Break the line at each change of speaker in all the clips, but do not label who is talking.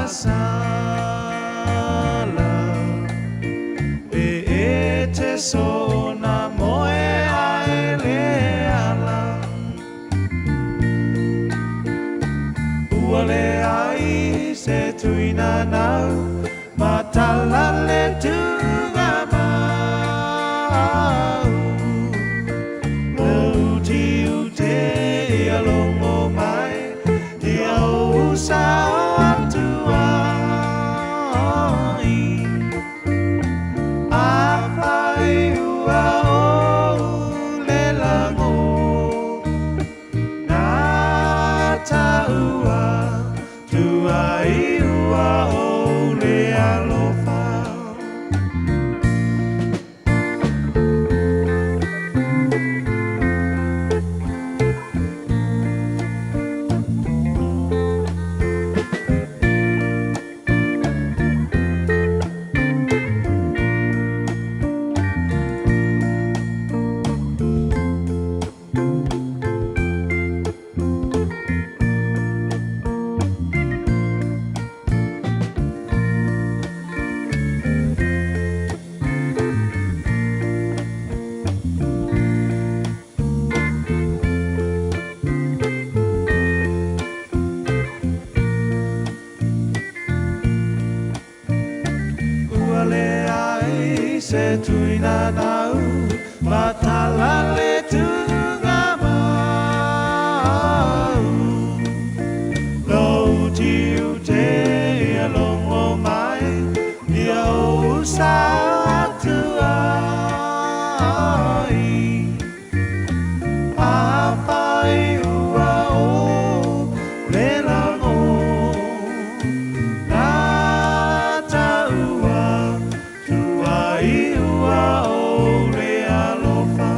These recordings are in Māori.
sala e te sona moe aele ala Uale ai se tuina nau matala le tunga mau Lauti ute alongo mai dia usau atuai Apai ua o le lango Na taua tuai ua o le alofa Se tuina nau matala le tunga mau Lauti ute alongo mai Ia usa atuai Apai ua o le lango Na taua tuai ua o le alofa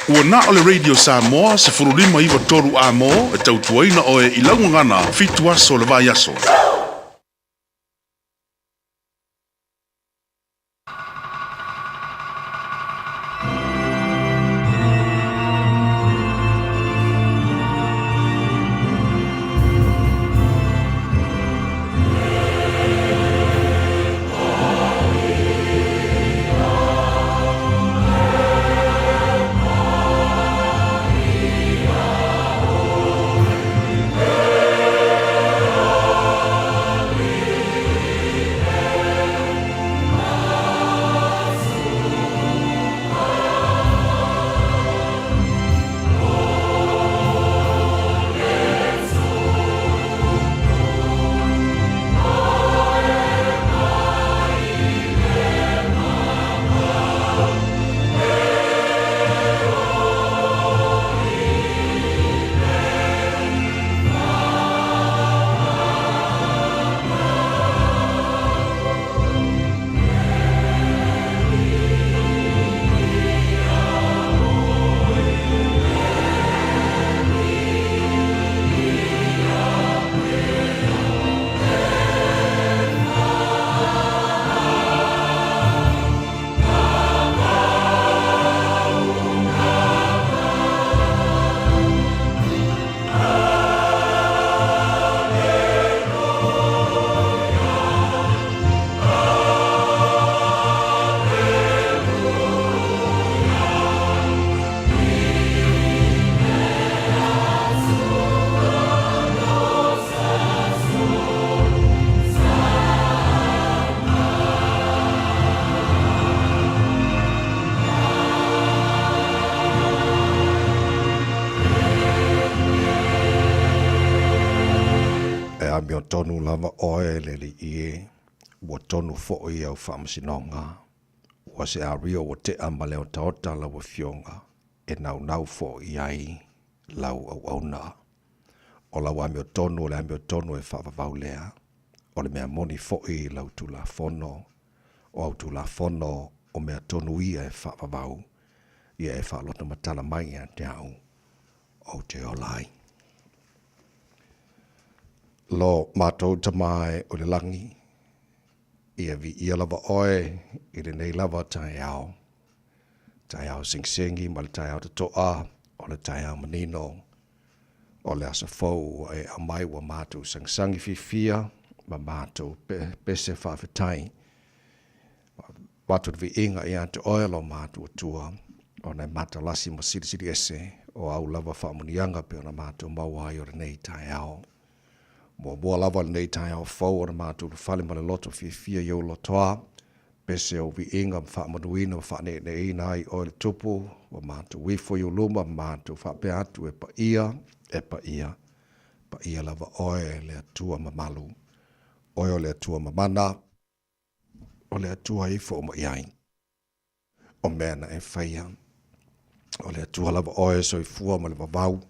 Ua na ole Radio Samoa se furulima iwa toru a mo e tautuaina oe I laungangana fitu aso le vai aso.
tonu lava oe le li ie, ua tonu fo i au whamasinonga, ua se a rio o te amaleo taota la wa fionga, e nau fo i ai lau au na. O lau amio tonu o le amio tonu e whawavau lea, o le mea moni fo i lau tu la fono, o au tu la fono o mea tonu ia e whawavau, ia e whaalota matala mai a te au, o te olai. Lo mātou tamai o le langi, ia vi ia lava oe, i le nei lava tai au singsengi, ma le tai au toa, o le tai au manino, o le asa fau e amai wa mātou sangsangi fifia, ma mātou pese whawhetai. Mātou vi inga i ante oe lo mātou tua, o nei mātou lasi mo siri ese, o au lava whamunianga pe o na mātou mawai o le nei tai au. Mua lava le nei tai au fau o na mātou le whale ma le loto fifia iau lotoa, pese o vi inga whaamanuina whaane ne ina ai o le tupu, wa mātou wifo iau luma, mātou whape atu e pa ia lava oe le atua mamalu, oe o le atua mamana, o le atua ifo o ma iai, o mena e whaia, o le atua lava oe so i fua ma le vavau,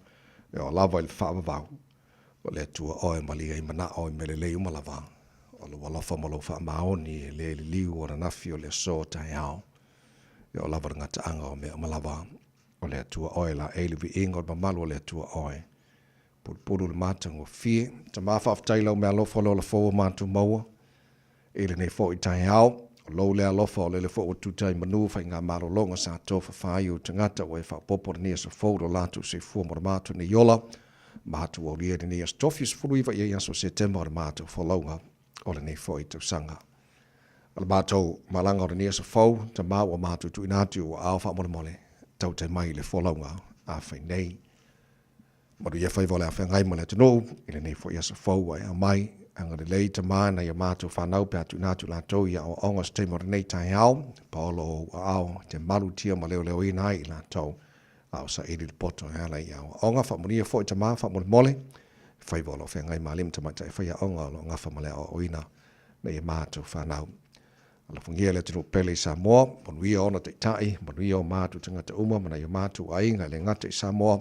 e o lava i le whaavavau, o le atua oe ma lia i mana o i mele lei umalava, o le walofa ma lo wha maoni e le liu o na nafi o le so tai au, e o lava ngata anga o mea umalava, o le atua oe la eili vi inga o mamalu o le atua oe, pulu le mātango fie, ta mawha aftai lau mea lofa lo la fōa mātu maua, e le nei fō i tai au, o lou lea lofa o le fō o tutai manu whai ngā maro longa sa tofa whai o tangata o e wha popo ni asa fō do lātu se fua mo mātu ni yola, mātu o lia ni as tofius furu iwa i aso September o mātu whalaunga o le nei fō i tau sanga. O le mātou malanga o ni asa fō, ta mau o mātu tu inatu o au wha mole tau te mai le whalaunga a whai nei. Maru ia whai wale a whengai mo le tano, i le nei fō i asa fō a mai, anga le lei ta mana ia mātou whanau pe atu nātu lātou ia o ongas te mora nei tai au, paolo o au te maru tia ma leo ina ai lātou, au sa iri le poto e ala ia o onga whamonia fō i ta maa whamole, whai wale o whengai malim ta mai tai whai a onga lo ngafa ma leo o ina, na ia mātou whanau. Ala fungia le tino pele i Samoa, monuia ona te tai, monuia o mātou tangata uma, mana ia mātou ainga le ngata i Samoa,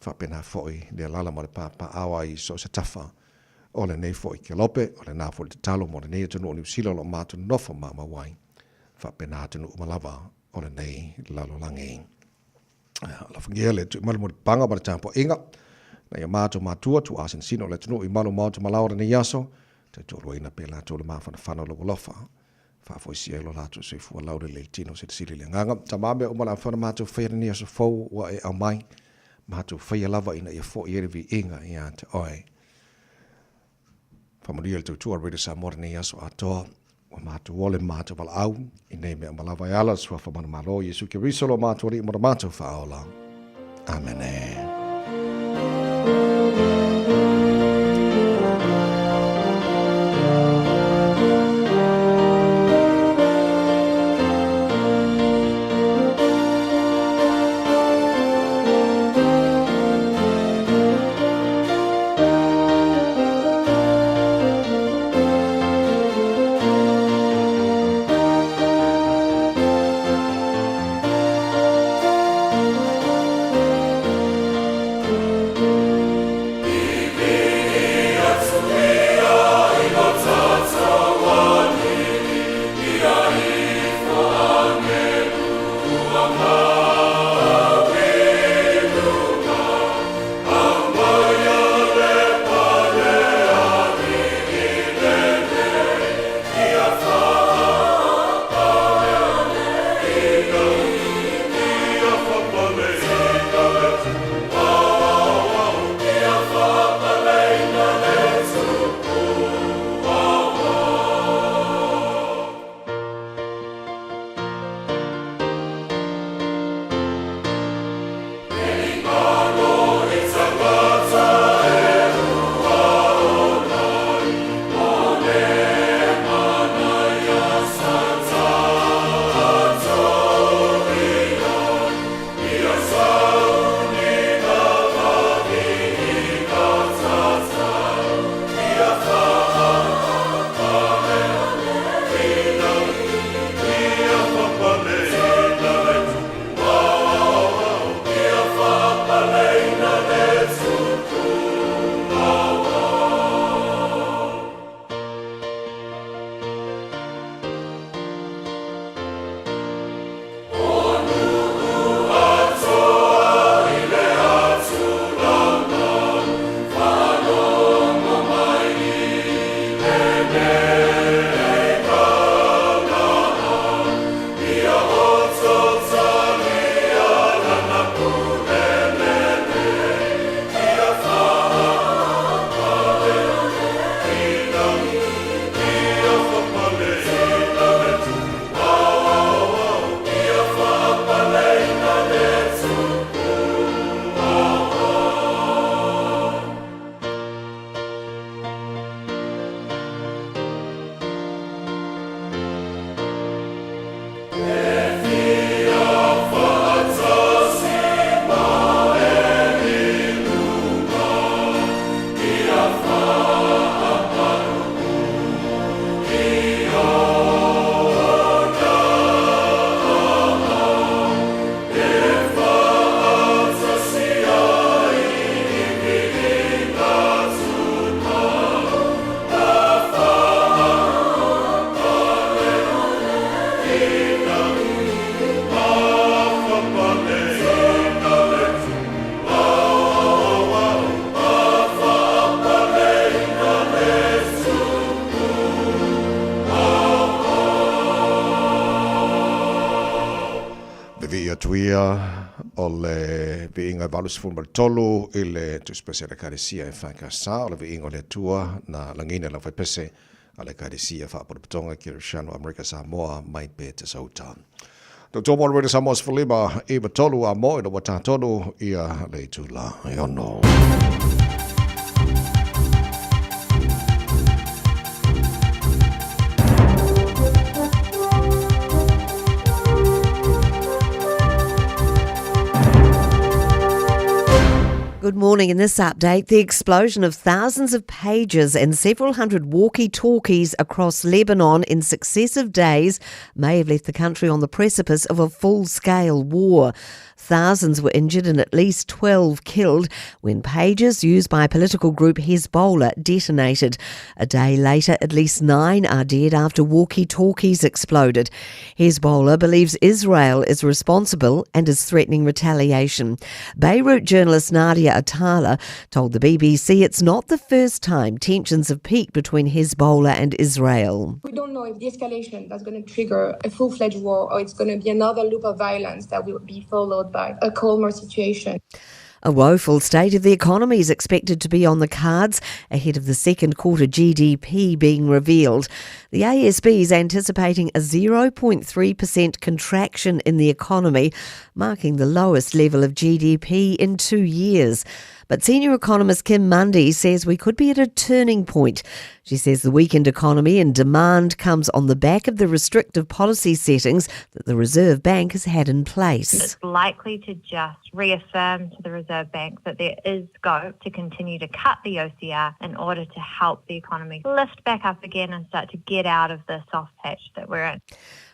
whapena fōi le lala ma le pāpā awa i so se tafa, o le nei fōi ke lope, o le nā fōi te talo mo le nei tunu o niusila lo mātou nofo mama wai, whapena tunu umalava o le nei lalo langi. Ala whangia le tu imalu mo le panga ma le tāmpo inga, na ia mātou mātua tu asin sino le tunu imalu mātou malaura ni yaso, te tōrua ina pe lātou le māwhana whanau lo lofa, whafoi sia ilo lātou se fua laure le tino se te siri le nganga, ta māmea umala whana mātou whaira ni aso fau wa e au mai, mātou whaia lava ina ia fōi ere vi inga i ante oe. Whamaria le tautua reda sa mora nei aso atoa, wa mātou ole mātou wala au, i nei mea malawa i ala, sua whamana malo, Jesu ki risolo mātou ri mora mātou whaola. Amen. vi tuia o le vi inga valus fun mal tolu ile tu speciale caresia e fanka sa o vi inga le tua na langina la fai pese ale caresia fa por tonga kirshano America Samoa mai pe te sauta. Dr. Morris Samoa Fulima e tolu a mo no wata tolu ia le tula yono.
Good morning. In this update, the explosion of thousands of pages and several hundred walkie-talkies across Lebanon in successive days may have left the country on the precipice of a full-scale war. Thousands were injured and at least 12 killed when pages used by political group Hezbollah detonated. A day later, at least 9 are dead after walkie-talkies exploded. Hezbollah believes Israel is responsible and is threatening retaliation. Beirut journalist Nadia Atala told the BBC it's not the first time tensions have peaked between Hezbollah and Israel.
We don't know if the escalation that's going to trigger a full-fledged war or it's going to be another loop of violence that will be followed by a calmer situation.
A woeful state of the economy is expected to be on the cards ahead of the second quarter GDP being revealed. The ASB is anticipating a 0.3% contraction in the economy, marking the lowest level of GDP in 2 years. But senior economist Kim Mundy says we could be at a turning point. She says the weakened economy and demand comes on the back of the restrictive policy settings that the Reserve Bank has had in place.
It's likely to just reaffirm to the Reserve Bank that there is scope to continue to cut the OCR in order to help the economy lift back up again and start to get out of the soft patch that we're in.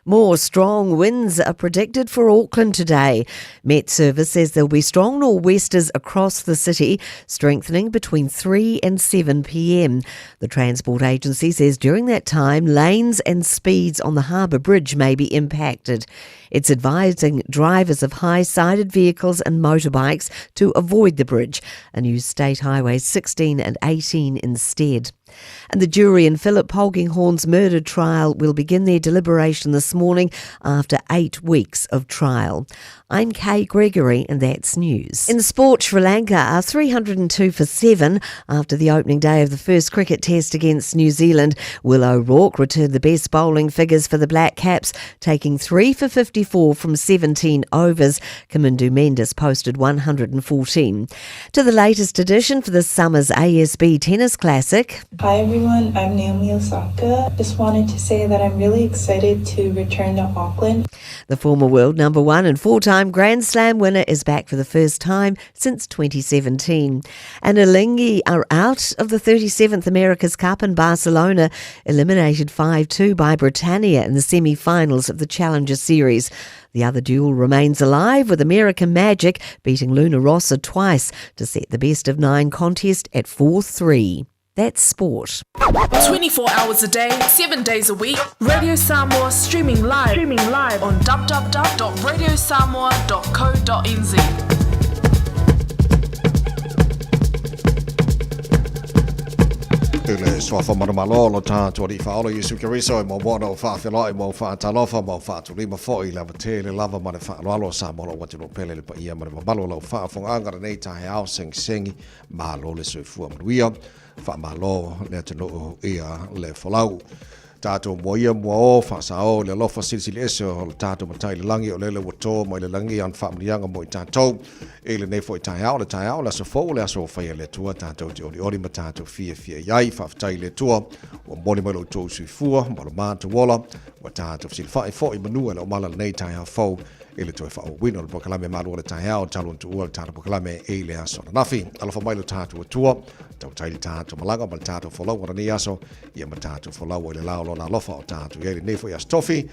More strong winds are predicted for Auckland today. Met Service says there'll be strong nor'westers across the city, strengthening between 3 and 7 p.m. The Transport Agency says during that time, lanes and speeds on the Harbour Bridge may be impacted. It's advising drivers of high-sided vehicles and motorbikes to avoid the bridge and use State Highways 16 and 18 instead. And the jury in Philip Polkinghorne's murder trial will begin their deliberation this morning after 8 weeks of trial. I'm Kay Gregory and that's news. In sport, Sri Lanka are 302 for 7 after the opening day of the first cricket test against New Zealand. Will O'Rourke returned the best bowling figures for the Black Caps, taking 3 for 54 from 17 overs. Kamindu Mendes posted 114. To the latest edition for this summer's ASB Tennis Classic.
Hi everyone, I'm Naomi Osaka. Just wanted to say that I'm really excited to return to Auckland.
The former world number 1 and 4-time Grand Slam winner is back for the first time since 2017. And Alinghi are out of the 37th America's Cup in Barcelona, eliminated 5-2 by Britannia in the semi-finals of the Challenger Series. The other duel remains alive with American Magic beating Luna Rossa twice to set the best of 9 contest at 4-3. That's sport.
24 hours a day, 7 days a week. Radio Samoa streaming live on www.radiosamoa.co.nz.
Ile sofa malolo tātua ri whaolo Yesu Kiriso mo wana o whawhelo mo whaatalofa mo whaatulima fo I lava te le lava ma le whaaloalo sa molo watino pele le pa ia ma le mamalo lau whaafonganga nei tahe au sengi malo le soifua manuia whaamalo le atino ia le whalau. Tātou moia mua o whaasao le lofa silisili ese o le tātou matai le langi o lele wato mo le langi an whaamlianga mo I tātou e le nei fo I tae au le aso fo le aso whaia le tua tātou te ori ma tātou fia iai whaafatai le tua o moni mai lo tō suifua ma lo mātu wola wa tātou silwhai fo I manua le o mala nei tae au fo e le toe whao wino le pokalame malu o le tae au talu tu ua le tātou pokalame e le aso na nafi alofa mai lo tātou atua tau taili tātou malanga ma le tātou wholau wana ni aso ia ma tātou wholau o le lao na lofa o tātou ia le nefo i astofi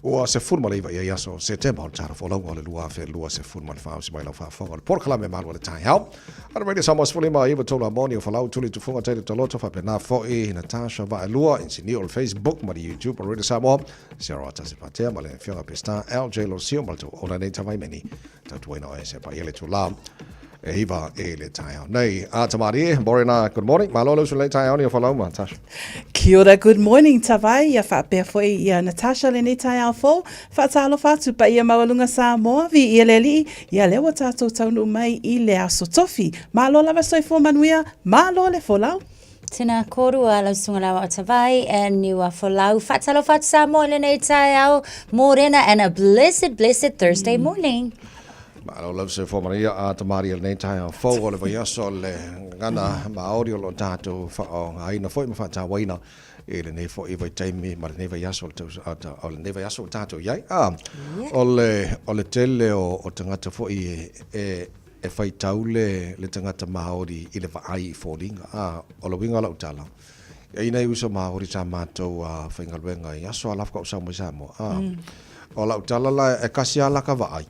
ua se fun maliva ia aso September o le tātou wholau o le lua fe lua se fun mali whao si mai lau whaafonga le pokalame malu o le tae au ana Radio Samoa Sfulima iwa tola moni o wholau tuli tu funga taile taloto whapena fo I Natasha Vaelua insini o le Facebook ma le YouTube o Radio Samoa Sarah Atasi Patea ma le fionga pesta LJ Losio ma le tu ona nei tawai meni tatu waina o e se pa ia le tu lao Eva ele tayo. Nei, tamari, Borina, good morning. Malolo sule tayo ni follow ma Natasha.
Kia ora, good morning, Tawai. Ia whapea foi ia Natasha le nei tai au fo. Whaatalo whatu pa ia mawalunga Samoa vi ia leli. Ia lewa tātou taunu mai I le aso tofi. Malo lava soi fo manuia, malo le folau.
Tēnā koru a lau sunga lawa o Tawai and ni wa folau. Whaatalo whatu Samoa le nei tai au. Morena and a blessed Thursday morning.
Malo love se for Maria tamari le tayo fo o le vai aso le ngana maori o lo tātou fa o aina foi ma fa tawaina ele nei fo I vai taimi ma nei vai aso o le nei vai aso tātou iai o le tele o tangata fo e fai taule le tangata maori I le vaai I fōringa o le winga lau tala e nei uso maori sa mātou whaingaluenga I aso alafka o Samoa Samoa o lau tala la e kasi ala ka vaai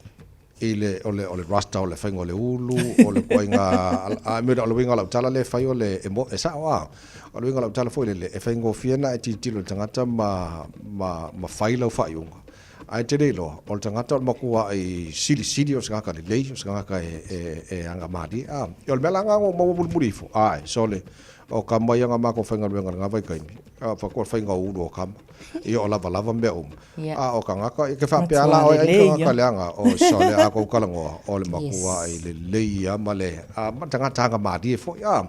ole rasta ole fai ole ulu ole poinga me ole winga la tala le fai ole e sa wa ole winga la tala foi le e fai ngo fiena e titilo tangata ma fai lo fai unga ai te lo ole tangata ma kuwa I sili o sanga le lei o sanga ka e anga madi ole melanga ngo mo bulifo ai sole o kama yanga ma ko fenga luenga nga vai kai fa ko fenga ulu o kama I o lava me o kanga ka ke fa pe ala o ka leanga o sole a ko kalango o le makua I le leia male ma tanga ma di fo a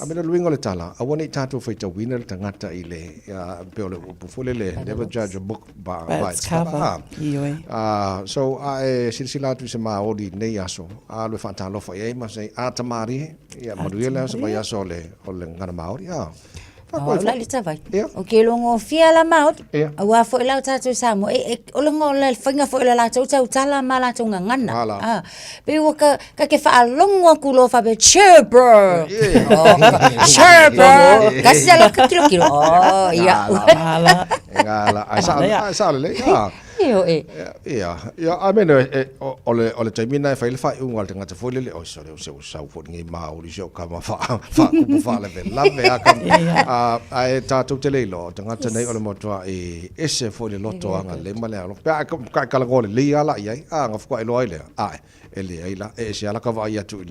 me luenga le tala a woni tatu fa ta winner tangata I le pe ole pu le never judge a book by its cover so silsila tu se ma o di nei aso a le fa talo fa e ma se a tamari ia maduela se mai aso le o le ngana maori
O la li tawai. O ke longo fia la maut. A wa fo ila tātou Samoa. O longo le whainga fo ila tātou tau tala ma tātou ngangana. Pe o ka ke wha longo kulo wha pe sure bro. Sure bro. Kasi ala ka kilo. Ia.
Ngala. Ai sa le. Ia, I mean ole taimina fa ilfa ungal tanga te folele o so sa fo ngi maori so kama fa ku fa le lave aka ai tatu te leilo tanga te nei ole motoa ese fo le loto anga le male alo ka kala gole le ala ai nga fo elo ai le ai ele ai la ese ala ka va ia tu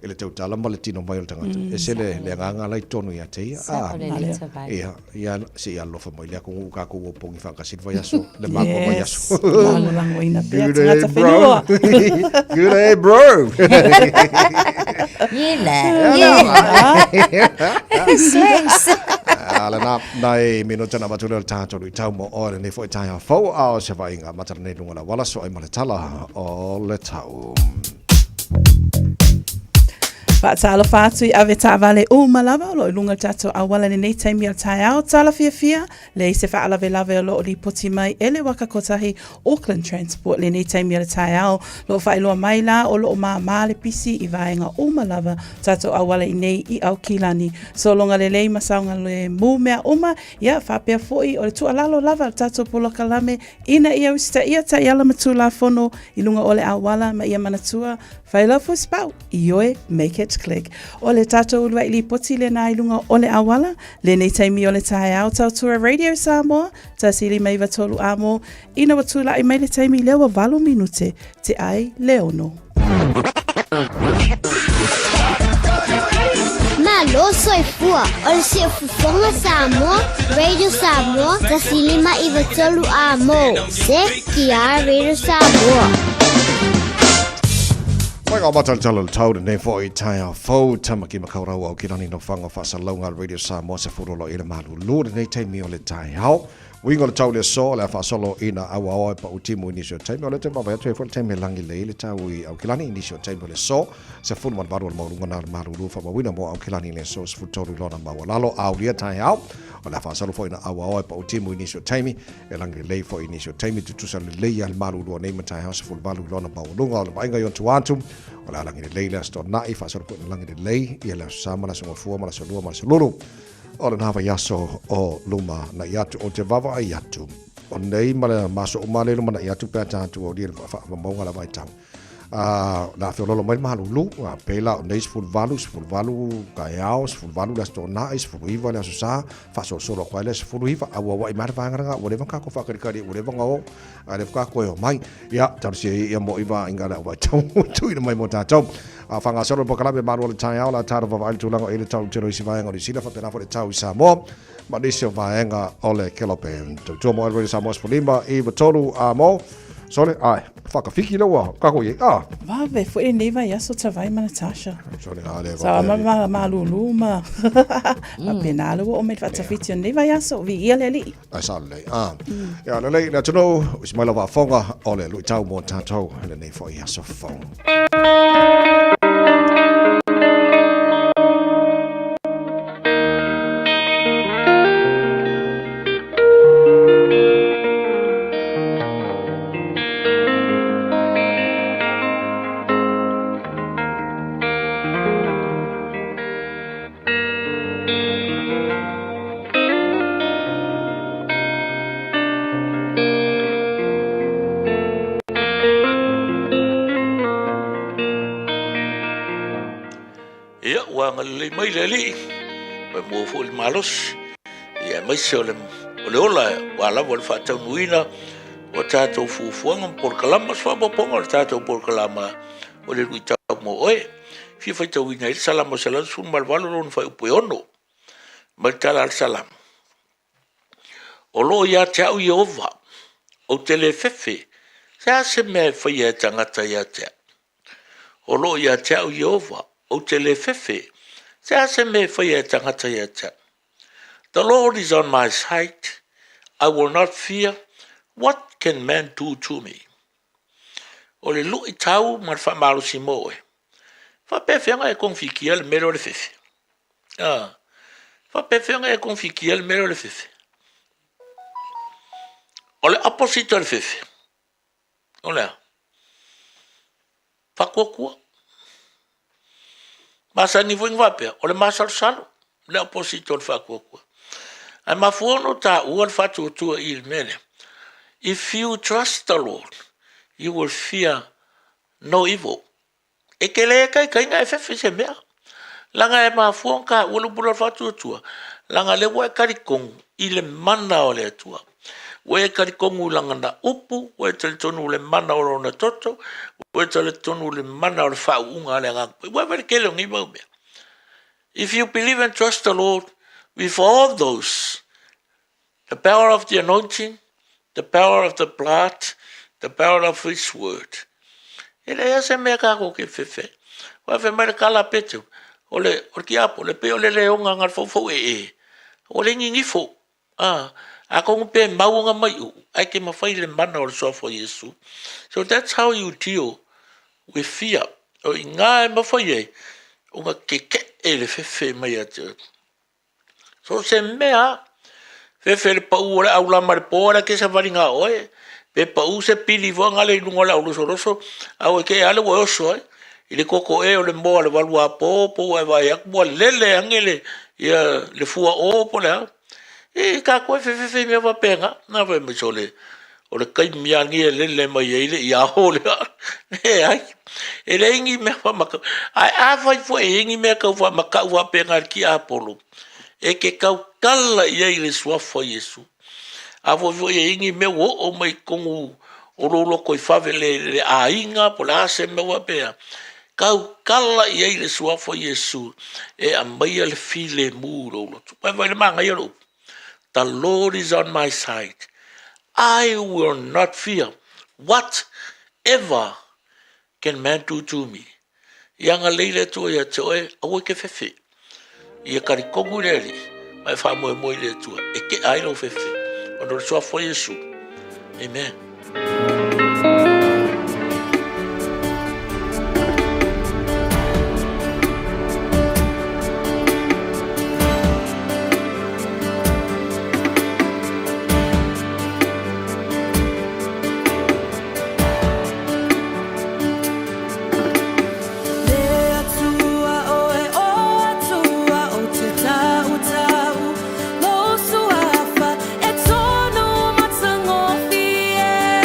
ele te utala male tino mai o tanga ese le nganga lai tonu ia te ia se ia lo fa mai le ko ka ko pongi fa ka silva ia so le mako mai Good day, bro. Good day, bro. Ala na minuto na batulel tato i tau mo ore ni foi tai fo a se vai nga matara nei lunga wala so ai male tala o le tau.
Whaatalo whātui awe tāwale o malawa o lo lunga tato a wala nei taimi al tai au tala fia le se whaalawe lawe o lo li poti mai ele waka kotahi Auckland Transport le nei taimi al tai au lo whailoa mai la o lo ma le pisi I vaenga o malawa tato a wala I nei I au kilani so longa le lei masaunga le mu mea oma ia whapea foi o le tualalo lava tato polo kalame ina ia usita ia ta iala matu la fono I lunga o le a wala ma ia manatua whaila fo spau I oe make it click. O le tato ulua I li poti le nai lunga o le awala, le nei taimi o le tae au tautua Radio Samoa, ta sili mai watolu amo, ina watula I mai le taimi lewa 8 minute, te ai leono.
Malo soy fua, o le se fufonga Samoa, Radio Samoa, ta sili mai watolu amo, se kia Radio Samoa.
Wai o matal talo tau nei fo I tai a fo tamaki makaurau au kirani no whanga whasalonga Radio Samoa se furolo I le malu lūre nei taimi o le tai hau. Wingo le tau le so le whasolo ina awa awa pa utimu inisio taimi o le te mawa atu e fo taimi langi le tau I au kirani inisio taimi o le so se furu man baru al maurunga na maru lu fa mawina mo au kirani le so se futoru lona mawa lalo au lia tai hau. O le whasalo fo ina awa awa pa utimu inisio taimi e langi le fo inisio taimi tutusa le le al maru lu nei matai hau se furu balu lona mawa lunga o le mainga yon tuantum. O la langi le le sto na I whasalo ko langi le I le sama la so fua ma la so lua ma la so lulu. O le nawa yaso o luma na yatu o te vava ai yatu. O nei ma le maso o male luma na yatu pe tatu o dia maunga la vai tau. La fiololo mai malulu, pela o nei sful valu ka eao, sful valu la sto na, sful iwa la sa, faso solo kwa le sful iwa, awa wa imar vanganga, whatever ka ko fakari whatever ngao, ale ka ko mai. Ya, tarsi ia mo iwa ingala wa tau tu ina mai mo tau. a whanga soro po kalabe maru le tai au la tara wa vai tulango i le tau tero isi vaenga ni sila whapena fo le tau i Samoa ma nisio vaenga o le kelope tau mo Radio Samoa Spolima i watolu a mo sole ai whakawhiki lewa kako i
Wawe fo e neva yaso tawai ma Natasha
sole ale
sa ma lulu ma pena lo o me fatafiti neva yaso vi ia le li
ai sale ya le na tuno ismaila wa fonga o le lu tau mo tatou le nei fo yaso fong
le mai le li mai mo fu il malos ia mai se ole ola wala vol fa tau nuina o tato fu fuanga por kalama swa bo ponga tato por kalama o le ruita mo oe fi fa tau ina il salamo salam sun mal valor fa upono mal tal salam o lo ia tau Yehova o tele fefe sa se me fa ia tangata ia te o lo ia tau Yehova o tele fefe the Lord is on my side. I will not fear. What can man do to me? O le lu I tau mar fa malu si moe. Fa pe fenga e konfikia le mero le fefe. Fa pe fenga e konfikia le mero le fefe. O le opposite le fefe. O le. Fa kua. Masa ni voing vape, o le masal salo, le opposite o le whakua. Ai mafuono ta ua fatu tua I mene. If you trust the Lord, you will fear no evil. E ke le kai ngai fefe se mea. Langa e mafuon ka ua lupura fatu tua. Langa le ua karikong I le mana o le tua. Ua karikong u langa na upu, ua tele tonu le mana o rona toto, ua tele tonu le mana o le whaunga le ngang. Ua vere kele ngi mau mea. If you believe and trust the Lord with all those, the power of the anointing, the power of the blood, the power of His word. Ele ia se mea kako ke fefe. Wa fe mea kala petu. Ole ki apo, le pe ole leonga ngar fofo e. Ole ngingi fo. A kong pe maunga mai u. Ai ke mawhai le mana o le soa for Yesu. So that's how you deal with fear. O I ngā e mawhai e. Unga keke e le fefe mai atu. So se mea, fefe le pau ora au lama le pōra ke sa varinga oe. Pe pau se pili vanga le inunga la uloso roso. Au e ke ale wa oso e. I le koko e o le moa le walua pōpo e vai akua lele angele. Ia le fua opo le au. E ka koe fefe mea wapenga. Na vai me so le. O le kai miangi e lele mai e ile. Ia ho le au. E ai. E le ingi mea whamaka. Ai awhai fo e ingi mea kau whamaka ua penga ki Apollo. E ke kau kala ia I le suafa Yesu. A fo e ingi mea o mai kongu o rolo koi whawe le ainga po le ase mea wapea. Kau kala ia I le suafa Yesu. E a mai le file mu rolo. Pai vai le manga ia ro. The Lord is on my side. I will not fear. Whatever can man do to me? Ianga leile tua ia te oe, aue ke fefe. Ia kari kongu reri, mai wha moe moe le tua. E ke ailo fefe. Ono le soa fo Yesu. Amen.
Yeah.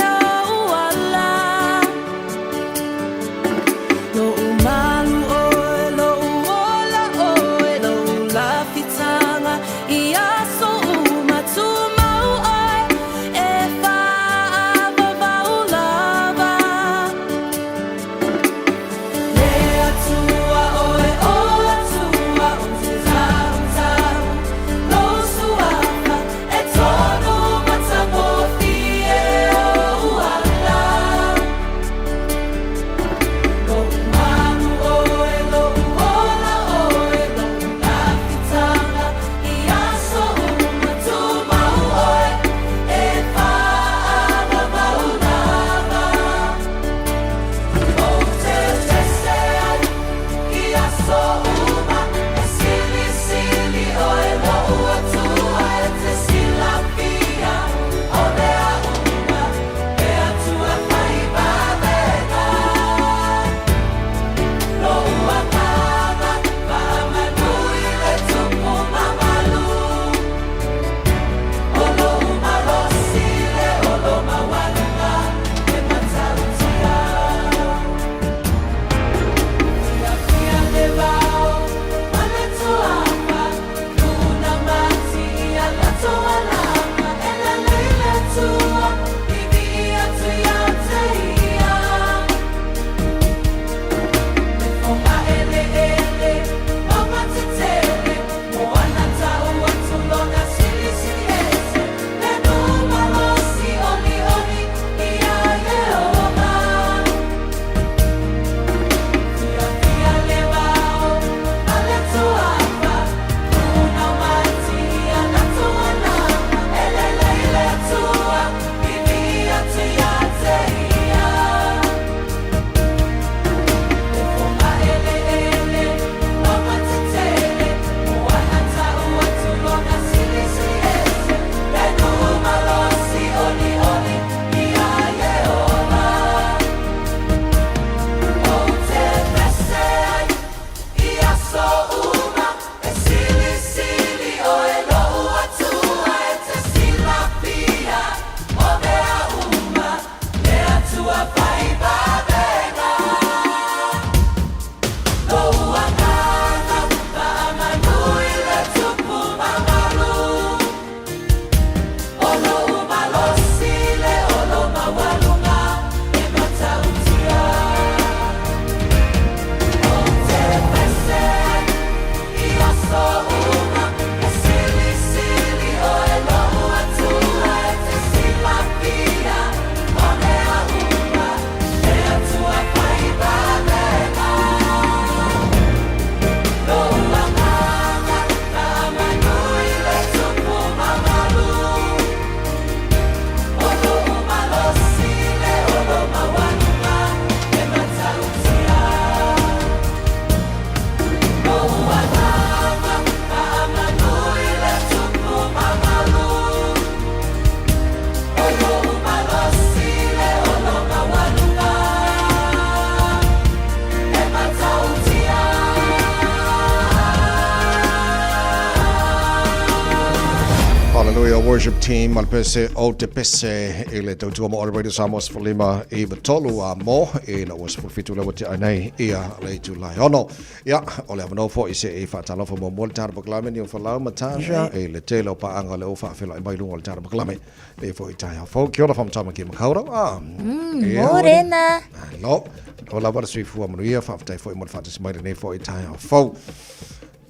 worship team malpese o te pese ele tau tua mo All Radio Samoa Sfalima e Vatolu a mo e na was fulfitu le wati anei ia le tu lai ono ia ole avano fo ise e fatalo fo mo tar baklame ni fo la matasha e le telo pa anga le ofa fela e bailu ol tar baklame le fo itai fo ki ora fam tama ki makaura
morena
no ola var sui fu amruia fa ftai fo mo fatis mai ne fo itai fo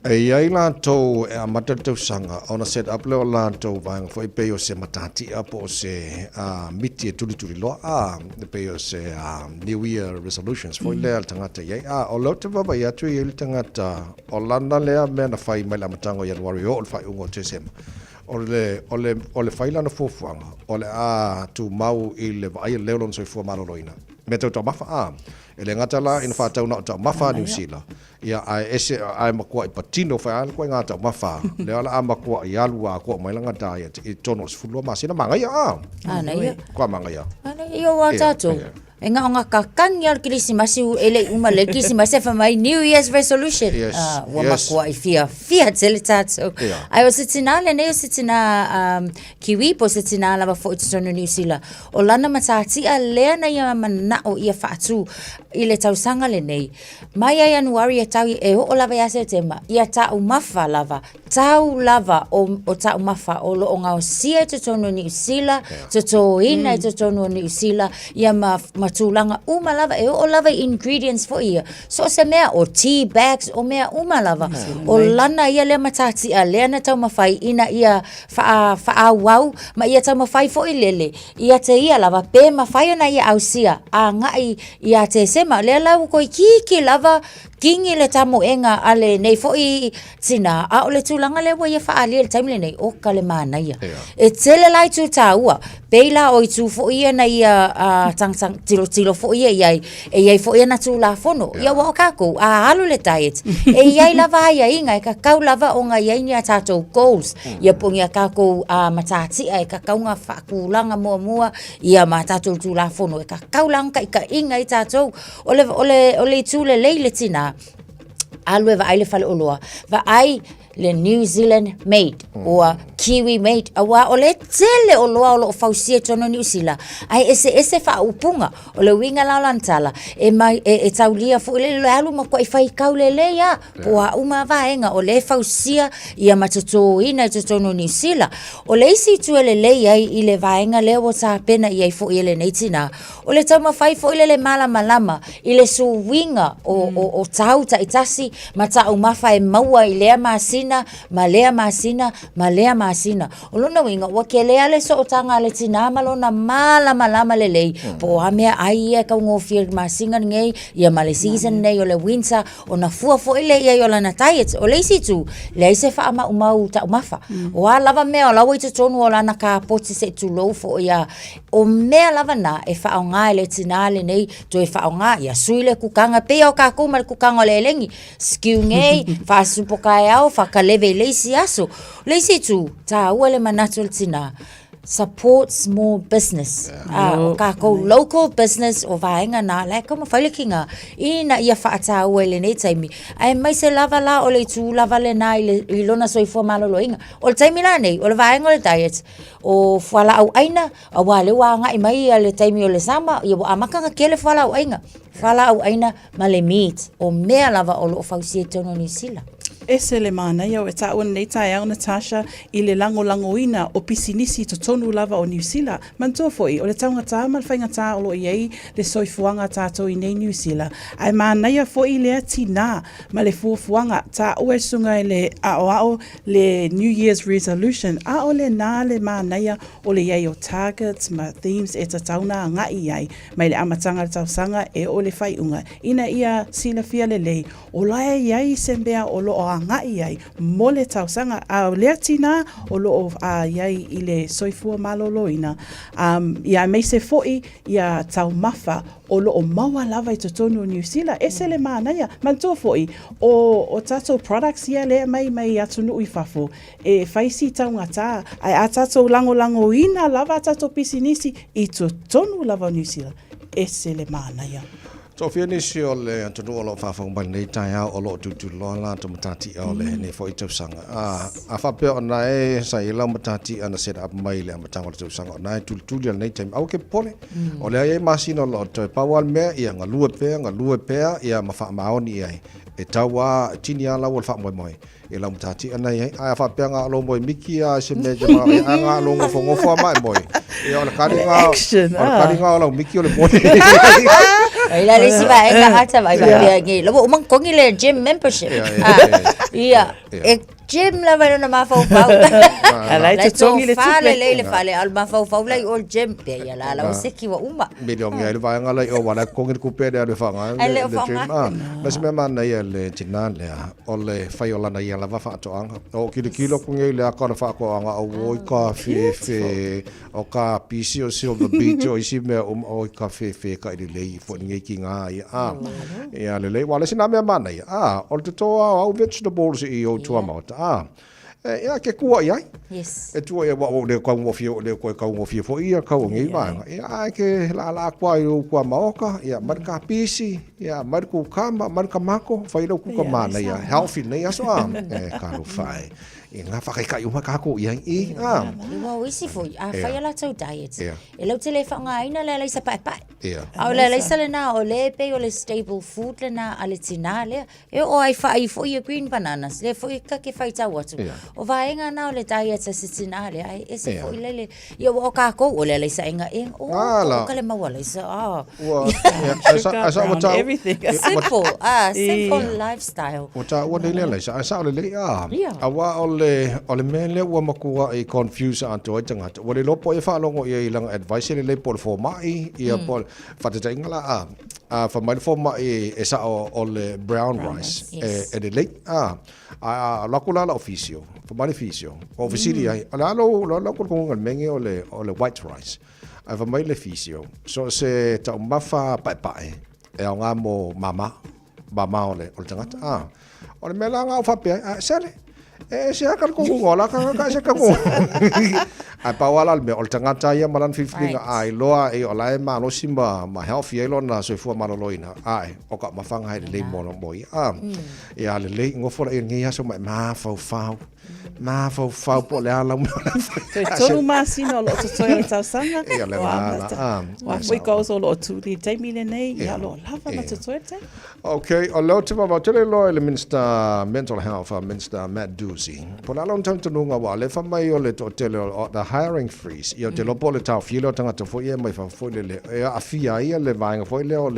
e ai lantou e amatatu sanga ona set up le lantou vang foi peo se matati apo se miti tuli lo the peo se new year resolutions foi le tangata ye o lo te baba ya tu ye tangata o lana le me na fai mai la matango January o fai ungo tesem ole fai lana fofuanga ole tu mau ile vai le lon so fo maloloina me to mafa ele ngata la in fa tau na ta mafa New Zealand ia ai makua I patino fa al ko ngata mafa le ala makua ia lua ko mai langa diet I tonos fulo masina manga ia
ana ia
ko manga ia
ana ia wa tato enga onga kakang ya Krismasi ele uma le Krismasi fa mai New Year's resolution wa makua I fia tele tato ai was sitina le ne sitina kiwi po sitina la fo tono New Zealand o lana matati a le na ia mana o ia fatu ile tau sanga le nei mai ai January tau e o lava ya September ia tau mafa lava tau lava o tau mafa o lo nga o sia te tono New Zealand te to ina te tono New Zealand ia matulanga uma lava e o lava ingredients for ia so se mea o tea bags o mea uma lava o lana ia le matati a le na tau mafai ina ia fa wow ma ia tau mafai fo ilele ia te ia lava pe mafai na ia au sia a ngai ia te sema le lau ko kiki lava kingi le tamu enga ale nei foi tina a ole tulanga le wa fa ale taimle nei o kale mana ia e tele lai tu taua peila o tu foi na ia tang tilo foi ia e ia foi na tu la fono ia wa kako a halu le diet e ia lava ia inga ka kau lava o nga ia ni tato goals ia pungia kako matati ai ka kaunga fa kulanga mua ia matato tu la fono ka kaulang ka inga I tato ole tu le leile tina alwe va aile fale oloa va ai le New Zealand made or Kiwi made awa ole tele oloa o fausia tono New Zealand ai ese fa upunga ole winga la lantala e mai e taulia fu le alu ma ko fai kaulele ya po uma vaenga ole fausia ia matoto ina tono New Zealand ole isi tuele le ai ile vaenga le o sa pena ia fu ile netina ole tama fai fo ile le mala malama ile su winga o tauta itasi mata uma fai maua ile malea masina olona winga wakele ale so tanga le tina malona malama lelei po amea ai ka ngofia masinga ngei ia male season nei ole winter ona fua fo ile ia ola na diet ole situ le se fa ama umau ta umafa o lava me ola wait to tonu ola na ka poti se tu low fo ia o me lava na e fa nga le tina le nei to e fa nga ia suile kukanga pe o ka kuma kukanga le lengi skiu ngei fa supokai au fa kaleve leisi aso leisi tu ta wale manatul tina support small business kako local business o vaenga na like como falekinga ina ia faata wele nei taimi ai mai se lava la ole tu lava le na ilona soi fo maloloinga o taimi la nei o vaenga le diet o fala au aina o wale wanga mai le taimi o le sama ia amaka kele fala au aina male meat o mea lava o fausie tono New Zealand
ese le mana ia e ta nei tai au Natasha I le langoina o pisinisi to tonu lava o New Zealand manto foi o le taunga ta mal fainga ta o iei le soifuanga tato I nei New Zealand ai mana ia foi le tina ma le fuanga ta o sunga le ao le New Year's resolution a o le na le mana ia o le iei o targets ma themes e ta tauna nga iai mai le amatanga tau sanga e o le faiunga ina ia sila fia le o la iai sembea o lo ngai ai mole tausanga a leatina o lo a iai ile soifua maloloina ia me se foi ia tau mafa o lo o maua lava I totonu New Zealand ese le mana ia manto foi o tato products ia le mai atunu I fafo e faisi taungata ai a tato lango ina lava tato pisinisi I totonu lava New Zealand ese le mana ia
So fia ni si o le tonu o lo whawhang mai nei tai au o lo tu loa la to matati o le ne fo i tausanga. A whape o na e sa i lau matati ana set up mai le amatanga o le tausanga. O na e tuli nei tai au ke pole. O le ai masino lo to e pawal mea ia ngā lue pea ia mawha maoni ia e taua tini ala o le wha moi. E lau matati ana ia a whape ngā alo moi miki a se mea jama e a ngā alo ngofo mai moi. E o le kari ngā o lau miki o le moi.
Ila resi ba enga hata ba ngi lo umang kongi le gym membership. Ia. Gym la va na ma fa fa. Ala te tongi le fale le fale al ma fa fa lai ol gym pe ya la la seki wa uma.
Me lo ngai va nga lai o wala kongi ku pe de fa nga le gym. Mas me man na ya le tinan le o le fa yo la na ya la va fa to anga. O kilo ku ngai le ka fa ko anga o wo ka fe o ka pisi o silver beach o isi me o ka fe ka i le fo ngai ki nga ya le wala sina me man ya o te to o vegetables i o to amount ia ke kua ia
yes
e tua ia wa le ka mo fio le ka mo fio fo ia ka ngi ba ia ke la kwa i kwa maoka ia marka pisi ia marku kama marka mako fa ilo ku ka mana ia healthy nei aso e ka ro fai e nga fa ka uma ka ko ia i
wa wisi fo a fa la to diet e lo tele fa nga ina le sa pa
ia
au le sale na o le pe o le stable food le na ale tinale e o ai fa i fo ia green bananas le fo ka ke fa ta watu o vaenga na o le diet sa tinale ai e se fo le ia o ka ko o le sa inga e o ka le mawala sa
asa
everything simple lifestyle
o le sa le awa o le mele ua makua i confuse anto i tangata. Wale lopo e whalongo i langa advice le pol fo mai i a pol whatata ingala fa mai fo mai e sa o le brown rice e le lei a lakulala officio fa mai officio officili ai ala lo ko ngal mengi o le white rice a fa mai le officio so se ta mafa pai e nga mo mama o le tangata o le mela nga fa pe sele e se akal ko ngola ka se ka ko ai pa wala me ol tangata ia malan fiflinga ai loa e ola e ma lo simba ma healthy e lona so fu ma loina ai o ka mafanga hai le mo no moi e ale le ngofo e ngia so ma fa po le ala mo
so tonu masino lo to toya tau sanga wa foi ko so lo tu di te mile nei ya lo lava na to toya
okay o lo te ma tele lo le minister mental health minister Matt Ducey po la long time to no wa le fa mai o le to tele the hiring freeze io te lo po le tau filo tanga to foi mai fa foi le a fia ia le vainga foi le o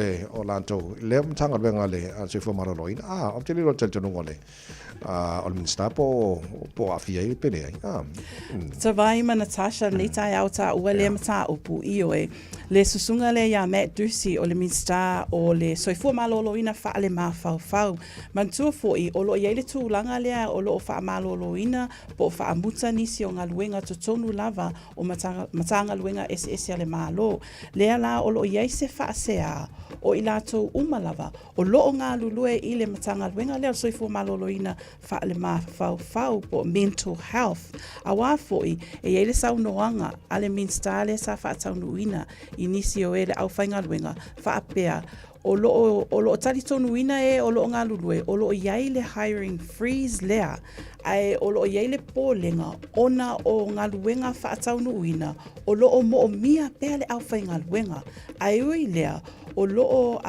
lanto le tanga venga le a se fo maro loin o tele lo tele to no le o minister po a fia i pele
so vai ma Natasha le tai au ta ua le mata upu i oe le susunga le ya Matt Ducey o le minister o le soifua malolo ina fa le ma fau mantua foi o lo ia le tu langa le o lo fa malolo ina po fa muta nisi o ngaluenga to tonu lava o matanga luenga SS le malo le la o lo ia se fa sea o ilato umalava o lo nga lulue i le matanga luenga le soifua malolo ina fa le ma fau po mental health awa foi e ia le saunoanga ale minstale sa fa taunuina inisi o ele au fainga luenga fa apea o lo tali tonu ina o lo nga lulue o lo iai le hiring freeze lea ai o lo iai le polenga ona o nga luenga fa taunu ina o lo mo mia pele au fa nga luenga ai ui lea o lo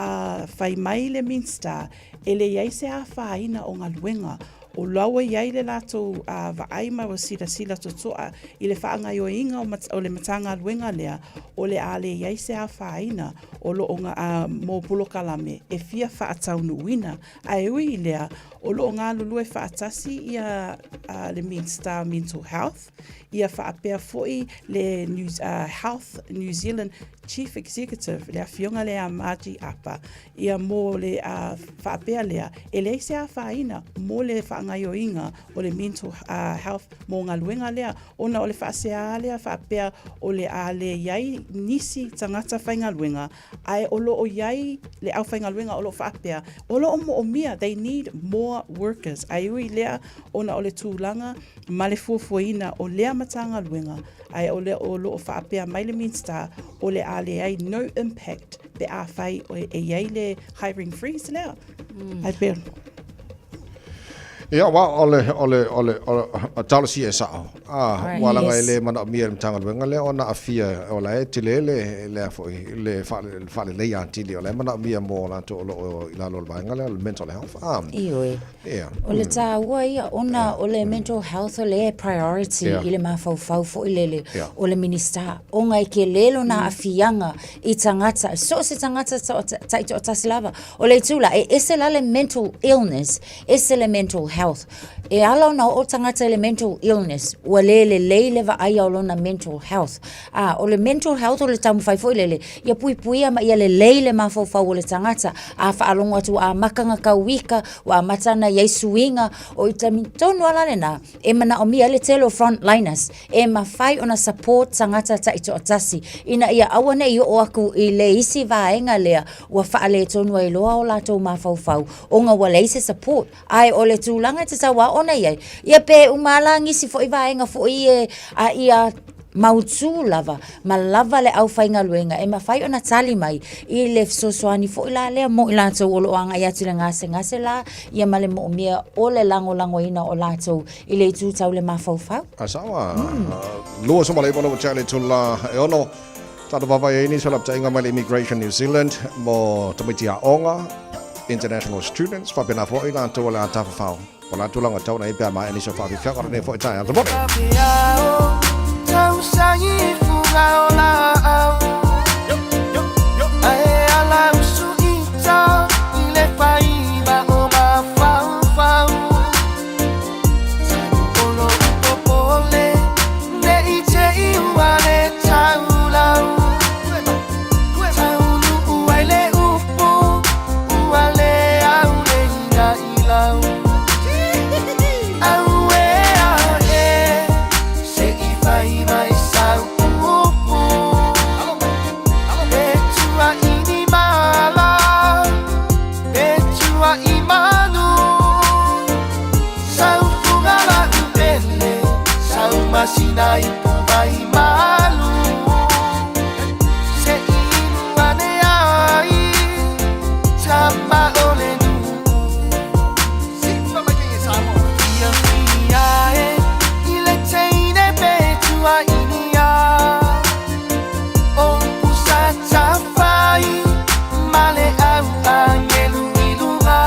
fai mai le minsta ele iai se a fa ina o nga luenga o laua iai le lato vaaima o sila totoa i le whaanga o inga o le matanga luenga lea o le ale iai se a whaina o lo nga mo pulo kalame e fia whaataunu wina a eui lea o lo ngā lulue whaatasi ia le Minster Mental Health ia whaapea foi le Health New Zealand Chief Executive le fionga le a Maji Apa ia mo le whaapea lea e le se a whaina mo le whaangaioinga o le mental health mo ngā luenga lea ona o le whaasea lea whaapea o le a le iai nisi tangata whainga luenga ai o lo o iai le au whainga luenga o lo whaapea o lo o mia they need more workers ai ui lea ona o le tūlanga ma le fuafuaina o lea matanga luenga ai o le o lo whaapea mai le Minster o le ale ai no impact pe a whai o e iei le hiring freeze leo. Ai pēr.
Ia wa ole talo si esa. Wala ngai le mana mia mtanga wenga le ona afia ola e tilele le foi le fa le ya tili ole mana mia mo la to lo ila lo banga le mental health.
Ioi.
Yeah.
Ole ta wa ia ona ole mental health ole priority ile mafau fo ile ole minister onga ke lelo na afianga I tangata so se tangata ta ito taslava ole tula ese la le mental illness ese le mental health e ala na o tangata le mental illness wale le va ai ala na mental health ole mental health ole tamu fai fo ile ia pui ma ia le mafau ole tangata a fa alonga tu a makanga ka wika wa matana Yesuinga o itamitono ala na e mana o mia le telo frontliners e mafai ona support tangata ta ito atasi ina ia awane I o aku I le isi vaenga lea wa faale tonu ai loa o lato mafau onga wale isi support ai ole tulanga te sawa ona ia pe umala ngisi fo I vaenga fo I ia mautu lava malava le au fainga luenga e mafai ona tali mai I le sosoani fo ila le mo ila to o loanga ia tule ngase la ia male mo mia o le lango ina o lato I le tu tau le mafau
asawa lo so male bono chale tula e ono tata baba e ni solap tainga male Immigration New Zealand mo tamitia onga international students fa bena fo ila to la tafa fao pola tulanga tau na ipa mai ni so fa fi ne fo tai al
Tau sangi funga ola Ae ala usu ita Ile faiba o ma fau Olo popole Ne ite iwane tau lau Tau nu uaile upu Uale au le ina ilau Sinai pubai malu se inuane ai sama ole nu sipa makingi samo ia ile teine betua inia o pusata fai male au angelu ilunga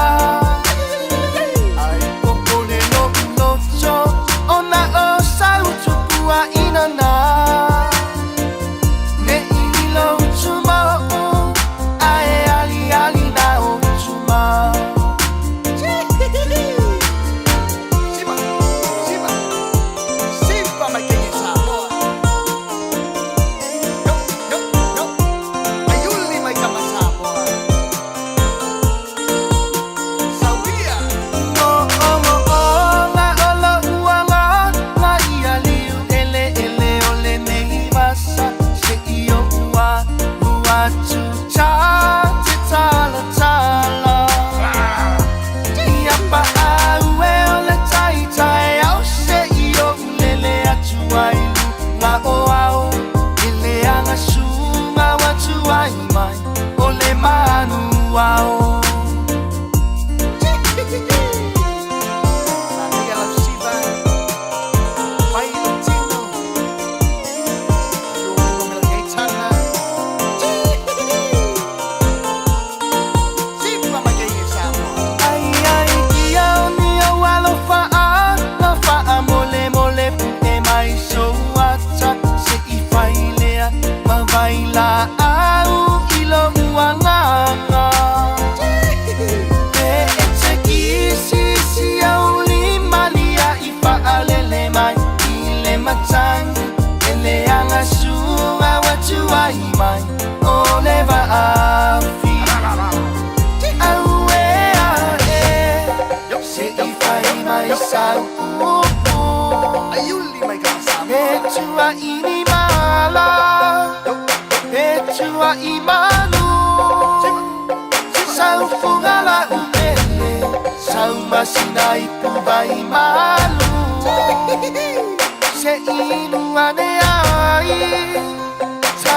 ai popole no cho ona o wa inana ne ilo chuma ae ali na o chuma Sipa mai kengi samo yo ayuli mai kama samo Sabia no Wow. Baila au ilo uanganga si au limalia ifa alele mai ile matang ele anga sunga watu ai mai ole va afi aue ae se ifa mai sau ayuli mai kasa etua ini mala Etua imanu Sau fugala upele Sau masinai pubai malu Se inuane ai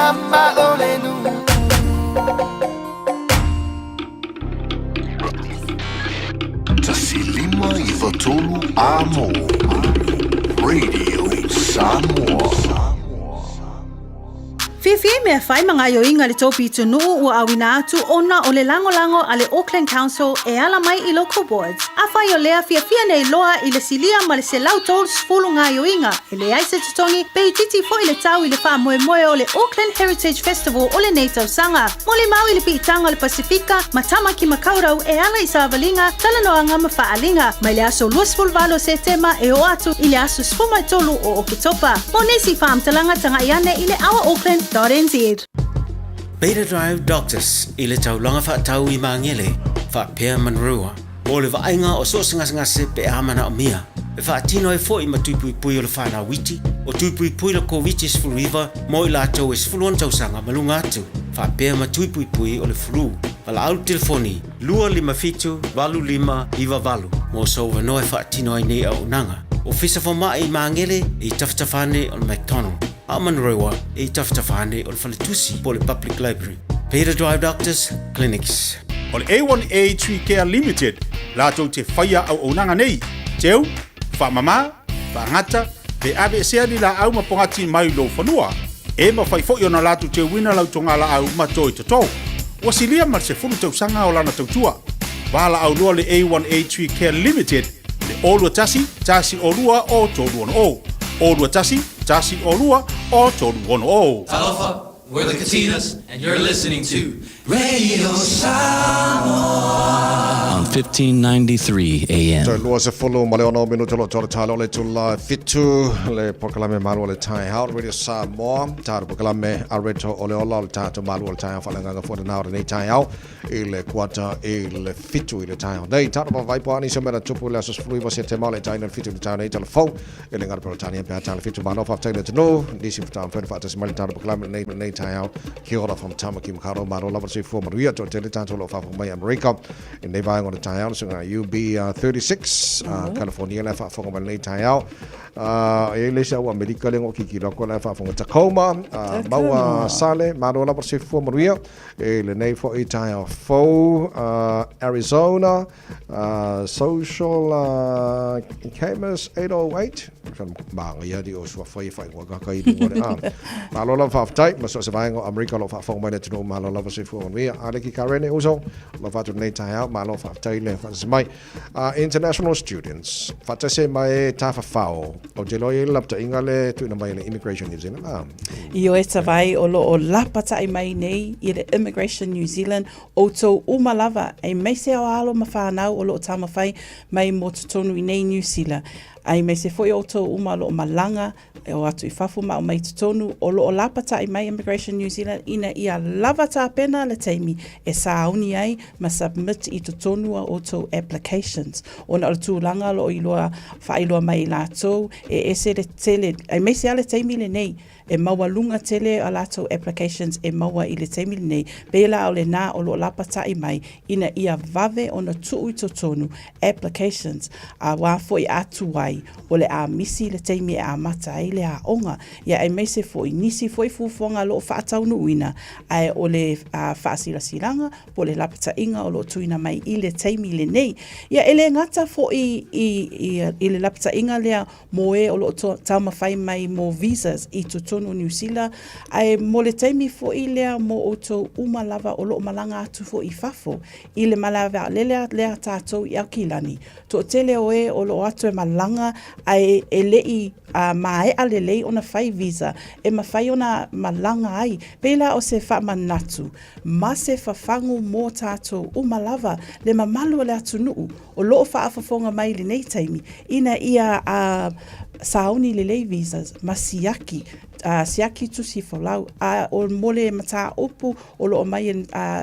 mama ole nu.
Tasilima i Vatolu Amo Radio Samoa.
Fie mea whai mga yo inga le topi tunu ua awina atu ona o le lango a le Auckland Council e ala mai i local boards. A whai o lea fia nei loa i le silia ma le se lau tol sfulu ngā yo inga. E le aise tutongi pe i titi fo i le tau i le wha moe o le Auckland Heritage Festival o le neitau sanga. Mo le mau i le piitanga le Pasifika, matama ki makaurau e ala i sa avalinga, tala noa ngama whaalinga. Mai le aso luasful valo se tema e o atu i le aso sfuma tolu o Oketopa. Mo nesi whaamtalanga tanga iane i le awa Auckland.nz.
Beta Drive Doctors i le taulanga whaatau i mangele, whaapea manrua. Mo le vainga o so ngase pe amana o mia. E whaatino e fo i matupui pui o le whanau witi, o tupui pui la ko witi sfulu riva, mo i lātou e sfulu on tausanga malunga atu. Whaapea matupui pui o le furu. Wala au telefoni, 255-25 mo so wanoe whaatino ai nei au nanga. O fisa fo mai i mangele i taftafane o le McDonald. Amanrewa e taftafane o le Faletusi po le Public Library. Beta Drive Doctors Clinics.
O le A1A Tree Care Limited, lātou te whaia au nanga nei. Teu, whamama, whangata, pe ave sea ni la au mapongati mai lo whanua. E ma whai fo i ona lātou te wina lau tonga la au matoi tatou. Wasilia mar se funu tau sanga o lana tautua. Wala au lua le A1A Tree Care Limited, le olua tasi olua o tolu ono o. Olua tasi olua o tolu ono o.
Aloha, we're the Katinas, and you're listening to Radio Samoa on 1593 AM.
So lua se fulu ma le ono minuto lo tōra tālo le tula fitu le pokalame malu le tai hao Radio Samoa tāra pokalame a reto o le ola le tātou malu le tai hao whalanganga fōra nao nei tai hao i le kuata i le fitu i le tai hao nei tāra pa vaipo ani se mera tupu le asos fulu i wasi te mau le tai na le fitu le tai nei tala fau i le ngara perotani pia tāra fitu ma nofa ftai le tanu nisi fitu am whenua whaatasi mali tāra pokalame nei tai hao ki ora from Tamaki Makaro Maro lava se fō maruia to te le tātou lo whafu mai Amerika i nei vai ngona tai hao sunga UB36 California le whafonga mai nei tai hao e le sa wa Amerika le ngoki ki loko le whafonga Tacoma maua sale maro lava se fō maruia e le nei fo i tai hao fo Arizona Social Camas 808 mga ia di o sua fai waka kai di ngore malo lava whaftai maso se vai ngo Amerika lo whafonga mai le tino malo lava se fō maruia ale ki karene uso lo whatu nei tai hao malo whaftai le whatu mai international students whatase mai tafa whao o te loi lapta inga le tuina mai le Immigration New Zealand
I o e tawai o lo o lapata i mai nei i le Immigration New Zealand o tō umalava e meise o alo ma whanau o lo o tama whai mai mo tutonu i nei New Zealand ai me se foi o tō umalo o malanga e o atu I whafu ma o mai tutonu o lo o lapata i mai Immigration New Zealand ina ia lava tā pena le teimi e sauni ai ma submit I tutonua o tō applications o na o tūlanga lo I loa whailoa mai la tō e se le tele ai me se ale teimi le nei e maua lunga tele a lato applications e maua I le teimi le nei bela o le nā o lo lapata I mai ina ia vave o na tuu I totonu applications a wafo I atu wai o le a misi le teimi e a mata ai le a onga ia e meise fo I nisi fo I fufonga lo whaatau nuina ai o le whaasila silanga po le lapata inga o lo tuina mai I le teimi le nei ia ele ngata fo I le lapata inga lea mo e o lo tauma whai mai mo visas I tutonu New Zealand ai mo le teimi fo I lea mo o tō umalava o lo malanga atu fo I fafo I le malava lea tātou I akilani tō tele o e o lo atu e malanga ai e lei mae ale lei ona whai visa e ma whai ona malanga ai pela o se wha manatu ma se whafangu mō tātou umalava le mamalu le atu nuu o lo wha afafonga mai le nei teimi ina ia sauni le lei visas ma siaki siaki tusi folau o mole mata upu o lo mai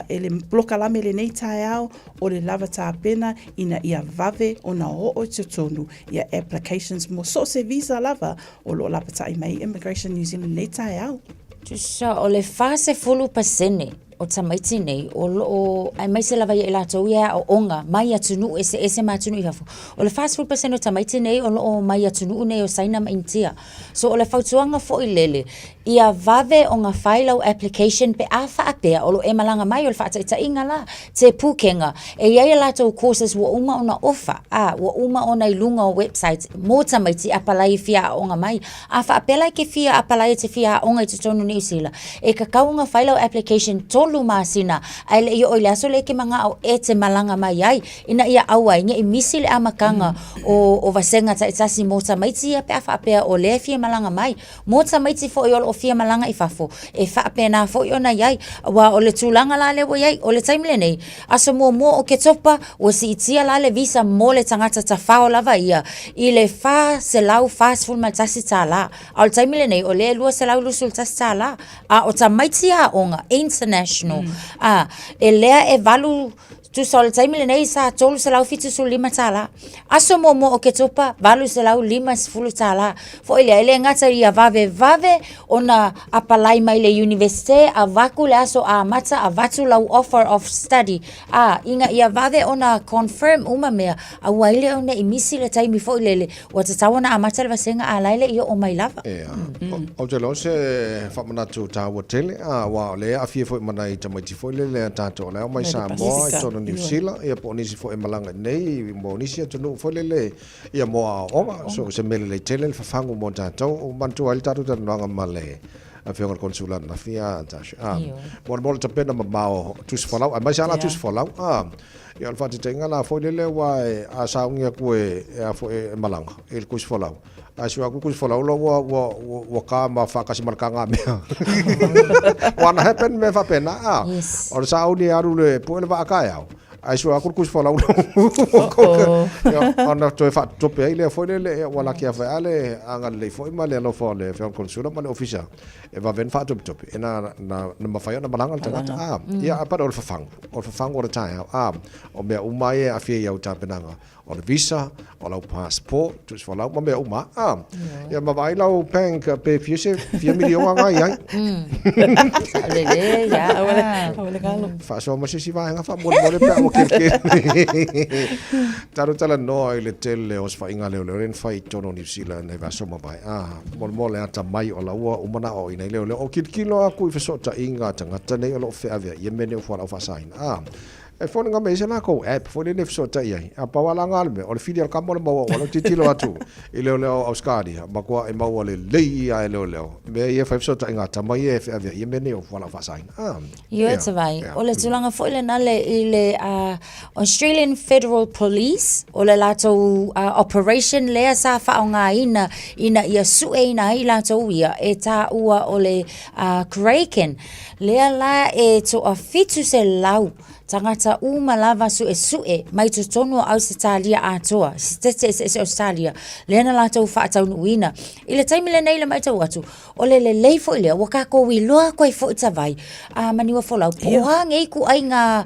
ele bloka lame le nei tai au o le lava tā pena ina ia vave o na o tutonu ia applications mo so se visa lava o lo lava tai mai Immigration New Zealand nei tai au
Tusa o le fase fulu pasene o tamaiti nei o ai mai se lava ia latou ia o onga mai atunu ese matunu ia o le fast food percent o tamaiti nei o mai atunu nei o saina ma intia so o le fautuanga fo i lele ia vave o nga file application pe afa apea o lo e malanga mai o le faata inga la te pukenga e ia latou courses wa uma ona ofa wa uma ona ilunga o website mo tamaiti apalai fia o nga mai afa apela ke fia apalai te fia o nga i tonu New Zealand e ka kaunga file application tolu masina ai le o le aso le ke manga o e te malanga mai ai ina ia awa inga i misi le amakanga o vasenga ta itasi mo tamaiti ia pe afa apea o le fia malanga mai mo tamaiti fo i fia malanga i fafo e fa pena fo yona yai wa o le tulanga la le yai o le time le nei aso mo o ke topa o si itia la le visa mo le tangata ta fa lava ia i le fa se lau fast full matasi tala al time le nei o le lua se lau lusul tala o tamaiti a onga international e lea e valu tu sol time le nei sa tolu se lau fitu sul lima tala aso mo o ke topa valu se lau lima fulu tala fo ele ngata ia vave ona apalai mai le universite a vaku le aso a mata a vatu lau offer of study inga ia vave ona confirm uma mea a waile ona imisi le time fo ile o te tawana a mata le vasenga a laile ia o mai lava
o te lo se fa mana tu ta hotel wa le a fie fo mana i tamaiti fo le tato le mai sa mo to New Zealand ia po nisi fo e malanga nei mo nisi to no fo le ia mo o so se mele le tele fa fangu mo tato o mantu al tato nga male a fionga consulat na fia mo te pena mabao tus folau a mai ala tus folau ia fa te tenga la fo le wa a saunga ku e fo e malanga el kus folau a sua ku kus folau lo wa ka ma fa kasi markanga me wana happen me fa pena o saudi aru le po le va ka ya ai sua ku kus folau ona to fa to pe ile fo le wala kia fa ale anga le fo ma le no fo le fe consulat ma le official e va ven fa to e na ma fa na malanga tanga ia pa o fa fang o ta o me umai a fie ia ta penanga o le visa o lau passport tu so lau ma me uma ia ma vai lau bank pe fiese 4 milion nga ia
le ya wala kalo
fa so ma si vai nga fa mo le pe o ke taro tala no ile tele os fa inga le ren fai tono New Zealand e va so ma vai mo le ata mai o lau o mana o ina le o kilo aku i fa so ta inga tanga tane o fe avia ye mene o fa fa sain e fone nga mese na ko app fone le so ta ia a pa wala nga le o le fidel ka mo le mo o le titilo atu i le Australia ma ko e mo le le ia e le me ia fa so ta nga ta mai e fa ia mene o fa fa sain
ia te vai o le tulanga fo ile na le Australian Federal Police o le lato operation le sa fa nga ina ia su e ina i lato ia e ta ua o le Kraken le la e to a fitu se lau tangata lava su e mai to tonu au se talia atoa se Australia lena la tau fa tau nuina ile time le nei le mai tau atu o le leifo ile o ka ko wi loa ko fo tsa vai mani wa folau poa ngei ku ai nga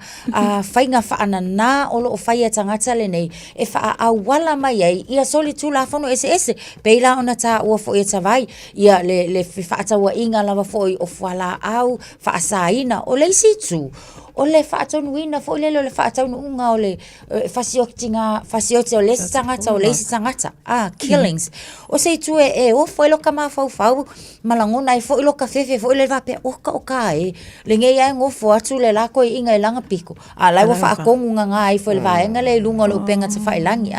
fainga fa anana o lo faia tangata le nei e fa a wala mai ai ia soli tu la fono ese peila ona ta o fo tsa vai ia le fa tau inga lava fo o fala au fa saina o le situ o le whaatonu ina fo le whaatonu unga o le fasiote o lesi tangata killings o se tu e o fo iloka ma fau malangona e fo iloka fefe fo ile vape oka le nge ia ngofo atu le lako i inga ilanga piko lai wa whaakongu nga fo le vaenga le lunga le upenga te whailangi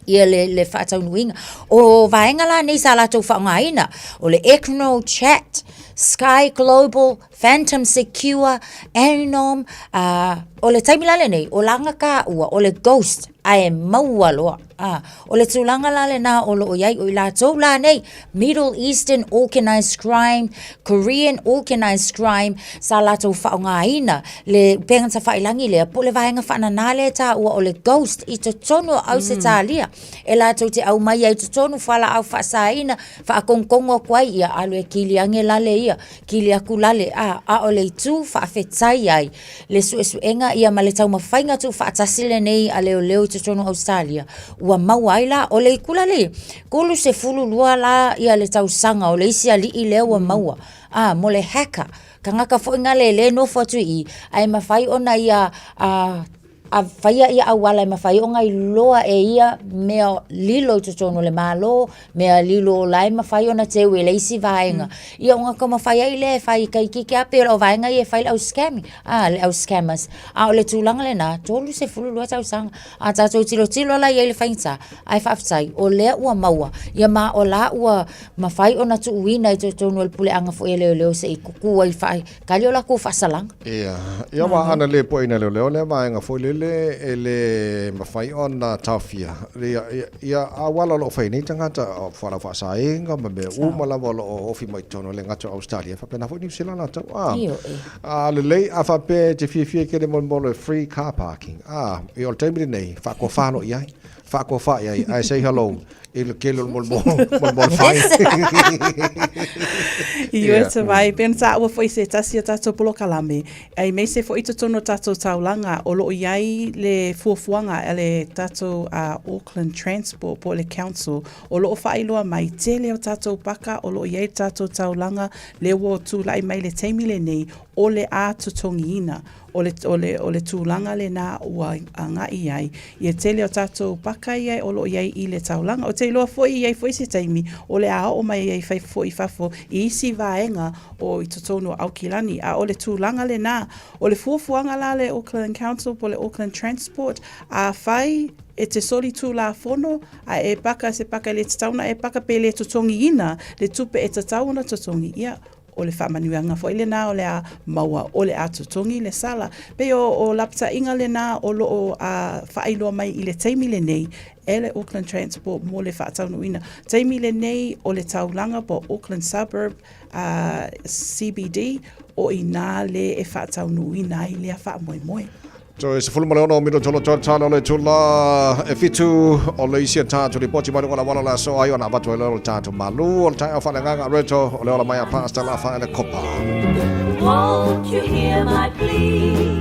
ia le whaatonu inga o vaenga la nei sa lato whaunga o le Econo Chat Sky Global, Phantom Secure, Aenom, o le taimila le nei, o langa ka ua, o le Ghost, ai maua loa. O le tūlanga la le nā o lo iai o i la tau la nei, Middle Eastern Organized Crime, Korean Organized Crime, sa la tau whaonga ina, le pengata whailangi lea, po le vahenga whanana le ta ua o le Ghost, i to tonu au se tā lia, e la tau te au mai ai to tonu whala au whaasa ina, whaakongkongo kwai ia, alu e kili ange lale ia, kili aku lale, a o le tu whaafetai ai, le suenga ia ma le tau mawhainga tu whaatasile nei a leo leo to tonu Australia, ua mawaila o le kula le kulu se fulu lua la ia le tau sanga o le isi ali i leo ua maua mo le hacker kangaka fo ngale no fo tu I ai mafai ona ia a faia ia awala mafai o ngai loa ia mea lilo totono le malo mea lilo lai mafai ona te wele isi vaenga ia nga ko mafai ile fai kai kiki ape o vaenga ia fai au scam le au scammers o le tulanga le na tolu se fulu lo tau sang a tato tilo la ia le fainta ai faftai o le ua maua ia ma o la ua mafai ona tu wina totono le pule anga fo ele se kuku ai fai kalio la ku fasalang
ia wa ana le po ina le ma nga fo ele mafai ona tafia ia awala lo fai ni tanga ta fala fa sainga me uma la volo ofi mai tono le ngato Australia fa pena fo New Zealand ta le a fa pe te fie ke le mon free car parking e o tembre nei fa ko fa no ia fa ko fa ia I say hello il kelo mol fai
ia te vai pensa o foi se tasia tato polo kalame ai me se foi tono tato taulanga o lo iai le fuafuanga ele tato Auckland Transport po le council o lo fai loa mai tele o tato paka o lo iai tato taulanga le wo tu lai mai le teimile nei o le a tutongiina o le tūlanga le nā ua anga iai ia tele o tato paka iai o lo iai I le taulanga o te loa foi iai foi se taimi o le a o mai iai fai foi fafo I isi vaenga o I totono au kilani a o le tūlanga le nā o le fuafuanga la le Auckland Council po le Auckland Transport a fai e te sori tū la fono a e paka se paka le tauna e paka pe le totongi ina le tupe e tatauna totongi ia o le whamanuanga fo ile nā o le a maua o le atutongi le sala pe o lapta inga le nā o lo a whaailoa mai I le teimile nei ele Auckland Transport mo le whaataunuina teimile nei o le taulanga po Auckland Suburb CBD o I nā le e whaataunuina I le a whaamoemoe
So se fulma le ono mino tolo tala le tula e fitu o le isia tatu li poti mai ngona wala la so ai ona batu le tatu malu o tai fa le nganga reto o le ola mai pasta la fa le copa.
Won't you hear my plea?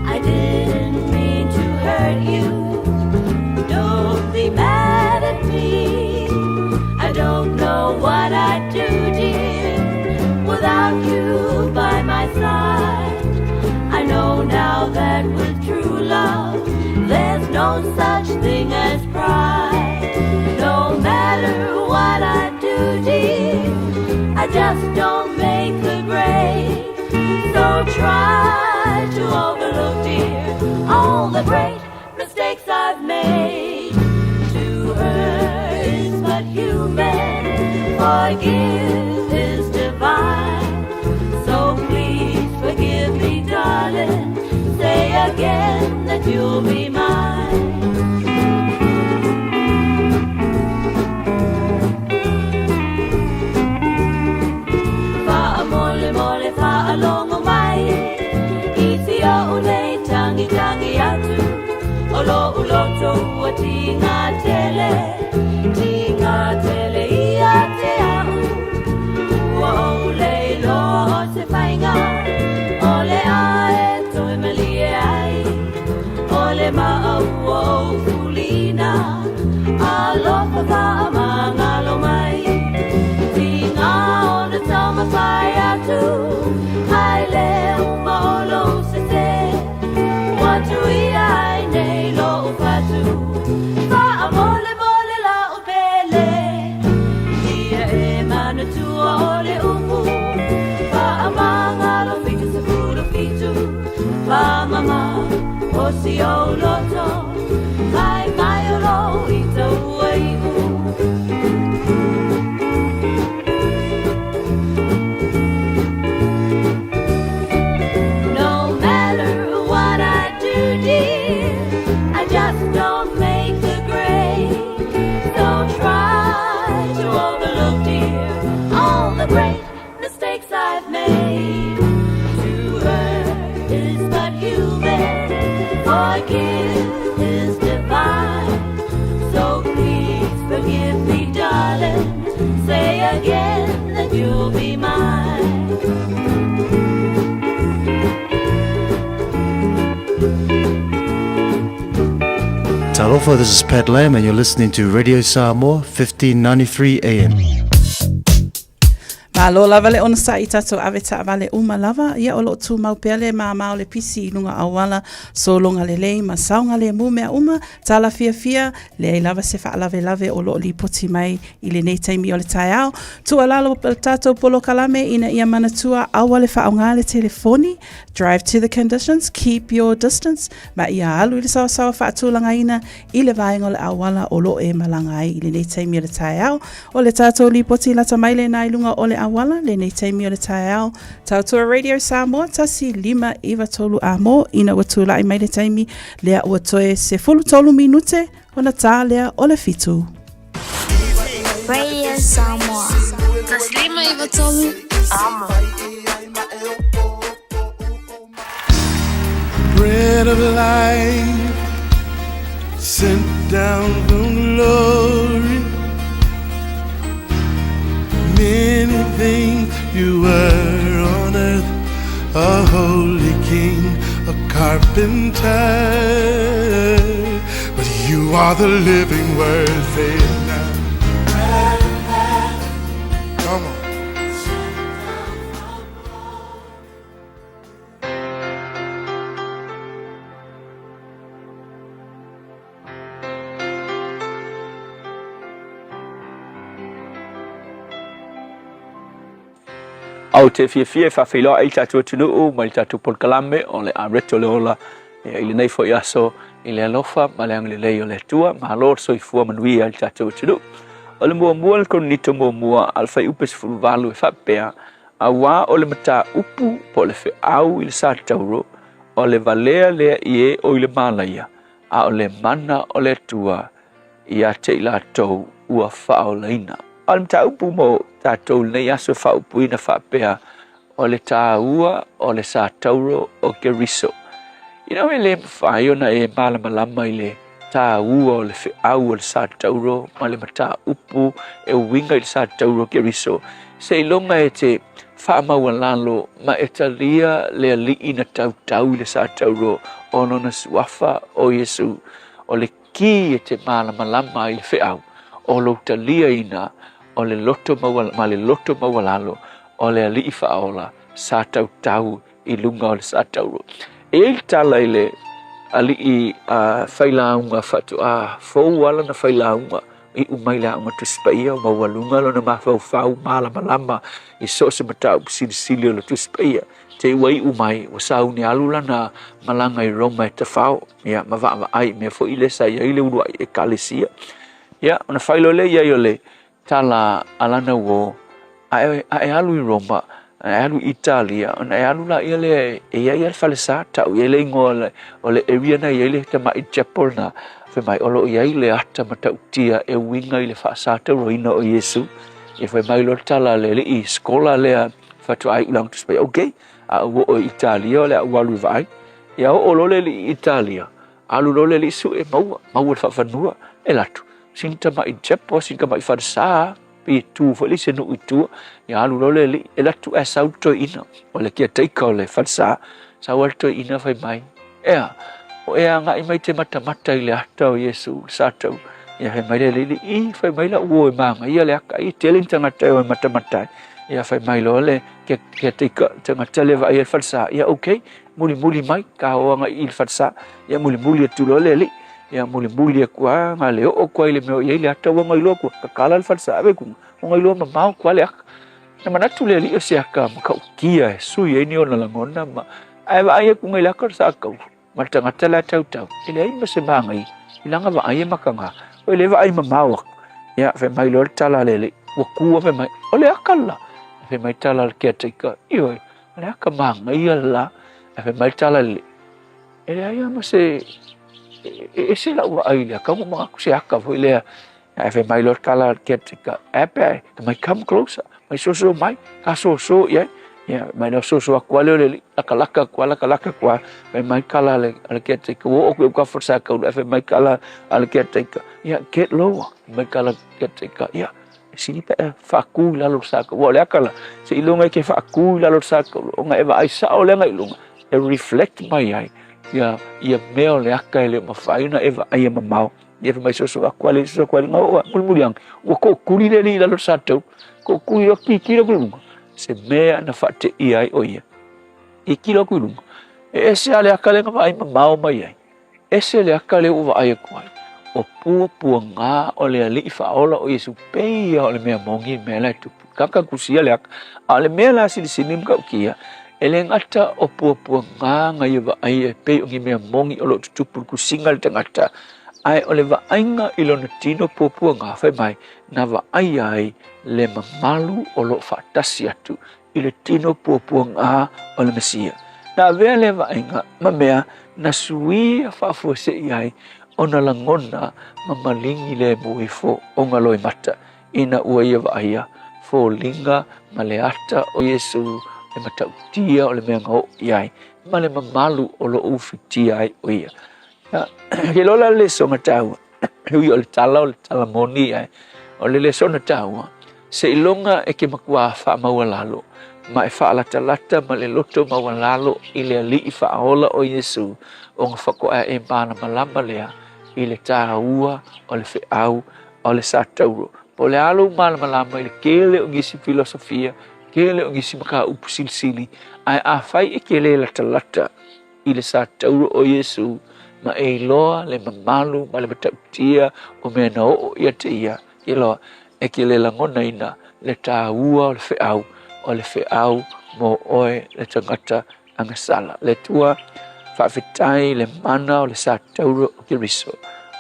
I didn't mean to hurt you. Don't be mad at me. I don't know what I'd do, dear, without you by my side. I know now that with true love, there's no such thing as pride. No matter what I do, dear, I just don't make the grade. So try to overlook, dear, all the great mistakes I've made. To her is but human, forgive is divine. So please forgive me, darling, say again that you'll be mine. Fa mole mole fa along mai, isi o ule tangi tangi atu, olo uloto tinga tele ia te au, ule lo se fainga, ole ae toi malie ai, ole maau kulina, alofa ka mangalo mai, tinga o le tama pai atu, ai le umolo se te, watu I ai nei lo ufatu, fa amole mole la upele, ia e manu tua ole umu, fa amanga lo fitu se furu fitu, fa mama o si o loto, mai mai o lo ito uaiu. No matter what I do, dear, I just don't make the grade. So try to overlook, dear, all the great mistakes I've made. To her is but human, forgive is divine. So please forgive me, darling, say again that you'll be mine.
Talofa, this is Pat Lamb and you're listening to Radio Samoa 1593 AM.
Malo lava le ona sa I tatou ave ta vale uma lava ia o lo tu mau pele ma mau le pisi I lunga awala so longa le lei ma saunga le mu mea uma tala fia le lava se fa lave o lo li poti mai I le nei taimi o le tai au tu alalo tatou polo kalame ina ia manatua awa le fa aunga le telefoni drive to the conditions keep your distance ma ia alu I le sawa fa atulanga ina I le vaenga le awala o lo e malanga ai I le nei taimi o le tai au o le tatou li poti lata mai le nai lunga o le awala le nei taimi o le tai au tautua Radio Samoa tasi 5 amo ina watula I mai le taimi lea ua toe se 13 minute ona tā lea o le fitu
Radio Samoa tasi 5 amo
Bread of life sent down from glory. Many things you were on earth, a holy king, a carpenter, but you are the living word. Say it now. Come on.
Au te fia fa filo ai tatu tunu o mai tatu por kalame o le areto le ola ile nei fo yaso ile alofa malang le le le tua ma lor so fu manui ai tatu tunu o le mua kon nito mua alfa upes fu valu fa pea awa o le mata upu po le fe au il sa tauro o le valea le ie o ile malaya a o le mana o le tua ia te la to ua fa o leina al mata upu mo tatou nei aso whaupuina whapea o le tāua o le sa tauro o Keriso. Ina me le mwhai ona e malamalama I le tāua o le whiau o le sa tauro ma le mata upu e winga I le sa tauro o Keriso. Se ilonga e te whaamaua lalo ma e talia le alii na tautau I le sa tauro o nona suafa o Yesu o le ki e te malamalama I le whiau o lo talia ina o le loto mawalalo o le alii whaola sa tautau I lunga o le sa tauro. E il tala I le alii whailaunga whatu fau ala na whailaunga I umai la unga tuspaia o mawalunga lo na mawhau malamalama I so se matau sili o le tuspaia te wai umai o sauni alula na malanga I Roma e tawhao ia mawa ai mea fo ile sa ia ile urua e kalesia ia ona whailo le ia le tala alana wo ai alu I Roma ai alu Italia ai alu la ia le ia falsa tau ia le ngol o le area na ia le tama I chapel na fe mai olo ia le ata mata utia e winga I le fasata roina o Yesu e fe mai lo tala le I skola le fatu ai ulang tuspai okay a wo o Italia le walu vai ia o lo le Italia alu lo le su e mau fa fanua e latu sinta mai jepo sinta mai farsa pe tu fo le senu itu ya lu lo le ela tu esa auto ina o le kia take le farsa sa auto ina fai mai o nga I mai te mata I le ata o Yesu sa tau ya fai mai le I fai mai la wo manga ia le ka I telin tanga te o mata ya fai mai lo le kia take tanga tele va ia farsa ya okay muli mai ka o nga I farsa ya muli tu lo le ia muli kwa nga le o kwa ile me ile ata wa ngai lo kwa kala al farsa ave ku ngai lo ma kwa le na manatu le o se aka ka kia su ye ni ona langona ma ai ku ngai la ka sa ka matanga tala tau ile ai ma se bangai ilanga va ai makanga o le va ai ma ia fe mai lo tala le wa ku fe mai o le akala fe mai tala ke tika io le aka mangai la fe mai tala le ile ai ma se e se la ua ai lea kau mga kuse aka foi lea e fe mai lor kala ketika epe mai come closer mai so mai ka so ia mai no so akua le laka kwa mai kala le ketika o ka forsa ka e fe mai kala al ketika ia get lower mai kala ketika ia sini pe fa ku la lor sa ka o le kala se ilonga ke fa ku la lor sa ka o nga eva ai sa o le nga ilonga e reflect mai ai ia meo le aka ele mafaina eva ai mamau ia mai so kwali ngau mulmuliang o ko kuri le ni la satu ko kuri ki ki lo se mea na whate i ai o ia. I kilo kuilunga. E se ale akale nga vai mamao mai ai. E se ale akale uwa ai akuai. O pua ngā o le ali i whaola o Yesu peia o le mea mongi mea lai tupu. Kaka kusia le aka. A le mea la sili mga ukia. E le ngata o pua ngā ngai wa ai e pei o ngi mea mongi o lo tutupu kusinga le tangata. Ai o le wa ainga ilo na tino pua ngā whai mai. Na wa ai le mamalu o lo whaatasi atu. I le tino pua ngā o le Mesia. Na vea le wa ainga ma mea na sui a whaafua se i ai. Ona langona mamalingi le muifo o ngaloi mata. Ina ua ia wa aia. Fo linga ma le ata o Yesu. Le matautia o le mea ngau iai. Ma le mamalu o lo ufitia ai o ia. Ke lola le songa taua. Hui o le tala moni ai. O le songa taua. Se ilonga e ke makua wha maua lalo. Ma e wha lata ma le loto maua lalo. I le ali i wha aola o Yesu. O ngā whakoa e mana malamba lea. I le tāua o le whiau o le sātauro. Po le alo mana malamba i le kele o ngisi filosofia. Kele o ngisi maka upu silisili. Ai a whai e kele lata i le sātauro o Yesu. Ma e loa le mamalu ma le matautia o mea na o ia te ia. Ke loa e ke le langona ina le tāua o le whiau mo oe le tangata angasala. Le tua whawhitai le mana o le sātauro o Keriso.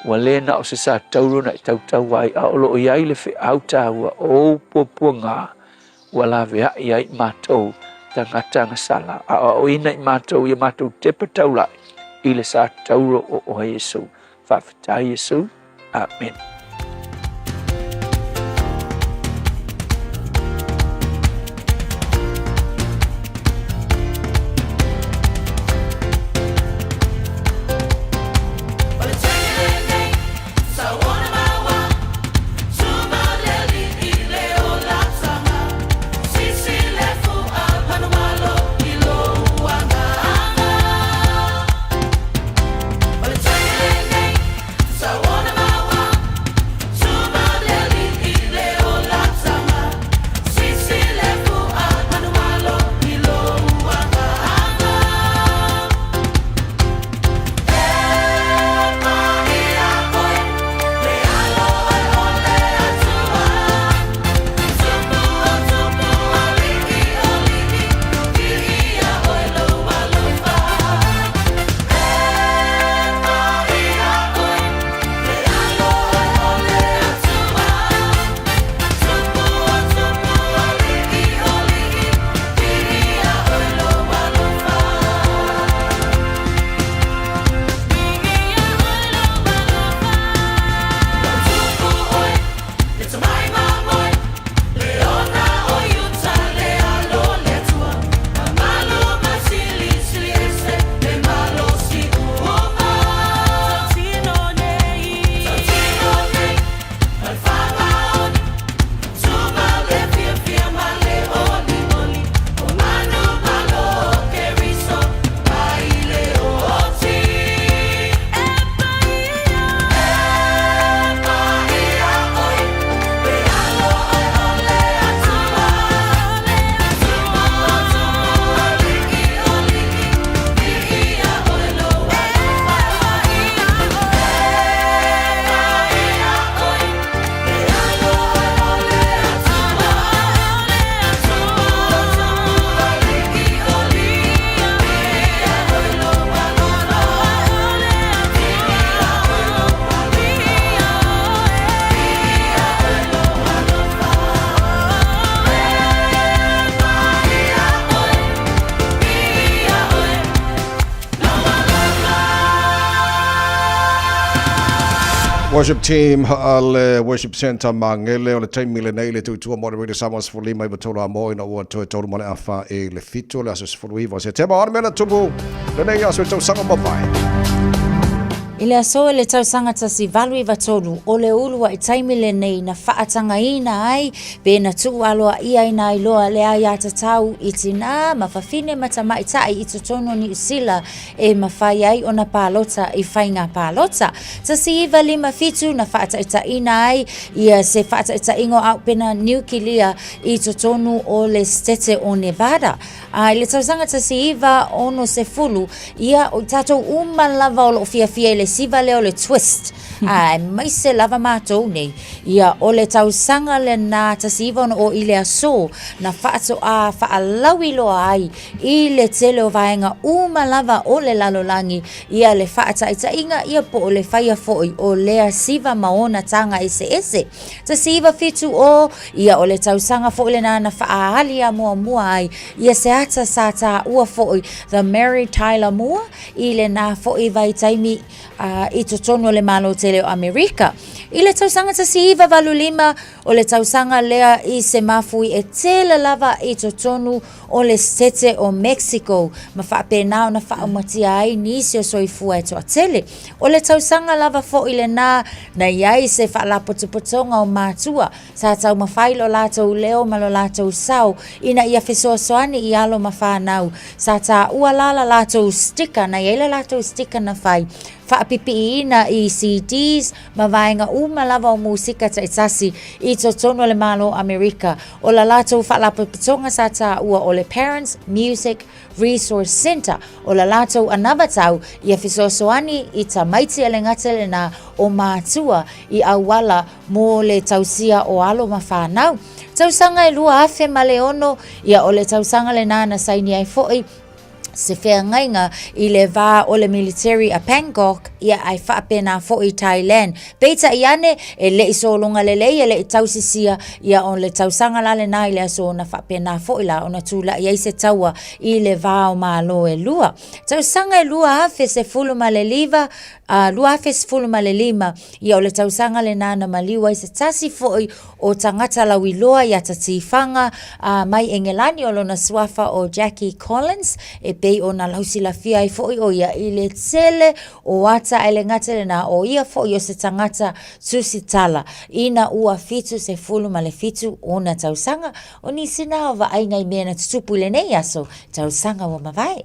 Wa lena o se sātauro na i tautau ai a olo o iai le whiau tāua o pua ngā. Wa la vea iai mātou tangata angasala. A o ina i mātou i mātou tepa taulai. I le sātauro o oa Yesu. Whawhitai Yesu. Amen.
Worship team al worship center mangele o le taimi le nei le tuitua mo le radio Samoa sefulima i matolo a mo ina ua toe tolu mo le afa e le fito le aso sefuluiva se tema ona mena tupu le nei aso tau sanga mawai.
Ile aso le tausanga tasi valu I vatolu o le ulua I taimi le nei na whaatanga ina ai pe na tu aloa ia ina iloa le ai atatau I tina mawhawhine matamai tai I totono ni usila e mawhai ai o na pālota I whainga pālota. Tasi iwa lima fitu na whaataita ina ai ia se whaataita ingo au pena nukilia I totonu o le stete o Nevada. Le tausanga tasi iwa ono se fulu ia o tato lava o lo fia le siva leo le twist. Mai se lava mātou nei. Ia o le tausanga le nā tasiva o I le aso na whaato a whaalawi loa ai I le tele o vaenga lava o le lalolangi ia le whaataita inga ia po o le whaia foi o lea siva maona tanga ese. Tasiva fitu o ia o le tausanga foi le nā na whaahalia mua ai ia se ata sa ta ua foi the Mary Tyler Moore I le nā foi vai taimi I totono le malo tele o Amerika. I le tausanga tasiva valulima o le tausanga lea I se mafui e tele lava I totono o le stete o Mexico. Ma whaapenao na whaamatia ai nisi o soifua e toa tele. O le tausanga lava fo I le na iai se whaalapotopotonga o mātua. Sa tau mawhailo lātou leo malo lātou sau. Ina ia fesoa soani I alo mawhanau. Sa ta ua lala lātou stika na iela lātou stika na whai. Whaapipi ina I CDs, mawainga lava o musika taitasi I totono le malo Amerika. O la lato whaalapotonga sa ta ua o le Parents Music Resource Center. O la lato anavatau ia fisosoani I tamaiti ele ngatele na o mātua I awala mo le tausia o alo mawhanau. Tausanga e lua afe maleono ia o le tausanga le nana saini ai foi se whea ngainga I le vā o le military a Bangkok ia ai whaapena fo I Thailand. Peita I ane e le iso longa le lei e le tausisia ia on le tausanga la le nā I le aso na whaapena fo I la ona tūla I se taua I le vā o mālo e lua. Tausanga e lua hafe se fulu ma le liva lua hafe se fulu ma le lima ia o le tausanga le nā na maliwa I se tasi fo I o tangata lawiloa ia tatifanga mai engelani o lona swafa o Jackie Collins e pei o na lausi la fia I foi o ia I le tele o ata ele ngatele na o ia foi o se tangata tusitala ina ua fitu se fulu ma le fitu o na tausanga o ni sina wa ai ngai mea na tutupu le nei aso tausanga wa mawai.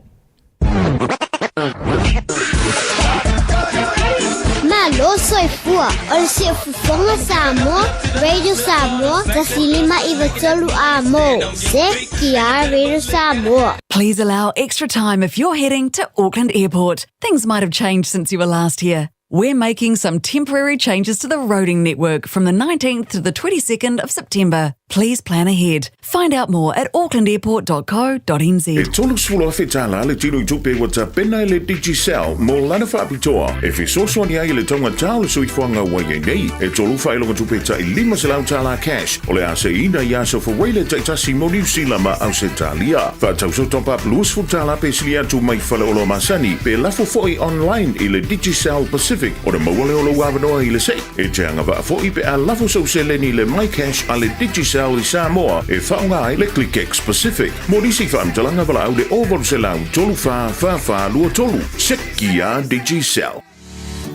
Malo soifua o le siafufonga Samoa, Radio Samoa, tasilima I vatolu amo. Se kia Radio Samoa.
Please allow extra time if you're heading to Auckland Airport. Things might have changed since you were last here. We're making some temporary changes to the roading network from the 19th to the 22nd of September. Please plan ahead. Find out more at aucklandairport.co.nz.
E tolu sfula whetala le tino I tupe wata pena le Digicel mo lana whaapitoa. E fisoso ni ai le tonga tāle sui whanga waia nei. E tolu whailonga tupe ta I lima se lau tāla cash. O le ase ina I aso whaweile taitasi mo New Zealand ma au se talia. Whatau so top up luas futala pe sili atu mai whale olo masani. Pe lafo foi online I le Digicel Pacific. O le mawale o lo wawanoa I le sei. E te anga wa foi pe a lafo so se leni le my cash a le Digicel I Samoa e whaunga ai le ClickX Pacific. Mo nisi whaamtalanga wala au le over se lau tolu wha lua tolu. Sekia Digicel.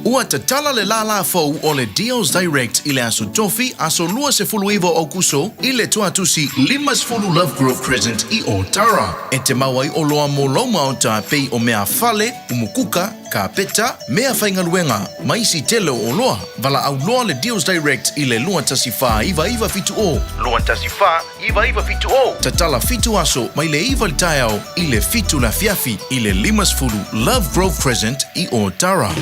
Ua te tala le la fau o le Deals Direct I le aso tofi aso lua se fulu iwo o kuso I le tuatusi limas fulu Love Grove Crescent I o Tara. E te mawai o loa mo loma o ta pei o mea fale, umukuka, ka peta, mea whaingaluenga, maisi telo o loa. Vala au loa le Deals Direct I le lua tasi wha iwa fitu o. Lua tasi wha iwa fitu o. Ta tala fitu aso mai le iwa litaiao I le fitu la fiafi I le limas fulu Love Grove Crescent I o Tara.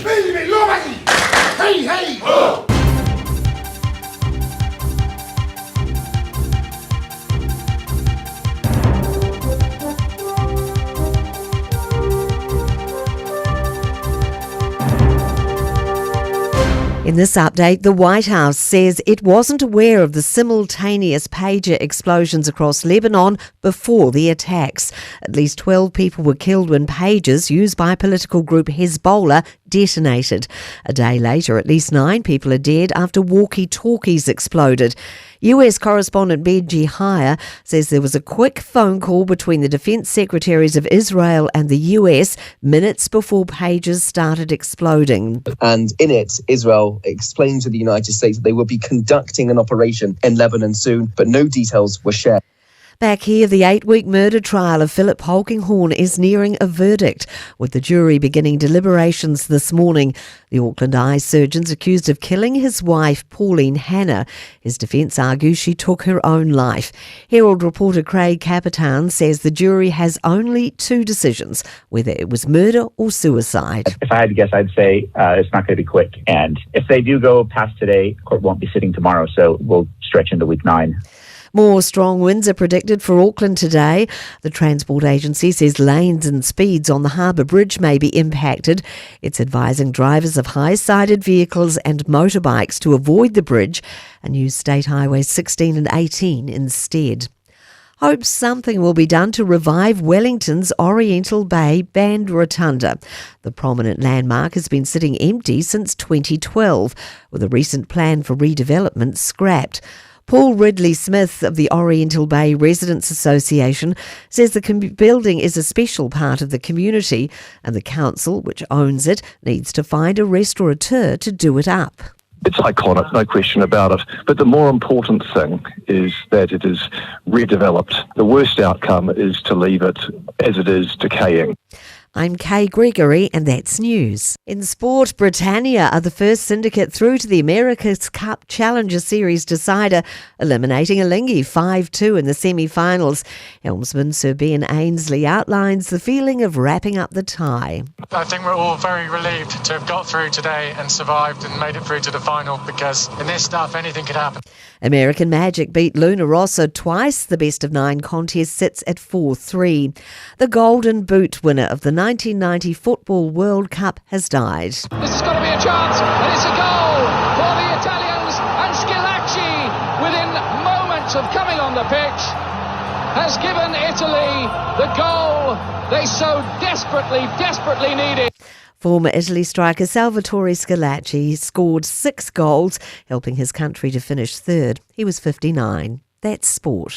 Hey, hey! Oh!
In this update, the White House says it wasn't aware of the simultaneous pager explosions across Lebanon before the attacks. At least 12 people were killed when pagers used by political group Hezbollah detonated. A day later, at least 9 people are dead after walkie-talkies exploded. US correspondent Benji Hire says there was a quick phone call between the defence secretaries of Israel and the US minutes before pages started exploding.
And in it, Israel explained to the United States that they would be conducting an operation in Lebanon soon, but no details were shared.
Back here, the 8-week murder trial of Philip Polkinghorne is nearing a verdict, with the jury beginning deliberations this morning. The Auckland eye surgeon's accused of killing his wife, Pauline Hanna. His defence argues she took her own life. Herald reporter Craig Capitan says the jury has only 2 decisions, whether it was murder or suicide.
If I had to guess, I'd say it's not going to be quick. And if they do go past today, court won't be sitting tomorrow, so we'll stretch into week 9.
More strong winds are predicted for Auckland today. The Transport Agency says lanes and speeds on the Harbour Bridge may be impacted. It's advising drivers of high-sided vehicles and motorbikes to avoid the bridge and use State Highways 16 and 18 instead. Hopes something will be done to revive Wellington's Oriental Bay Band Rotunda. The prominent landmark has been sitting empty since 2012, with a recent plan for redevelopment scrapped. Paul Ridley-Smith of the Oriental Bay Residents Association says the building is a special part of the community and the council, which owns it, needs to find a restaurateur to do it up.
It's iconic, no question about it. But the more important thing is that it is redeveloped. The worst outcome is to leave it as it is, decaying.
I'm Kay Gregory and that's news. In sport, Britannia are the first syndicate through to the America's Cup Challenger Series decider, eliminating Alinghi 5-2 in the semi-finals. Helmsman Sir Ben Ainsley outlines the feeling of wrapping up the tie.
I think we're all very relieved to have got through today and survived and made it through to the final, because in this stuff anything could happen.
American Magic beat Luna Rossa twice. The best of 9 contest sits at 4-3. The Golden Boot winner of the 1990 Football World Cup has died.
This has got to be a chance, and it's a goal for the Italians. And Schillaci, within moments of coming on the pitch, has given Italy the goal they so desperately needed.
Former Italy striker Salvatore Schillaci scored 6 goals, helping his country to finish 3rd. He was 59. That's sport.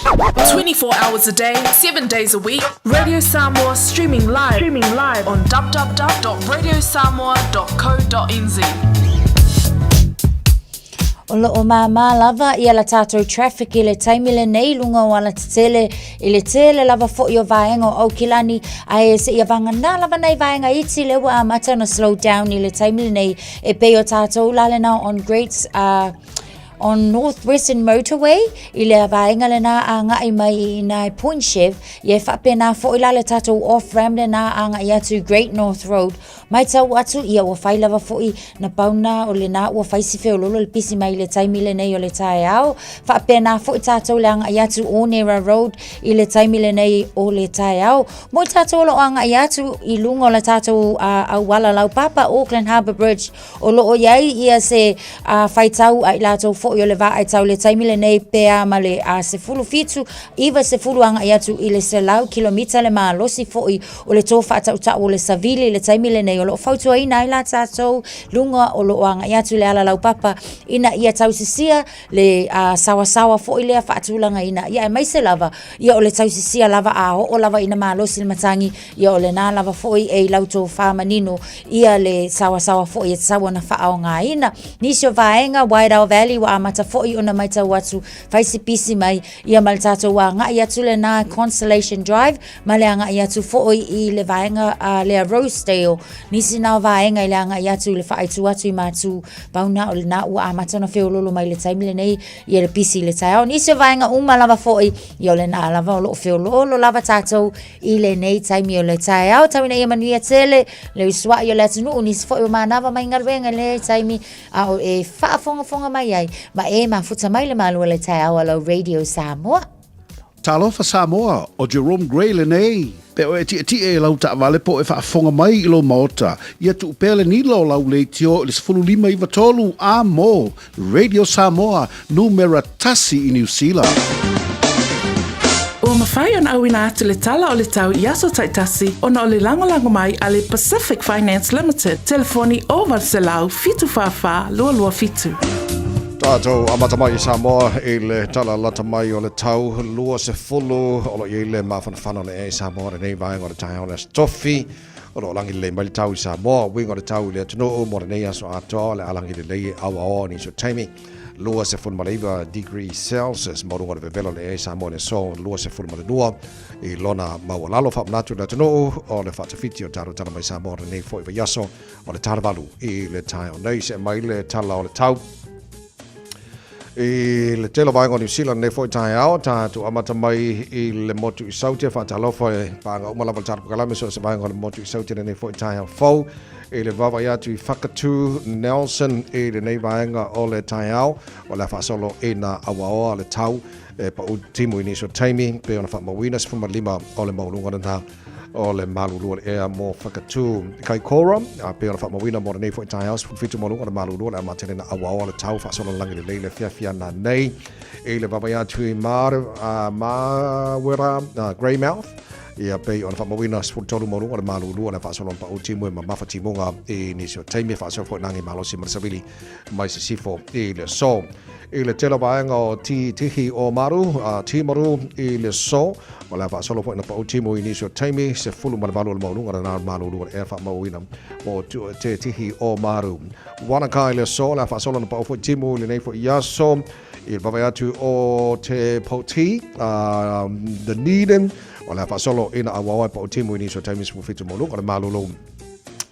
24 hours a day, 7 days a week. Radio Samoa streaming live on www.radiosamoa.co.nz.
O loo mama lava ia la tātou traffic i le taimile nei lunga o ala tele i le tele lava fo i o vaenga o Aukilani ai se ia vanga na lava nei vaenga iti le wa amata na slow down i le taimile nei e pe o tātou lale na on Greats on Northwestern Motorway i le vaenga le na anga i mai i nai Point Chev ia whapena fo i lale tātou off-ram le na anga i atu Great North Road mai tau atu ia o whai lava fo i na pauna o le na ua whaisi feo lolo le pisi mai le taimile nei o le tae au whapena fo i tātou le anga i atu Onera Road i le taimile nei o le tae au mo tātou lo anga i atu i lunga o le tātou au wala lau papa Auckland Harbour Bridge o lo o iai ia se whai tau ai lātou fo i o le va ai tau le taimile nei pea ma le se fulu fitu iwa se fulu anga i atu i le se lau kilomita le maa losi fo i o le tofa atau tau o le savili le taimile nei o lo fautua ina i la tātou lunga o lo anga i atu le ala lau papa ina ia tau sisia le sawa fo i lea whaatulanga ina ia e maise lava ia o le tau sisia lava a o lava ina maa losi le matangi ia o le nā lava fo i e lauto whamanino ia le sawa fo i e sawa na whaao ngā ina nisi o vaenga Wairau Valley wa mata fo i ona mai tau atu faisi pisi mai ia mal tātou wa ngā i atu le nā Constellation Drive ma le ngā i atu fo i le vaenga le Rosedale nisi nā vaenga i le ngā i atu le whaaitu atu i mātu bauna o le nā ua a mata na wheo lolo mai le taimile nei i le pisi le tai au nisi o vaenga uma lava fo i o le nā lava o lo wheo lolo lava tātou i le nei taimi o le tai au tawina i manuia tele le usua i o le atunu nisi fo i o mānawa mai ngaruenga le taimi a o e whaafonga mai ai ma e mafuta mai le malua le tai au alo Radio Samoa.
Talofa Samoa o Jerome Gray le nei. Pe o e e lau ta vale po e whaafonga mai i lo maota. Ia tu pele ni lo lau le tio le sfulu lima i watolu a mo. Radio Samoa numera tasi i New Zealand.
Ua mawhai ana awina atu le tala o le tau i aso taitasi ona o le lango mai a le Pacific Finance Limited. Telefoni o Valselau fitu whawha lua fitu.
Tātou amata mai Samoa i le tala lata mai o le tau lua se fulu o lo i le mawhanawhana le e Samoa nei vaenga o le tai o le tofi o lo langi le mai le tau i Samoa wingo le tau le tunu o mo nei aso atoa le alangi le lei awa o ni so taimi lua se fulu malaiva degree Celsius mo runga le vevelo le e Samoa le so lua se fulu malai i lona mawalalo whapnatu le tunu o le whatawhiti o taru tala mai Samoa nei fo i yaso o le taravalu i le tai o nei se mai le tala o le tau i le telo vaenga o New Zealand nei foi tai ao tu amata mai i le motu i sautia whaatalofa e panga umalawa tatu kalame so se vaenga o le motu i sautia nei foi tai ao fau i le wawa iatu i whakatu Nelson i le nei vaenga o le tai ao o le whaasolo i na awaoa le tau e pa u timu i niso taimi pe ona whaamawina se fuma lima o le maulunga na o le malulua le ea mo whakatū kai kora a pe ona whaamawina mo nei fo i tai house fitu mo lunga le malulua le amatene na awaoa le tau whaasolo langi le leile whiawhia na nei e le wawai atu i mawera Greymouth ia pe ona whaamawina sfutolu mo lunga le malulua le whaasolo pa utimu e mamafa timunga i nisio taimi whaasolo fo i nangi malosi marisawili mai se sifo i le so i le tela vaenga o tihi o maru timaru i le so o le whaasolo po ina pa utimu i nisio taimi se fulu manawalu le maulunga na maulunga e wha mauina o te tihi o maru Wanaka i le so le whaasolo na pa ufu timu le neifo i aso i le bawai atu o te poti the Needham o le whaasolo ina awawai pa utimu i nisio taimi se fufitu maulunga na maulunga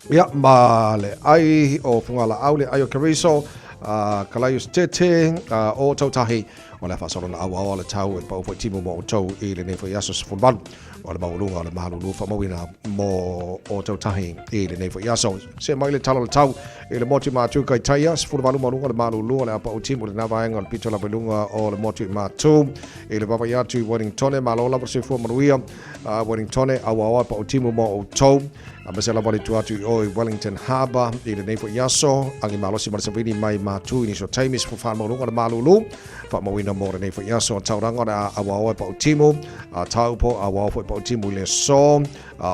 ia ma le ai o fungala au le ai o Keriso Kalaius Tete o tautahi o le whaasolo na awa le tau e pau timu mo o tau i le nefo i aso sifurbalu o le maulunga o le mahalulu whamawina mo o tautahi i le nefo i aso se mai le talo le tau i le moti mātu kai taia sifurbalu maulunga le mahalulu o le apa o timu le nawaenga o le pito la belunga o le moti mātu i le baba i atu i Wellingtone malola pa sifua manuia Wellingtone awa pa o timu mo o tau Masela wale tu atu o Wellington Harbour i le neifo i aso angi malosi marisawini mai mātu i niso taimis fu whan maurunga na malulu wha mawina mo le neifo i aso tauranga na awaoa pa o timu taupo awaoa pa o timu le so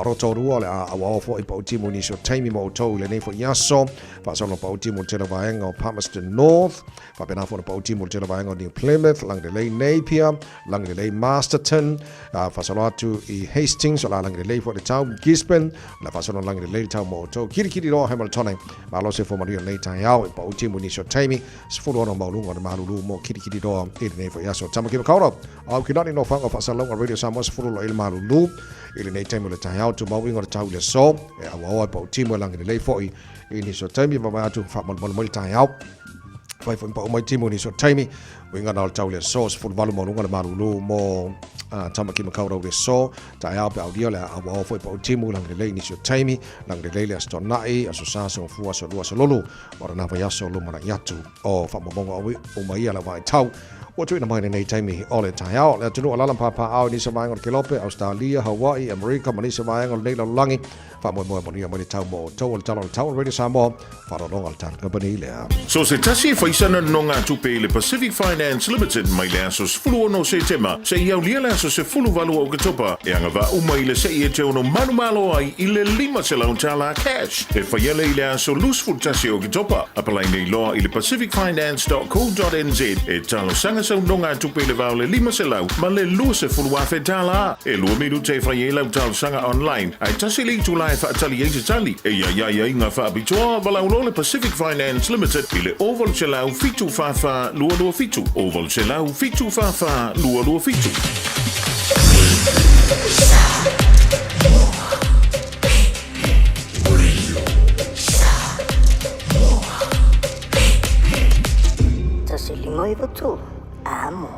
rotorua le awaoa pa o timu niso taimi mo o tau le neifo i aso wha solo pa o timu le tela vaenga o Palmerston North wha penafo na pa o timu le tela vaenga o New Plymouth Langdalei Napier Langdalei Masterton wha solo atu i Hastings o la Langdalei fo le tau Gisborne la sono langi le leili tau mo tau kiri ro Hamilton ma lo se fo mario nei tai au pa utimu ni so taimi se fo no maulunga na malulu mo kiri ro i nei fo yaso tamaki kaura au kinani no fanga fa salonga radio samo se fo lo il malulu i nei taimi le tai au tu mo winga tau le so e awa pa utimu langi le leili fo i ni so taimi ma atu fa mo tai au fai fo pa mai timu ni so taimi winga na tau le so se fo valu mo lunga na malulu mo tamaki makaura le so tai au pe audio le awa foi pa timu lang le ni so taimi lang le le astonai asosa so fu so lu so lolu ora na va yaso lu mara yatu o fa mo o mai ala vai tau o tu ina mai nei taimi o le tai au le tunu ala pa au ni so mai ngor kilope Australia Hawaii America mani so mai ngor nei langi fa mo ni tau mo tau tau radio samo fa ro al tar company le
so se tasi faisana no nga tupe le Pacific Finance Limited mai le asos fulu no se tema se iau lia le aso se fulu valu o katopa e anga va umai le se e te ono manu malo ai i le 5 se launtala cash e whaiele i le aso loose full tasi o katopa apalai nei loa i le pacificfinance.co.nz e talo sanga sa unonga tupe le vau le 5 se lau ma le lua se fulu afe tala e lua miru te whaiele au talo sanga online ai tasi li tu lai whaatali e te tali e ia inga whaabitoa walau lo le Pacific Finance Limited i le oval se lau fitu fafa lua fitu oval se lau fitu fafa lua fitu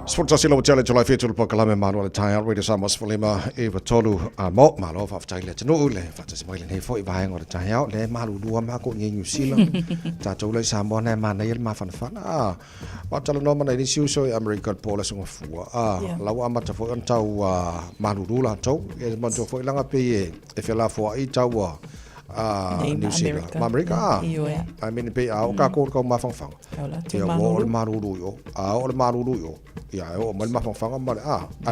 Sfurta silo tele tolai fitu po kalame manu le tai radio samos folima eva tolu mo malo fa tai le tenu le fa tsi mai le nei foi vai ngor tai au le malu lua ma ko New Zealand ta to le samo na ma nei ma fan wa talo no mana ni siu so American police ngo fu la wa ma ta fo on tau malu lula to e ma to foi langa pe e fe la fo i tau New Zealand America I mean pe au ka ko ma fang ia o le maruru yo o le maruru yo ia o ma fang ma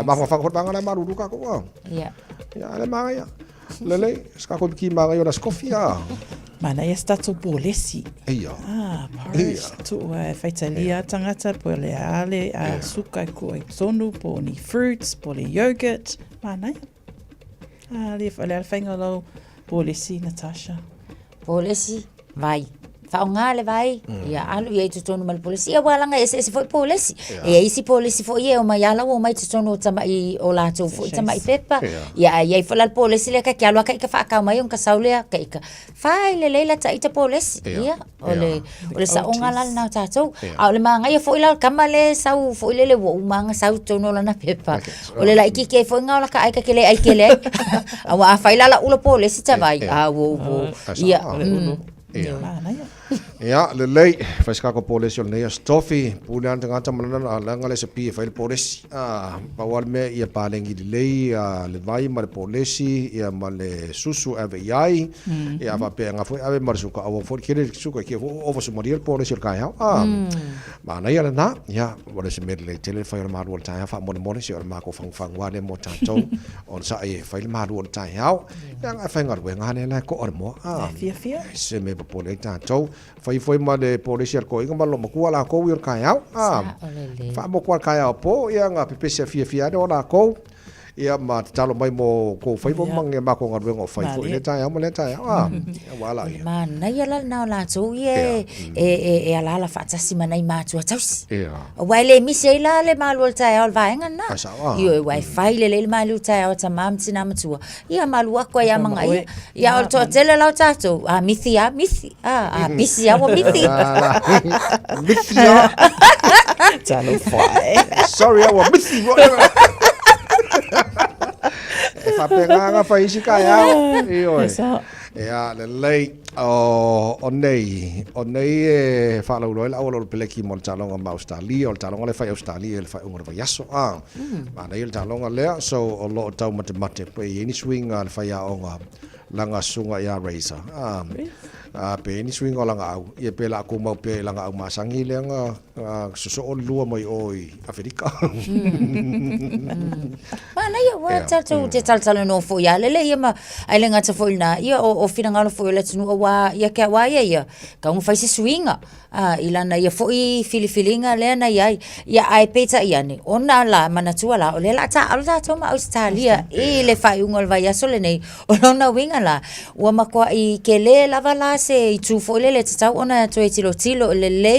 ma fang ko banga le maruru ka ko
ia
le ma ia le ska ko ki ma yo la skofia
mana ia stato polesi
ia
Paris tu faitalia tangata po le ale suka ko sonu po ni fruits po le yogurt mana le whainga lau polisi, Natasha.
Polisi, vai. Whaonga le vai. Ia alu ia i tutonu mal polisi. Ia walanga e se foi polisi. E isi polisi foi ia o mai ala o mai tutonu o tamai o lato foi tamai pepa. Ia ia i whalal polisi le ka kia lua ka ika whaakau mai on ka saulea ka ika. Whai le leila ta ita polisi. Ia o le saonga lal nau tātou. A o le maanga ia foi lal kama le sau foi le wo maanga sau tono lana pepa. O le la iki ke foi ngaula ka aika ke le ai ke le. A wa whai lala ula polisi tamai. A wo. Ia.
Ja, le lei faz cá com polícia o neia stofi pulian tengah macam mana langa le sepi file polisi bawal me ia paling di lei le vai mal polisi ia mal susu ave iai ia va pe nga foi ave mar suka awo for kire suka ke over sumariel polisi ka ya mana ia na ya wala se med le tele file mar wal ta fa mon mon si ma ko fang wa le mo ta to on sa e file mar wal ta ya yang fa ngar we ngane la ko mo
fia
se me polisi ta to foi ma de polisi ko inga malo mo kuala ko wir kaya fa mo kuala kaya po ia nga pepesa fia do na ko ia ma talo mai mo ko foi mo mang ma ko ngar ngo foi foi le ta ya mo le ta ya wala
mana ia la na la so ye e ala la fa tasi mana ma tu taus wa le mi se la le malu ta ya va nga na yo wa fai le malu ta ya ta mam tina matua ia malu ko ya manga ia o to tele la ta to misi bisi ya wo misi
misi ya
talo fai
sorry I was misi fa pega fa isi kaya ia le lei o nei fa lo lo lo peleki mon talonga ma Australia o talonga le fa Australia le fa unga va yaso ma nei talonga le so o lo tau mate pe ni swing al fa ya onga langa sunga ya racer pe ni swing o langa au ia pe la ko mau pe langa au masangi le nga so o lua mai oi Afrika
mana ia wa tatu te taltalo no fo ya le ia ma ai lenga te fo na ia o fina ngalo fo le tunu wa ia ka wa ia ka un fai se swinga ilana ia fo I filifilinga le na ia ai peta ia ni ona la mana tua la o le la ta alta to ma Australia le fai un ol vai sole nei o lona winga la wa ma ko I ke le lava la se I tu fo le tau ona to tilo le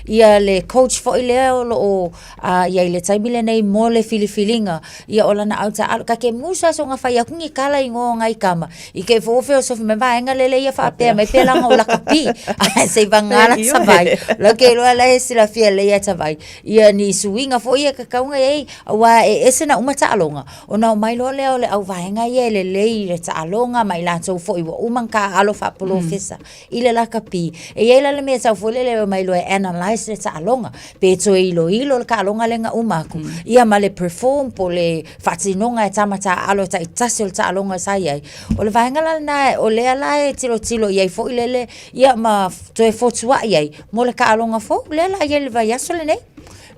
ia le coach fo le o ia le taimile nei mo le filifilinga ia ola na auta ka ke musa so nga fai akungi kala ingo ngai kama I ke fo so me va nga le ia fa pe me pe langa o la kapi se vangala sa vai lo ke lo la esi la fia le ia vai ia ni suinga fo ia ka kaunga wa ese na umata alonga ona mai lo le au vai nga ia le ta alonga mai la so fo I umanka alo fa polo fesa ile la kapi ia le me sa fo le mai lo analyze le ta alonga pe to ilo ka alonga le nga umaku ia male perform po le fatinonga e tamata alo ta itasio ta alonga sai ai o le vaingala na o le ala tilo ia fo ile ia ma to e fo tua ia mo le ka alonga fo le la ia le vai asole nei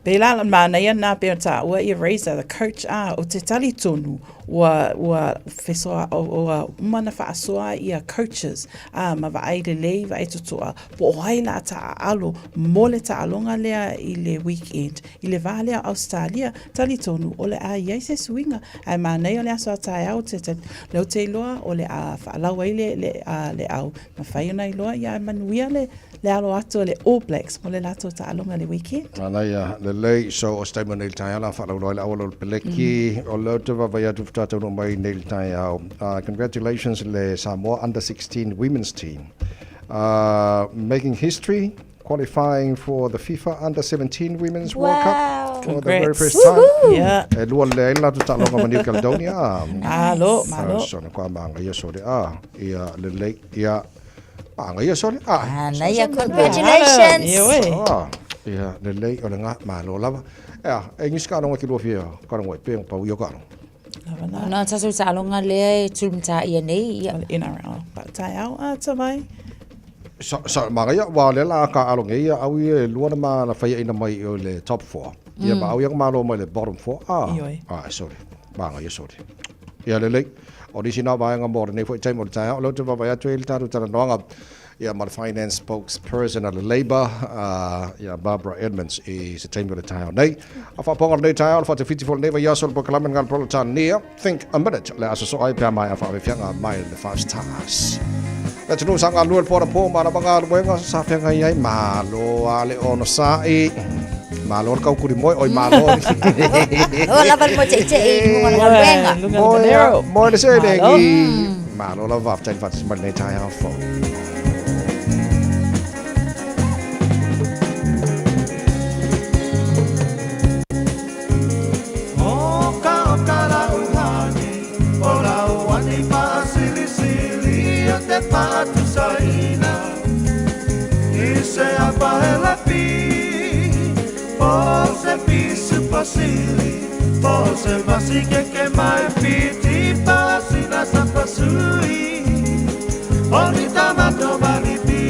Pela mana ia na pe ta wa I racer the coach o te tali tonu wa fesoa o mana fa soa ia coaches ma va ai le lei va toa po ai la ta alo mole ta alonga le I le weekend I le vale Australia tali tonu o le ai se swinga ai mana ia le so ta au te le te loa o le fa la wai le au ma fa ia nei loa ia manuia le alo ato le All Blacks mo le lato ta alonga le weekend
ana ia le lei so o stai manel tai la fa la le awalo peleki o lo te va ia tu tata no mai nel tai au congratulations le Samoa under 16 women's team making history qualifying for the FIFA under 17 women's World Cup for the very first time e lua le la tu talo ma New Caledonia
malo
so na kwa manga ia so ia le lei ia ia sorry
Naya congratulations
ia le lei o nga malo lava English ka no ki lo fia ka no pe pa yo ka no
na ta so sa longa le tulmta ia nei ia
in around tai au a tawai.
Sa mangaya wa le la ka along ia au ia luana ma na fai ina mai o le top 4. Ia ba au yang malo mai le bottom 4. Sorry. Mangaya sorry. Ia le o di sina ba nga mo ne foi tai mo tai o lo te ba ya tuel ta ta no Yeah, my finance spokesperson at Labour, Barbara Edmonds is a team of the town. Nay, if I pong on the town for the 54 never yasol for Kalaman Proletan near, think a minute. Let us so I pay my in the first task. Let's know sang alul for a poem, Marabangal, Wenga, Safanga, Malo, Ale on Sai, Malo, Kaukuri, or Malo.
Oh, laban mo Wenga.
More the same. Malo, love after that's my nature.
Patu saina ise apahela pi pose pisu pasili pose masike ke mai piti pasina sapasui onita mato manipi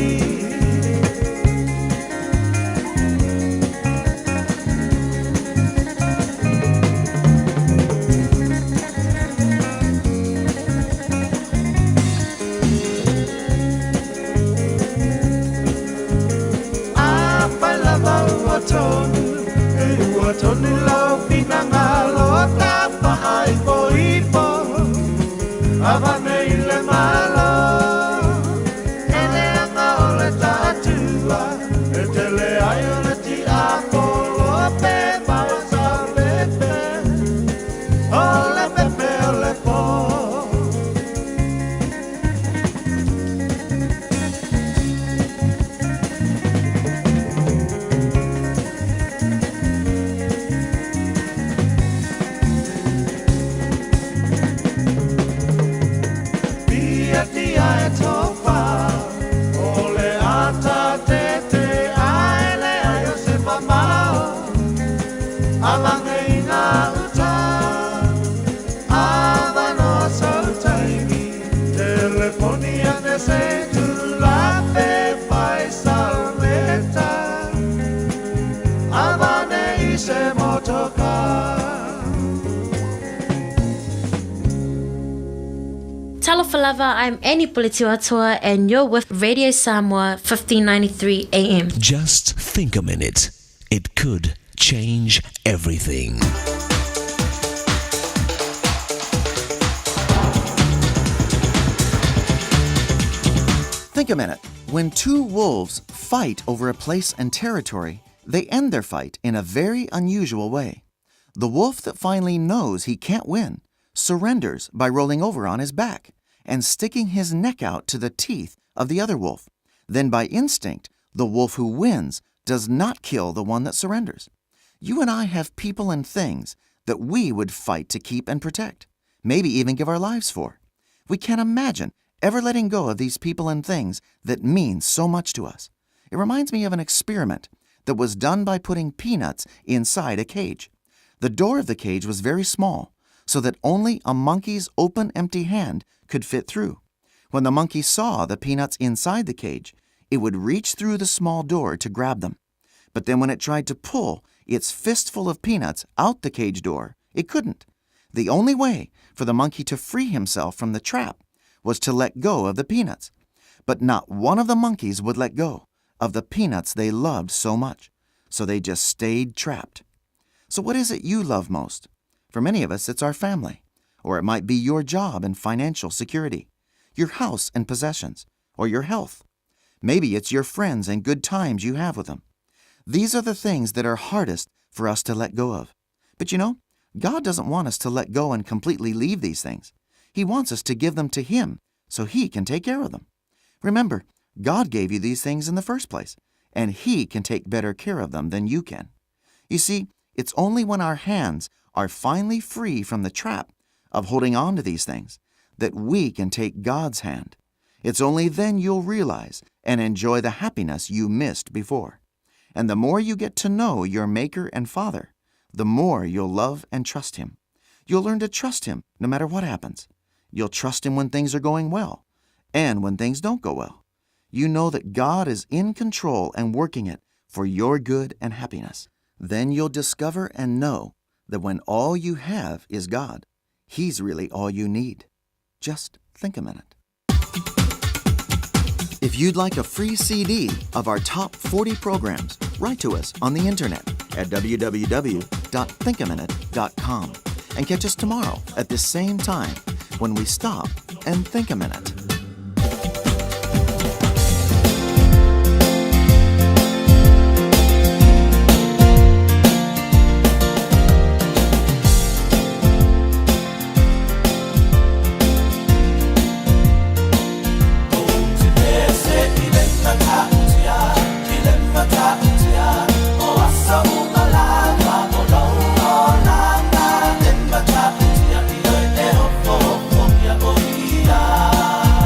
Watonu lau pinangalo tapa hai poipo avane ile malo ele anga ole tatua etele ayole ti akolo pe basa pepe ole po
Talafalava, I'm Annie Politiwatua and you're with Radio Samoa 1593 AM.
Just think a minute. It could change everything.
Think a minute. When two wolves fight over a place and territory, they end their fight in a very unusual way. The wolf that finally knows he can't win surrenders by rolling over on his back and sticking his neck out to the teeth of the other wolf. Then by instinct, the wolf who wins does not kill the one that surrenders. You and I have people and things that we would fight to keep and protect, maybe even give our lives for. We can't imagine ever letting go of these people and things that mean so much to us. It reminds me of an experiment that was done by putting peanuts inside a cage. The door of the cage was very small, so that only a monkey's open, empty hand could fit through. When the monkey saw the peanuts inside the cage, it would reach through the small door to grab them. But then when it tried to pull its fistful of peanuts out the cage door, it couldn't. The only way for the monkey to free himself from the trap was to let go of the peanuts. But not one of the monkeys would let go of the peanuts they loved so much, so they just stayed trapped. So what is it you love most? For many of us, it's our family, or it might be your job and financial security, your house and possessions, or your health. Maybe it's your friends and good times you have with them. These are the things that are hardest for us to let go of. But you know, God doesn't want us to let go and completely leave these things. He wants us to give them to Him so He can take care of them. Remember, God gave you these things in the first place, and He can take better care of them than you can. You see, it's only when our hands are finally free from the trap of holding on to these things that we can take God's hand. It's only then you'll realize and enjoy the happiness you missed before. And the more you get to know your Maker and Father, the more you'll love and trust Him. You'll learn to trust Him no matter what happens. You'll trust Him when things are going well, And when things don't go well, you know that God is in control and working it for your good and happiness. Then you'll discover and know that when all you have is God, He's really all you need. Just think a minute. If you'd like a free CD of our top 40 programs, write to us on the internet at www.thinkaminute.com and catch us tomorrow at this same time when we stop and think a minute.
Yeah.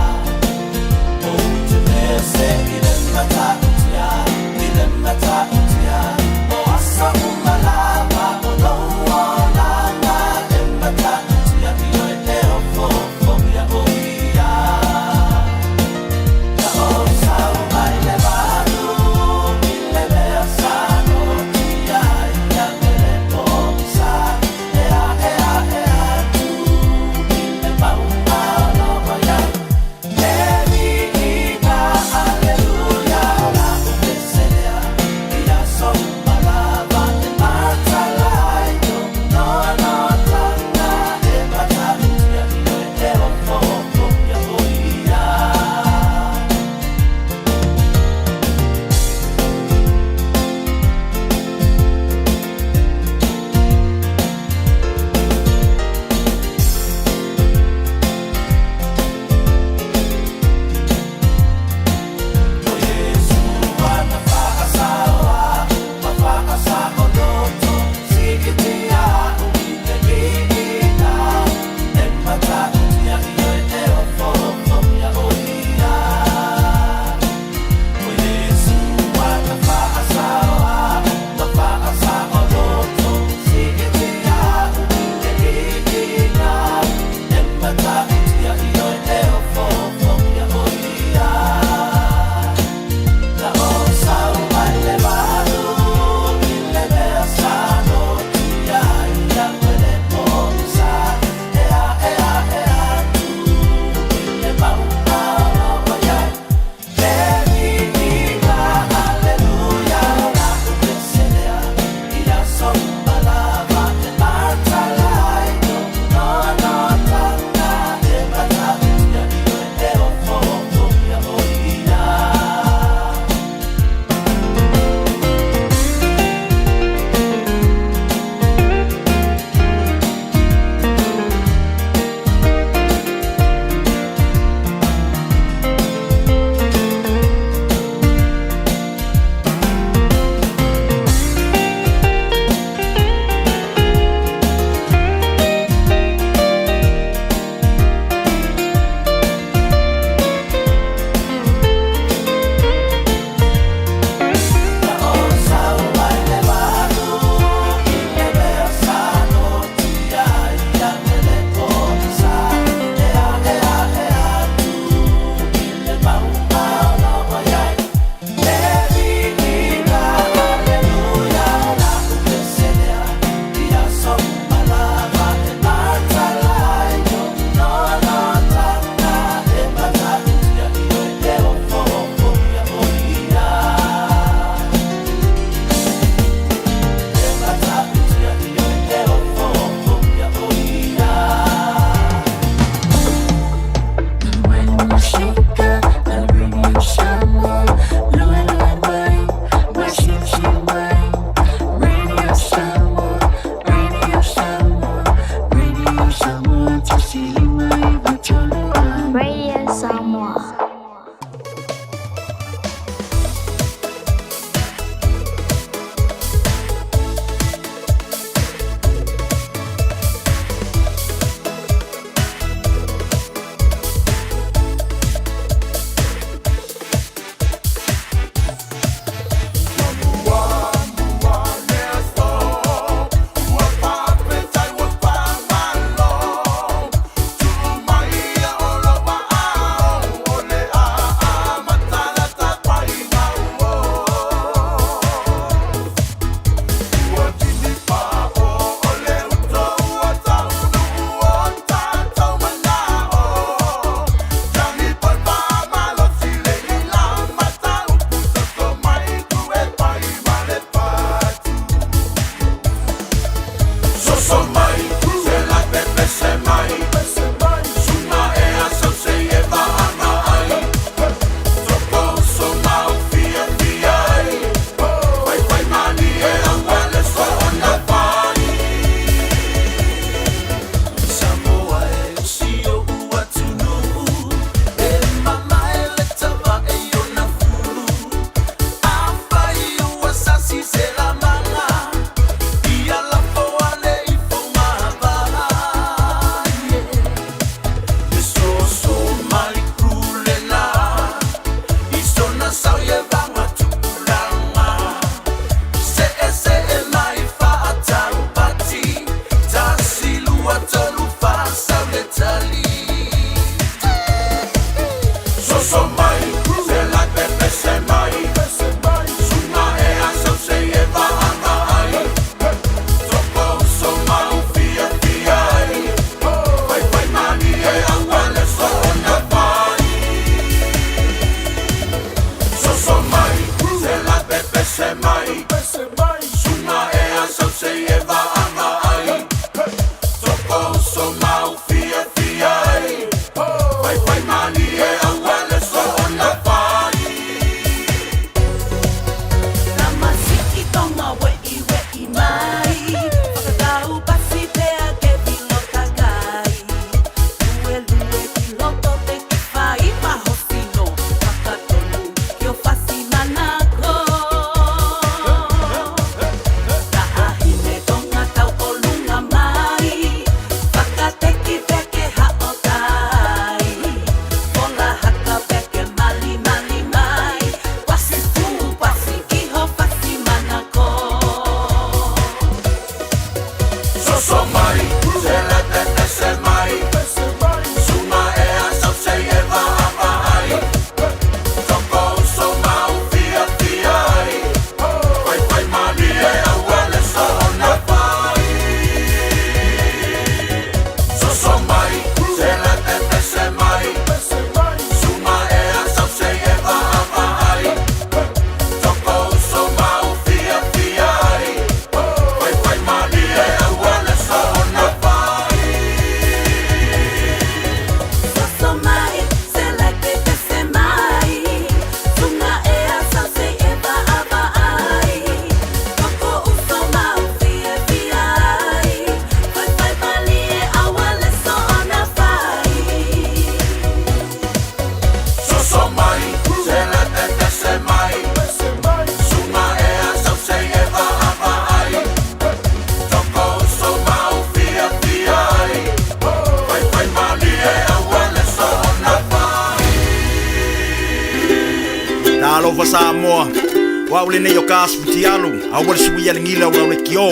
Wa ule ne yo kaspitialo, awal suwi ya ngila wa ule kio.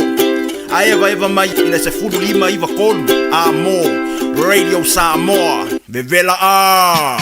Eva mai ina se fulu lima iva kolu. Amo, Radio Samoa, Vevela a.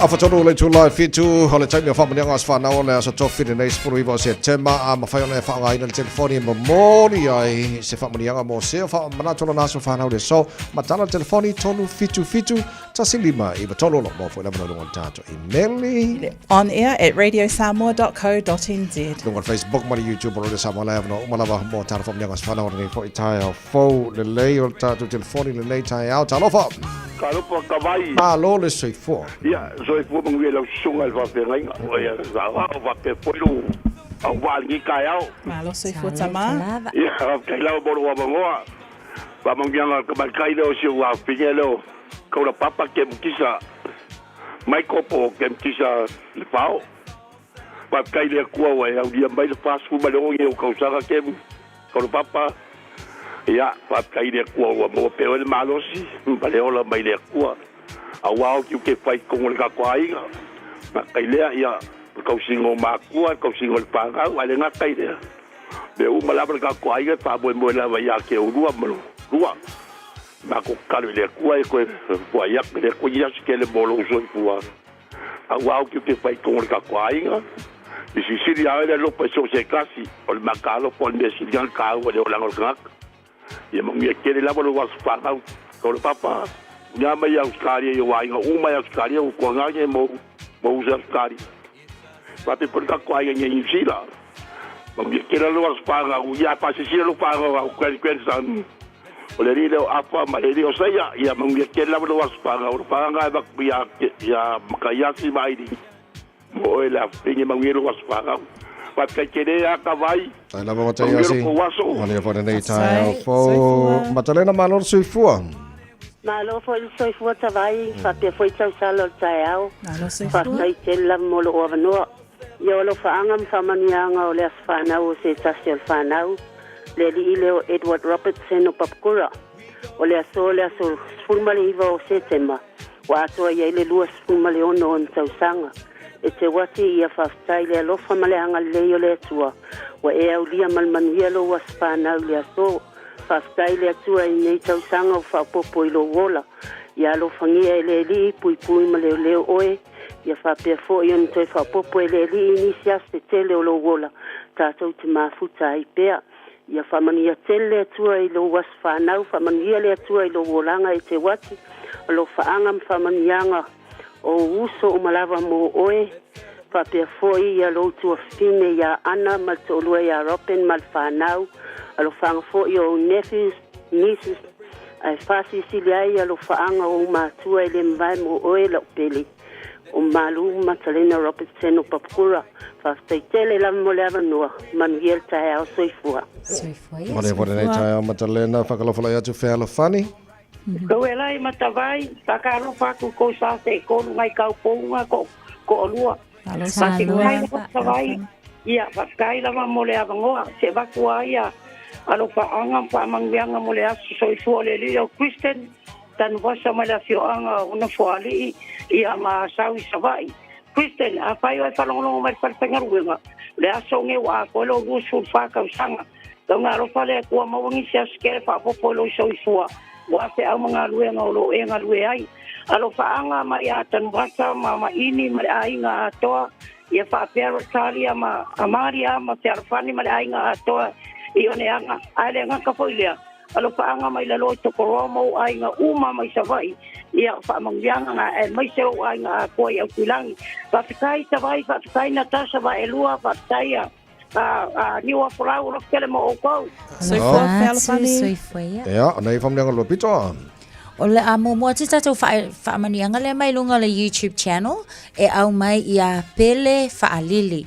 Afatono le tu live fitu hole taimi fa mania ngas fa na ona sa tofi de nes puru iwa se tema a ma fa ona fa ngai na telefoni memori ai se fa mania mo se fa mana tono na so fa na le so matana telefoni tonu fitu ta silima iwa tolo lo mo fo na no tato email
on air at radiosamoa.co.nz
on Facebook mari YouTube or le Samoa live no malava mo tara fa mania ngas fa na ona fo itai fo le le o tato telefoni le nei tai out alofa
Kalopa kawai.
Alo le soi fo.
Ya, soi fo mangwe la sunga al fa ngai. Ya, sa wa pe polo. A wa ngi kai au.
Malo soi fo tama.
Ya, kai la bo wa bangoa. Ba mangianga ka ba kai lo si wa pingelo. Ko la papa ke mkisa. Mai kopo ke mkisa le pao. Ba kai le kuwa wa ya dia mai le fast food ba lo ngi ko sa ke ko la papa. Ya, pa kai le kua wa mo pe o malosi, pa le ola mai le kua. A wao ki ke fai ko le ka kwai. Ma kai le ya, ko singo ma kua, ko singo pa ga, wa le nga kai le. Le u mala ka kwai pa bo mo la va ya ke u rua mo. Rua. Ma ko ka le kua ko wa ya le ko ya ke le bolo so kua. A wao ki ke fai ko le ka kwai. E si si ya le lo pa so se kasi, o le makalo po le si ya ka o le ola ngak. Ya mungkin kiri lah baru was parau. Kalau papa, nyama yang sekali yang wain, umma yang sekali yang kuangnya mau usah sekali. Tapi perkara kuangnya yang sila. Mungkin kiri lah was parau. Ya pasti sila lu parau. Kuan san. Oleh ini apa? Malai saya. Ya mungkin kiri lah baru was parau. Parau nggak ya makaya si mai di. Boleh lah. Ini mungkin was parau. Pakai kene ya kawai.
Ai lava matai asi. Wale fo nei tai fo matalena malor suifua.
Malo fo suifua tawai fa pe fo tau salo tai au. Malo suifua. Fa sai tela molo o vano. Yo lo fa angam fa manianga o le asfana o se tasel fanau. Le li ile Edward Robertson o papkura. O le aso fulmali iva o se tema. Wa aso ye le luas fulmali ono on tau sanga. E te wati ia whaftai lea lofa male anga leo lea tua. Wa e au lia malmanuia lo waspanau lea so. Whaftai lea tua i nei tau sanga o whapopo i lo wola. Ia lo whangia e lea li pui ma leo leo oe. Ia whapea fo i on toi whapopo e lea li inisias te tele o lo wola. Tātou te mafuta i pea. Ia whamania tele lea tua i lo waspanau. Whamania lea tua i lo wolanga e te wati. Lo whaangam whamanianga. O uso o malava mo oe, whapea foi ia loutua fine ia ana mal tolua ia ropen mal whanau, alo whanga foi o nephews, nieces, ai whasi siliai alo whaanga o mātua ele mwai mo oe lau pele. O malu matalena Robertson o papukura, whaftai tele la mo lewa noa, manuiel tae au soifua.
Soifua, yes.
Mare nei tai au matalena, whakalofala ia tu whea fani.
Ko e lai matawai, takaro whaku ko sa te konu ngai kau pounga ko olua. Mati ngai matawai, ia whakai lama mole avangoa, se wakua ia, alo whaanga whamangwianga mole asu soifua le lio Kristen, tan wasa mala fioanga una fuali ia ma sawi savai. Kristen, a whai wai whalongolongo mai whalpengaruenga, le aso nge wa kolo gusul whakau sanga, tau ngā rofa le kua mawangi sia skere whapopo lo soifua. Wa se au mga lue ngolo e nga lue ai. Alo whaanga ma ia tanwasa ma ini ma le ainga atoa. Ia whaapero talia ma amaria ma te arwhani ma le ainga atoa. I one anga, aile nga kapoilea. Alo whaanga ma ila loi tokoromo ainga uma mai savai. Ia whaamangwianga nga e mai seo ainga a koi au kuilangi. Whatikai savai, whatikai natasa wa elua, whatikai niwa porau rokele mo o kou.
Soifua, whealafani.
Ia, nei whamneanga lo pito.
O le a mua te tatou whaamanianga le mai lunga le YouTube channel e au mai i a pele whaalili.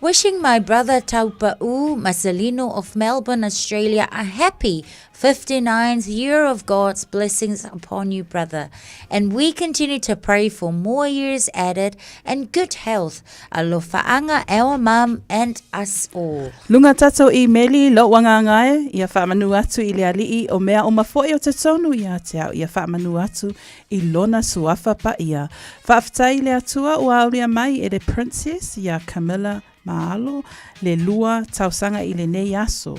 Wishing my brother Taupa'u Marcelino of Melbourne, Australia, a happy 59th year of God's blessings upon you, brother. And we continue to pray for more years added and good health. Alofa'anga, our mum, and us all.
Lunga tatou I meli lo wangangae, ia whaamanu atu I le alii o mea o mafoe o te tonu ia te au, ia whaamanu atu I lona suafa pa ia. Whaaftai le atua o auria mai e le princess, ia Camilla Maalo, le lua tausanga I le nei aso.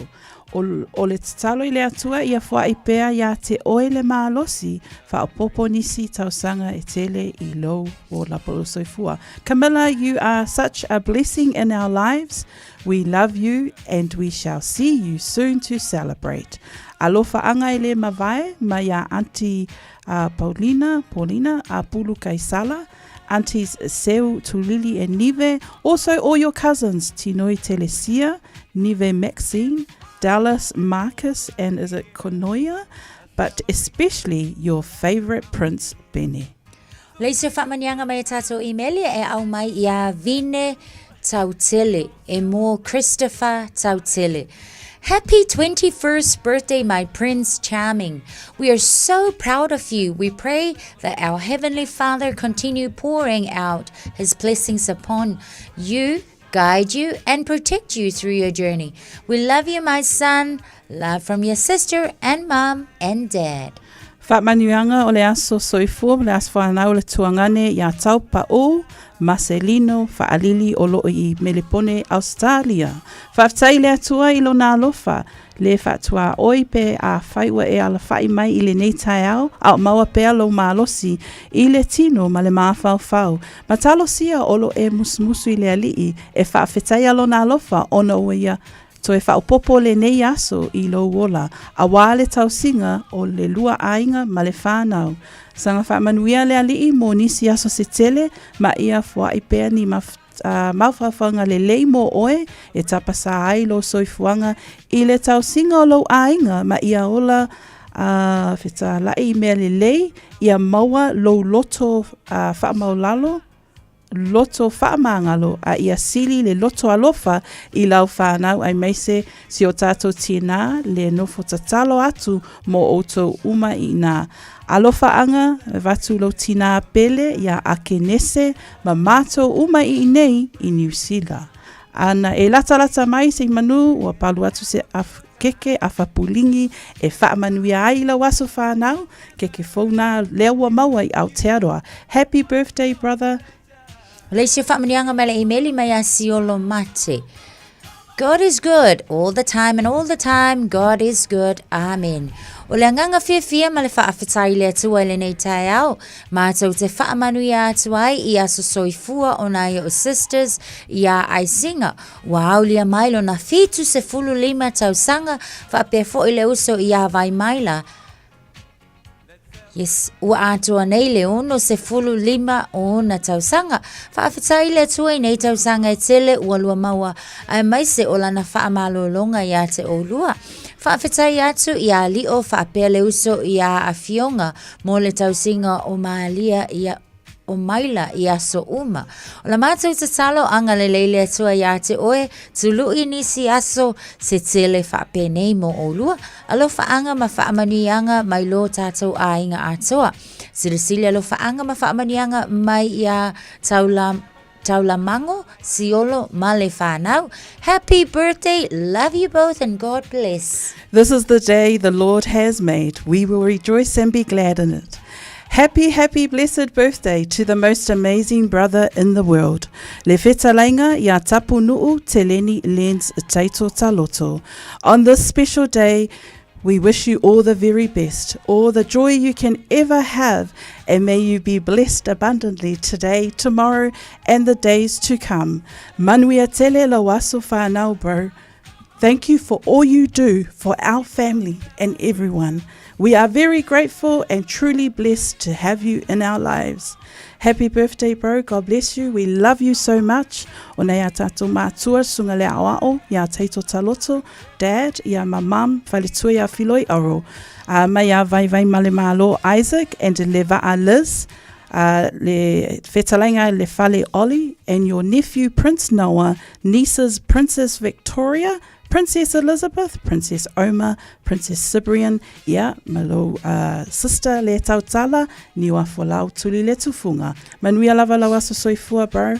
O le tatalo I le atua ia wha I pea ia te oe le maalosi wha o popo nisi tausanga e tele I lo o la polosoifua. Camilla, you are such a blessing in our lives. We love you and we shall see you soon to celebrate. Alofa anga I le mawai ma ia Auntie Paulina, a Pulu Kaisala, Aunties Seu, Tulili and Nive, also all your cousins, Tinoi Telesia, Nive Maxine, Dallas, Marcus, and is it Konoia? But especially your favorite Prince Benny.
Leisa whamanianga mai tato emaili e au mai ia Vine Tautele e mo Christopher Tautele. Happy 21st birthday, my Prince Charming. We are so proud of you. We pray that our Heavenly Father continue pouring out His blessings upon you, guide you, and protect you through your journey. We love you, my son. Love from your sister and mom and dad.
Whaamanuanga o le aso soifua, le aso whanau le tuangane ia Taupa'u Marcelino whaalili o loo I Melipone, Australia. Whaftai le atua I lona alofa, le whatua oi pe a whaiwa e ala whai mai I le nei tai au, au maua pe alo maalosi I le tino ma le maafau. Matalosia olo e musmusu I le alii, e whaafetai alona alofa ono ua ia, so e whaopopo le nei aso I lo wola, a wale tausinga o le lua ainga ma le whanau. Sanga whaamanuia le alii mo nisi aso se tele, ma ia fua I pea ni mawhawhanga le lei mo oe, e tapasa ai lo soifuanga I le tausinga o lo ainga, ma ia ola whita lai mea le lei, ia maua lo loto whaamaulalo, loto whaamangalo a ia sili le loto alofa I lau whanau ai meise si o tātou tina le nofo tatalo atu mo outou uma I nā. Alofa anga watu lo tina pele ia akenese ma mātou uma I nei I New Zealand. Ana e lata mai se manu ua palu atu se keke a whapulingi e whaamanuia ai la waso whanau keke whauna lewa maua I Aotearoa. Happy birthday, brother.
Leisio whamanianga mai le emaili mai a Siolo Mate. God is good all the time, and all the time God is good. Amen. O le anganga whiawhia ma le whaafetai le atua le nei tai au. Mātou te whaamanu I atuai I aso soifua o nai o sisters I a aisinga. Wa aulia mailo na fitu se fulu lima tausanga whaapea fo I le uso I a vai maila. Yes, ua atua nei le ono se fulu lima o na tausanga. Whaafetai le atua I nei tausanga e tele ua lua maua. Ai maise o lana whaamalolonga I a te o lua. Whaafetai atu I a lio whaapea le uso I a awhionga mo le tausinga o maalia I a o maila I aso uma. O la mātou te talo anga le leile atua I a te oe, tulu I nisi aso se tele whape nei mo o lua, alo whaanga ma whaamanianga mai lo tātou ainga atoa. Sirisili alo whaanga ma whaamanianga mai I a Taulamango, Siolo, Male whanau. Happy birthday, love you both and God bless.
This is the day the Lord has made. We will rejoice and be glad in it. Happy, happy, blessed birthday to the most amazing brother in the world. Le whetalainga ia tapu nuu te leni lens taito taloto. On this special day, we wish you all the very best, all the joy you can ever have, and may you be blessed abundantly today, tomorrow, and the days to come. Manuia tele la waso whanau, bro. Thank you for all you do for our family and everyone. We are very grateful and truly blessed to have you in our lives. Happy birthday, bro. God bless you. We love you so much. O nei a tātou mātua sunga le awao, ia teito taloto, dad, ia ma mum, whaletua ia filoi aro. Mai a vai male malo Isaac and leva a Liz. le whetalenga le whale Ollie, and your nephew Prince Noah, nieces Princess Victoria, Princess Elizabeth, Princess Oma, Princess Cyprian, ia malo sister le tautala, niwa folau tuli le tufunga. Manuia lava lawa so soifua, bro.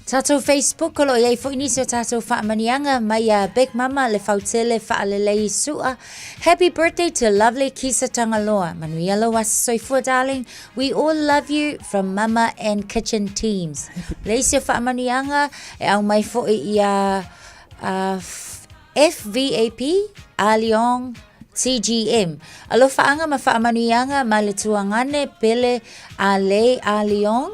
Tato Facebook lo yai fo inisio tato whaamanianga mai Big Mama le fautele whaalelei sua. Happy birthday to lovely Kisa Tangaloa. Manuia lawa so soifua, darling. We all love you from Mama and Kitchen teams. Leisio whaamanianga e au mai fo ia FVAP, Aliong, TGM. Alo whaanga ma whaamanuianga ma le tuangane pele a le Aliong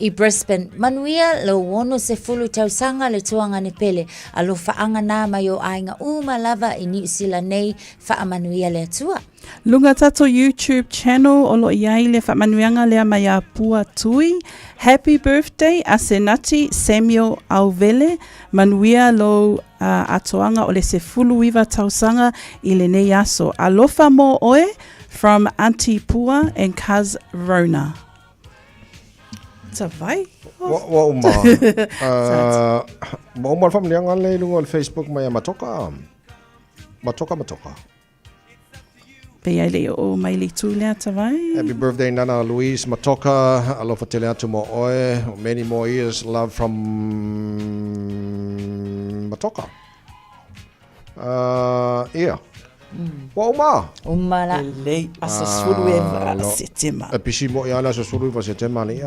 i Brisbane. Manuia lo wono se fulu tausanga le tuangane pele. Alo whaanga nā mai o ainga lava i New Zealand nei whaamanuia le atua.
Lunga tato YouTube channel o lo iai le whaamanuianga lea mai a Pua Tui. Happy birthday a Senati Samuel Auvele. Manuia lo atoanga o le se fulu iwa tausanga i le nei aso. Alofa mo oe from Auntie Pua and Kaz Rona. Tawai?
Wa uma. Wa uma whaamanianga le lunga o Facebook mai a Matoka. Matoka.
Pe o mai le tū lea tawai.
Happy birthday Nana Louise Matoka. Alofa te lea tu mo oe. Many more years love from Matoka. Yeah. Wa uma.
Uma la.
Le asa suru e setema.
E pisi mo ia la so suru va setema ni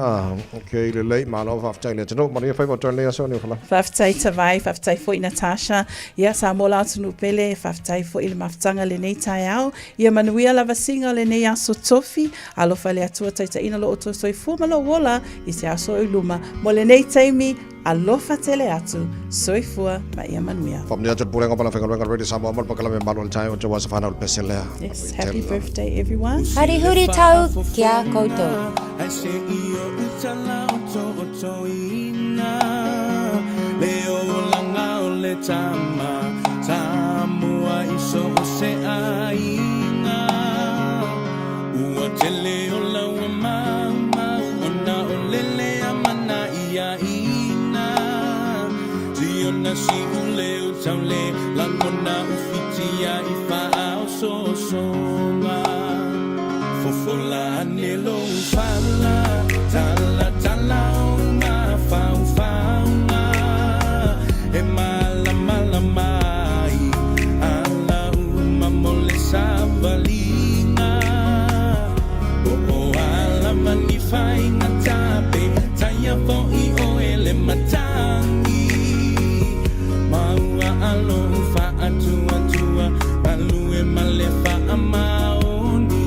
okay le lei ma lo faftai le tino Maria fai turn le so ni fala.
Faftai tawai, faftai fo i Natasha. Ia sa mo la tunu pele, faftai fo i le maftanga le nei tai au. Ia manuia la vasinga le nei aso tofi. Alofa le atua taita ina lo oto soi fu malo wola i se aso i luma. Mo le nei taimi alofa tele atu soifua ma ia manuia.
From the other pulenga pala whenga ready Samoa mo pakala me malu tai o te wasa whanau pesele.
Yes, happy birthday everyone.
Hari huri tau kia koutou.
Ai se i o utala o to ina. Leo langa o le tama. Samoa iso o se aina. Ua te leo lau mama. Ona o lele amana ia na si ule utaule la mona ufitia ifa so songa fofola anelo fala tala ma fa e mala mai ala uma mole savalina o ala manifai na tape taya fo I o ele matangi alo fa atua alu e malefa amaoni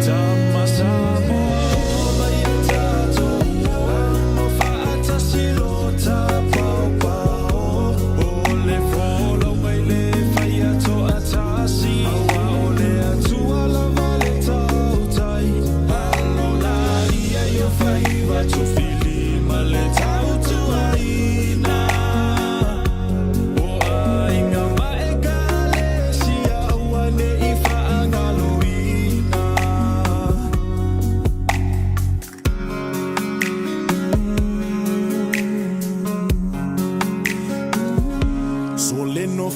tama samo vai tato o fa atasilo tapa ole folo wele fai ato atasi ole atua la vale tautai alo la ia io fai va tu fili male tautua ina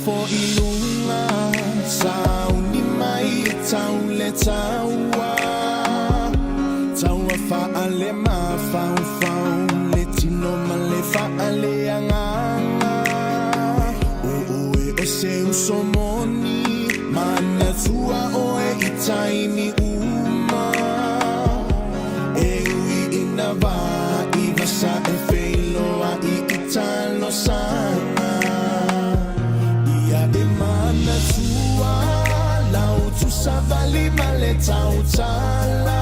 for ilunga sauni mai taule taua fa ale ma fa le tino ma le fa ale anga o se usomoni mana tua o e itaini uma e ui inava I vasa e feilo a I italo sana mana tua lau tu savali male tautala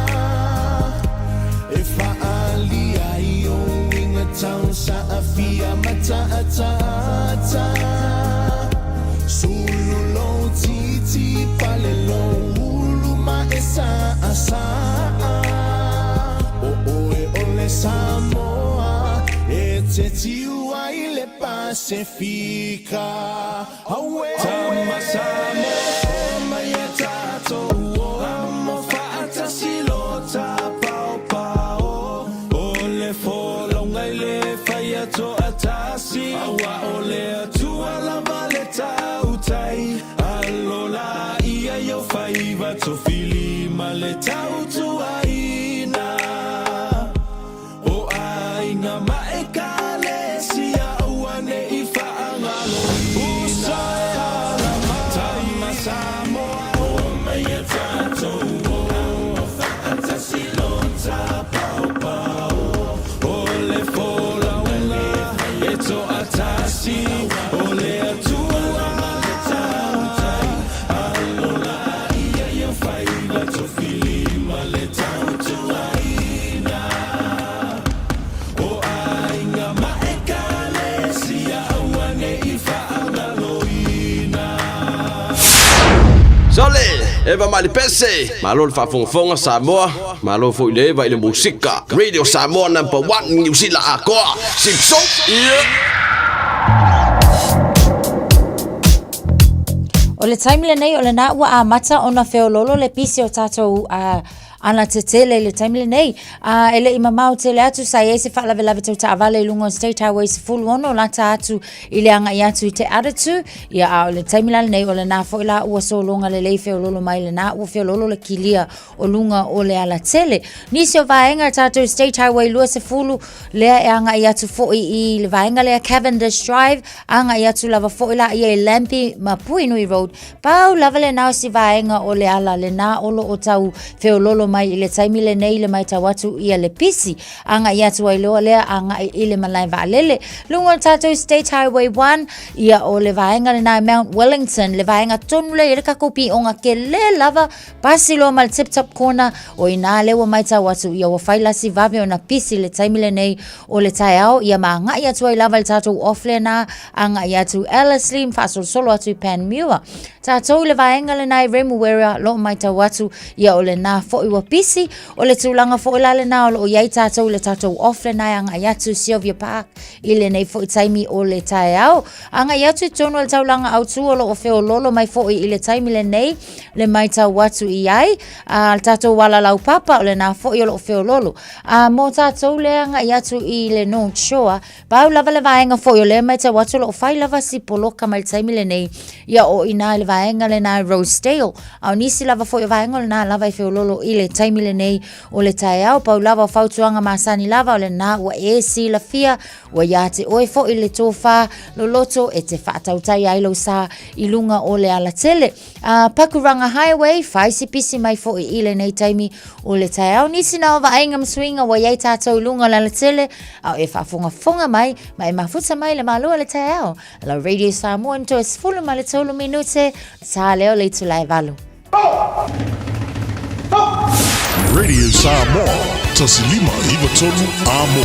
e faali ai o inga tau sa afia mata atata sulu lo titi pale lo ulu ma esa asa o e ole Samoa e te tiu ai le Pacifica tama Samoa mai tato amo fa atasilo tapa ole tua lava le tautai alola ia yo faiva to fili ma le tautuaina o aina ma e kalesia uane i faangalo usai ala matai masamo o mai e tato o fantasy lonza pau pau o le fola una e to atasi o le atua le tautai alola ia yo faiva to fili ma le tautuaina o ainga ma e kalesia uane i faangaloina
Sole, eva mali pese, malo fa fonga Samoa, malo fo ile va ile musika. Radio Samoa #1 New Zealand akoa. Simpson.
O le taimile nei o le na ua a mata ona feololo le pisi o tatou ana tetele le taimile nei. Ele ima mau tele atu sa iese whaalave lave tau taavale lungo State Highway se fulu ono lata atu ile anga i atu i te aratu. Ia o le taimile nei o le na fo ila ua so longa le lei feololo mai le na ua feololo le kilia o lunga o le ala tele. Nisi o vaenga tatou State Highway lua se fulu lea e anga i atu fo i le vaenga lea Cavendish Drive anga i atu lava fo ila i e Lampi ma Puinui Road. Pau lava le nao si vaenga o le ala le na olo o tau feololo mai i le taimile nei le mai tawatu ia le pisi anga i atu ai loa lea anga i le malai vaalele lungo tatou State Highway 1 ia o le vaenga le na Mount Wellington le vaenga tonu le ireka kopi onga ke le lava pasi loa mal tip top corner o ina lewa mai tawatu ia wa faila si vave o na pisi le taimile nei o le taiao ia ma anga i atu ai lava le tatou ofle na anga i atu Ellerslie mfasol solo atu i Panmure tatou le vaenga le nai Remuera lo mai tawatu ia o le na fo iwa pisi o le tūlanga fo ila le na o iai tatou le tatou off le nai anga i atu Sylvia Park i le nei fo i taimi o le taiao anga i atu tonu le taulanga au tu o lo o feo lolo mai fo i le taimi le nei le mai tawatu i ai le tatou wala lau papa o le na fo i o lo o feo lolo mo tatou le anga i atu i le North Shore bau lava le vaenga fo i o le mai tawatu lo o fai lava si poloka mai le taimi le nei ia o ina le vaenga le na Rosedale au nisi lava fo i o vaenga le na lava i feo lolo i le taimile nei o le taiao pau lava o fautuanga masani lava o le na ua e si la fia ua ia te oe fo i le tofa lo loto e te whaatautai ailo sa i lunga o le ala tele Pakuranga Highway faisi pisi mai fo i le nei taimi o le taiao nisi na ova ainga mswinga ua iai tātou lunga la tele au e whaafonga mai ma e mafuta mai le malua le taiao la Radio Samoa nto e sfulu ma le tolu minute sa leo le tulai valu
Radio Samoa, tasilima iwa tonu amo.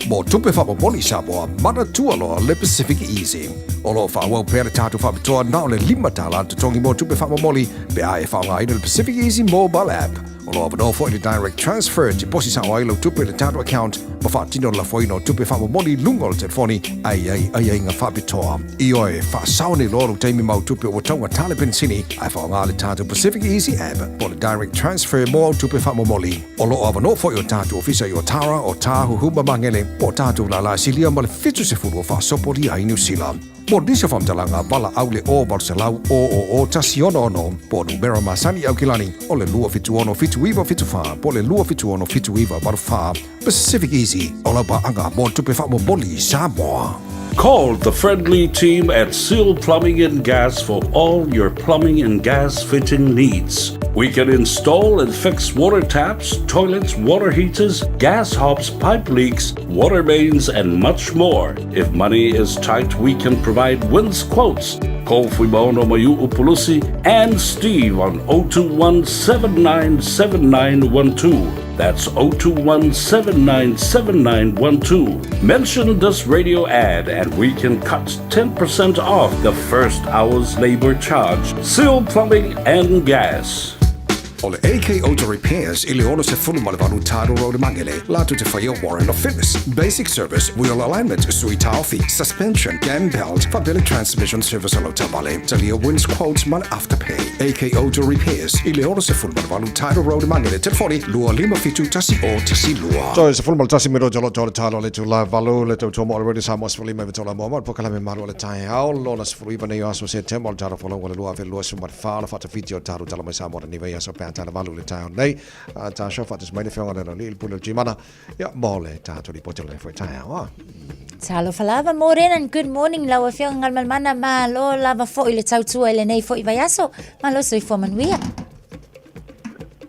Mo tupe whapaponi Samoa, mana tualoa le Pacific Easy. Olo whawau pere tātu whapatoa nao le 5 tala te tongi mo tupe whapamoli pe ae whaunga ina le Pacific Easy mobile app. Olo avano fo i direct transfer te posi sa wailo tupe le tātu account ma whaatino la foino tupe whapamoli lungo le telefoni ai ngā whapitoa. I oe whaasaone loro teimi mau tupe o taunga tale pensini ai whaunga le tātu Pacific Easy app po le direct transfer mo tupe whapamoli. Olo avano fo i o tātu ofisa i o Tara o Tāhu Huma Mangele po tātu la silia ma le fitu se furu o whaasopori ai New Zealand. Mo disa whamtalanga bala aule o Barcelau o tasiono ono po numero masani au kilani o le lua fitu ono fitu iwa fitu wha po le lua fitu ono fitu iwa baru wha Pacific Easy o la ba anga mo tupe wha mo boli Samoa.
Call the friendly team at Seal Plumbing and Gas for all your plumbing and gas fitting needs. We can install and fix water taps, toilets, water heaters, gas hobs, pipe leaks, water mains, and much more. If money is tight, we can provide wins quotes. Call Fuimaono Mayu Upulusi and Steve on 021-797912. That's 021-797912. Mention this radio ad and we can cut 10% off the first hour's labor charge. Seal Plumbing and Gas.
O le AK Auto Repairs i le ono se fulu ma le vanu taro road mangele. Latu te whaia warrant of fitness. Basic service, wheel alignment, sui taofi, suspension, gam belt, fabili transmission service alo tabale. Talia wins quotes man afterpay. AK Auto Repairs i le ono se fulu ma le vanu taro road mangele. Telefoni lua lima fitu tasi o tasi lua.
So se fulu ma le tasi miro jolo jolo talo le tu la valu le tu tomo already Samoa se fulu ma vitola momo. Pokala me maru le tai hao. Lona se fulu iba ne yo aso se temo taro folo wale lua ve lua sumar fala fata fitio taro talo mai Samoa ni ve aso pe tana valu le tai nei. Ta shofa tes mai fionga le li pulo jimana. Ya mole ta to li potele foi tai hao.
Talo falava morena and good morning lawa fionga malmana ma lo lava fo ile tautua ile nei fo i vai aso. Ma lo soi fo manuia.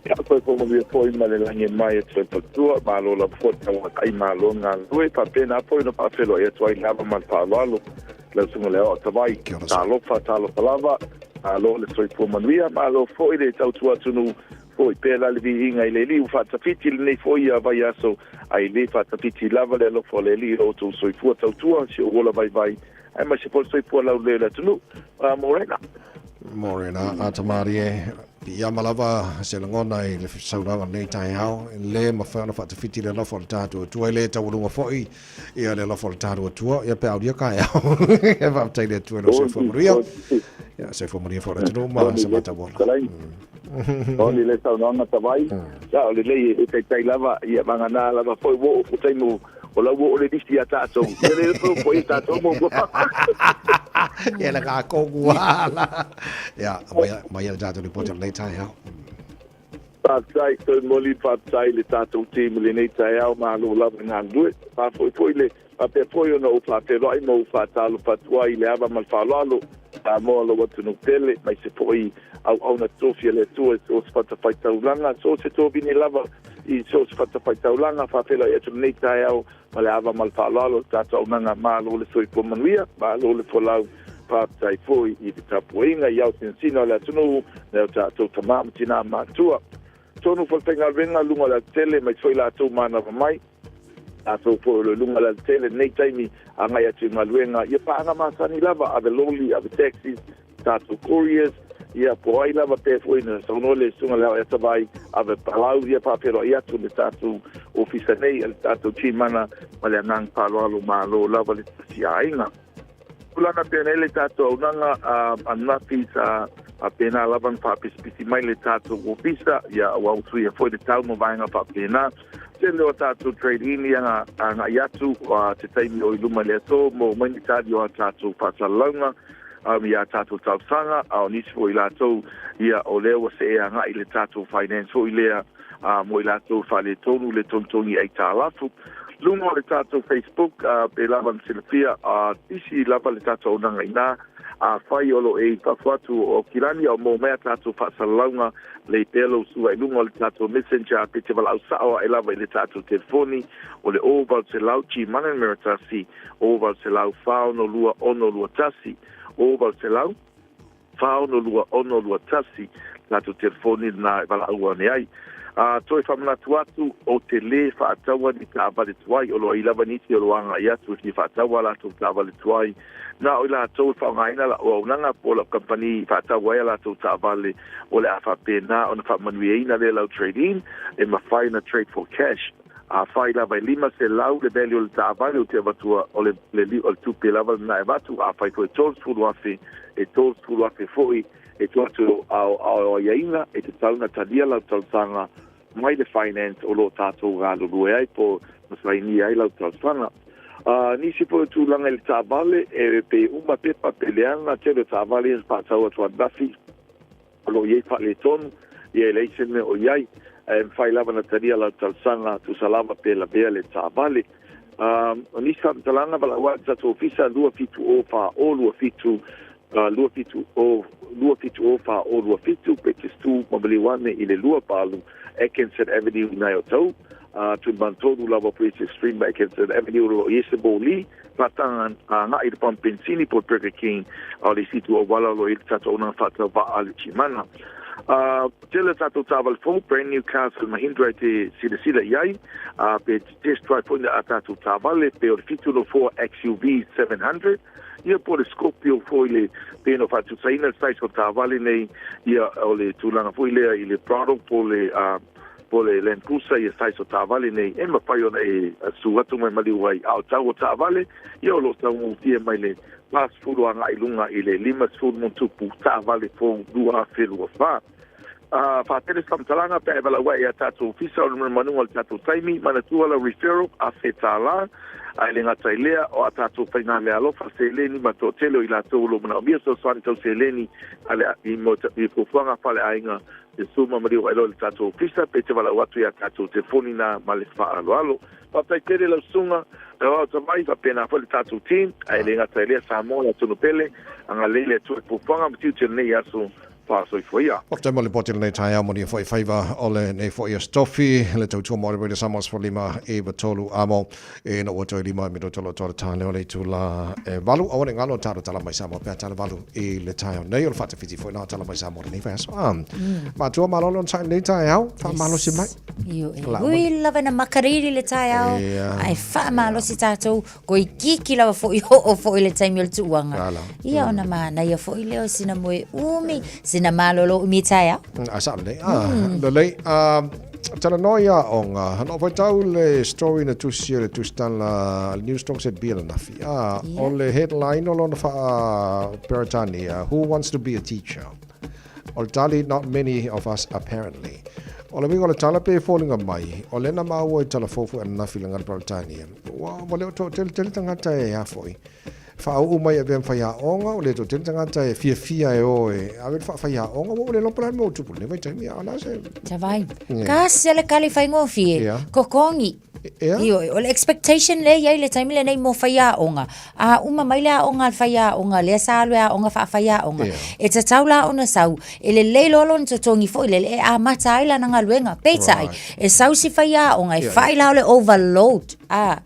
Ya koe po mawia po i male langi mai e tue patua, ma lo la po te wa kai ma lo ngā lue, pa pēnā po i no pa whelo e tuai lava man pa walo, le sunga leo o tawai, tā lofa lava, lo le soi po manuia, ma lo fo i le tautua tunu, fo i pēla le vi inga i le liu, whatawhiti le nei fo i a vai aso, ai le whatawhiti lava le lo fo le li o tu soi fua tautua, si o wola vai, ai ma se po soi fua lau le tunu,
Morena, atamari e, ia malava se langona i le sauranga nei tai hao, le mawhana whatawhiti le lofo le tātua tua, le taurunga foi, ia le lofo le tātua tua, ia pe audia kai hao, e whaptai le tua no se whamaria, ia se whamaria fora tino, ma se mata wala.
O le sauranga tawai, ia o le lei e tai lava, ia mangana lava foi wo o taimu, o la wo o le disti a tātou, ia le po i tātou mo
ia le kā kōku ala. Ia, mai ele tātou li pote nei tai hao.
Pātai, toi moli pātai le tātou timu le nei tai hao, ma alo lava ngā ndue, pāpoi le, pāpea poi ona o pāpero ai mo pātalo patua i le ava mal whalalo, tā moa lo watu no tele, mai se poi au na tofia le tua, o se pata whai taulanga, so se tōbi ni lava, i so se pata whai taulanga, pāpero i atu nei tai hao, ma le ava mal whalalo, tātou nanga ma lo le soi po manuia, ma lo le folau, pātai foi i te tapuinga i au tinsina le atunu leo tātou tamamatina mātua. Tonu whalpenga renga lunga la tele mai foi la tau mana mai. Tātou po lunga la tele nei taimi a ngai atu maluenga. Ia pāanga māsani lava ave loli, ave taxis, tātou couriers. Ia po ai lava pe foi na saunole sunga leo e tawai ave palau ia pāpero i atu le tātou ofisa nei, le tātou timana ma le anang paloalo mālo lava le tasi ainga. Kulana pēnei le tātou aunanga anafi sa pēnā lavan whapesipisi mai le tātou ofisa ia wautu ia foi le tau mo vaenga whapēnā. Te leo tātou trade-in ia ngā iatu te taimi o iluma le ato mo maini tādi o tātou whasalaunga ia tātou tausanga au nisi fo i lātou ia o leo se ea ngā i le tātou finance o i lea mo i lātou whale tonu le tontongi ai tā lafu. Lunga le tātou Facebook, pe lava silafia, isi lava le tātou nanga ina, whai olo e whawhatu o kirani au mō mea tātou whasalaunga le pelo sua i lunga le tātou messenger, pe te walau saoa e lava i le tātou telefoni, o le oval se lau chi manamera tasi, oval se lau whao no lua ono lua tasi, oval se lau whao no lua ono lua tasi, tātou telefoni na e walau ane ai. Toi whamanatu atu o te le whaataua ni ka awale tuai o loa i lava niti o loanga i atu ni whaataua la tau ka awale tuai. Nā o i la tau whaungaina la o aunanga po la company whaataua ia la tau ta awale o le awha pēnā o na whamanuieina le lau trade-in e mawhai na trade for cash. Whai lava i lima se lau le beli o le ta awale o te awatua o le tupe lava na e watu a whai koe tōs furu afe e tōs furu afe foi e tuatu ao iaina e te tauna tadia lau tausanga mai le finance o lo tātou ngā lurue ai po masaini ai lau tausanga. Nisi po tu langa le tāwale e pe uma pepa peleanga te le tāwale e pātau atua dafi o lo iei pa le tonu i e leisene o iai e mwhai lava na tadia lau tausanga tu salava pe la bea le tāwale. Nisi whamtalanga wala ua tato ofisa lua fitu o wha o lua fitu lua fitu o wha o lua fitu pe testu mabili wane i le lua palu Atkinson Avenue nai o tau tu mantonu lava police stream by Atkinson Avenue o Yesebo Lee patangan nga i le pampensini po Burger King o le situ o wala lo i le tato ona whata wa ale chimana Tele tātou tāwal fō, brand new cars for Mahindra te sila iai, pe test drive fō a tātou tāwale, pe o le fitu no 4 XUV 700, ia po le Scorpio fō i le pēno whatu saina, sais o tāwale nei, ia o le tūlanga fō i lea i le Prado, po le Land Cruiser, ia sais o tāwale nei, e mawhai ona e suatu mai maliwai au tau o tāwale, ia o lo tau mutia mai le pas furu anga ilunga i le limas furu montupu tāwale fō dua whelua wha. Whātere samtalanga pe e wala wai a tātou ofisa o le manunga le tātou taimi, mana tuala referral a whetala, a le ngata ilea o a tātou whaina le alofa se leni ma tō telo i la tō lo mana o mia so swani tau se leni i kufuanga whale ainga te suma mariu ailo le tātou ofisa pe te wala watu i a tātou te fonina ma le wha alo alo. Papai tere lau sunga, e wao tamai pa pena whale tātou team, a le ngata ilea sa mola tunu pele, anga leile tu e kufuanga matiu te nei aso
Of te mole potil nei tai au moni foi faiva ole nei foi stoffi le tau tu mole le samos for lima e batolu amo e no wato lima mi do tolo tolo tale ole tu la valu o ne ngalo taro tala mai samo pe tala valu e le tai nei ol fata fiti foi na tala mai samo nei fas ma tu ma lo tai nei tai au fa malo si mai
io ui lava na makariri le tai au ai fa malo si tato ko i kiki lava foi o foi le tai mil tuanga ia ona ma na ia foi le o sina moe umi sina malolo umitaya
asale lei tala noia onga no vai tau le story na tusia le tustan la news talk said biela nafi on le headline on fa Peritania who wants to be a teacher or tali not many of us apparently o le mingo le tala pe falling on mai o le na mau tala fofu na nafi langa Peritania wa mo le to tel tangata e afoi fa o mai e ben faia onga o le to tentanga tai fia e o e ave fa faia onga o le lo plan mo tu le vai tai ala se
ta vai ka se le kali fai ngo fie kokongi io o le expectation le ia le time le nei mo faia onga a uma mai la onga faia onga le sa le onga fa faia onga e ta taula ona sau e le le lolo to tongi fo le a mata ila na luenga peitai e sau si faia onga e fai la le overload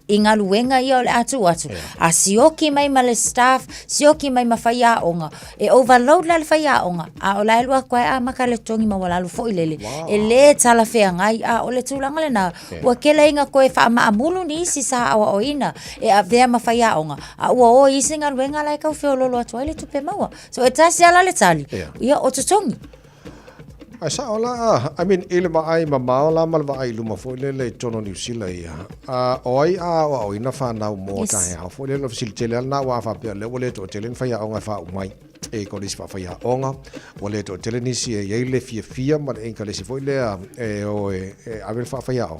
inga luenga ia le atu a sioki mai le staff sioki mai mafaya onga e overload la faya onga a ola lua kwa a makale tongi ma wala lu fo ilele e le tala fe ngai a ole tulanga le na wa kela inga ko e fa ma amulu ni si sa awa oina e a vea mafaya onga a o isinga luenga la ka fe lolo atu ile tu pe mawa so e tasi ala le tali ia o tongi
Asa ola I mean ile ma ai ma maola mal va ai luma fo le tono New Zealand ia oi o ina fa na mo ta ha fo le sil tele na wa fa pe le wole to tele fa ya onga fa mai e ko dis fa ya onga wole to tele ni si e le fia ma en ka le si fo le e o e avel fa ya o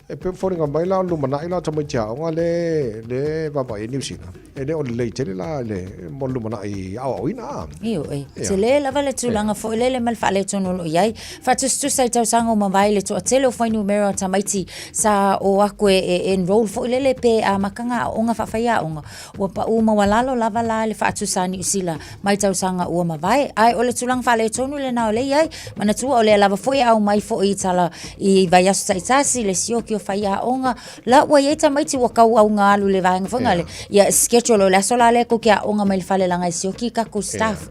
e pe fo nga mai la luma na ila to mo tia onga le va ba e New Zealand e le o le tele la le mo luma na i o ina
io se le la vale tulanga fo le mal fa le tono lo yai fa tu sai tau sango ma vai le to tele fo numero tamaiti sa o aku e enroll fo le pe a makanga onga fa ya onga o pa u ma walalo la vala le fa tu sani usila mai tau sanga o ma vai ai o le tulanga fa le tono le na le yai mana tu o le lava fo ya o mai fo i tala i vai asu tasi le sioki fa ya onga la wa ye tamaiti wa ka wa nga lu le vanga fo ngale ya schedule la sola le ko kia onga mai fale langa sioki ka ko staff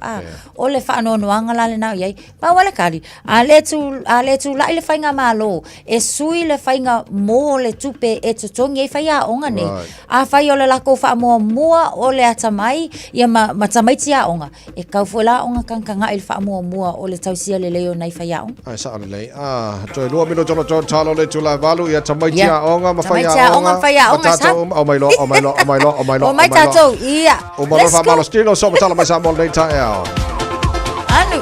o le fa no anga la le na yai pa wala kali a le tu la le fainga malo e sui le fainga mo le tupe e totongi e faia onga nei a fai o le la ko fa mo o le atamai ia ma tamai tia onga e kau fo la onga kankanga il fa mo o le tausia le leo nei faia onga
ai sa le to lo mi no tono talo le tu la valu ia tamai tia onga ma faia onga o mai lo o mai
tato ia
o mai fa malo stilo so tala mai sa mo nei ta
anu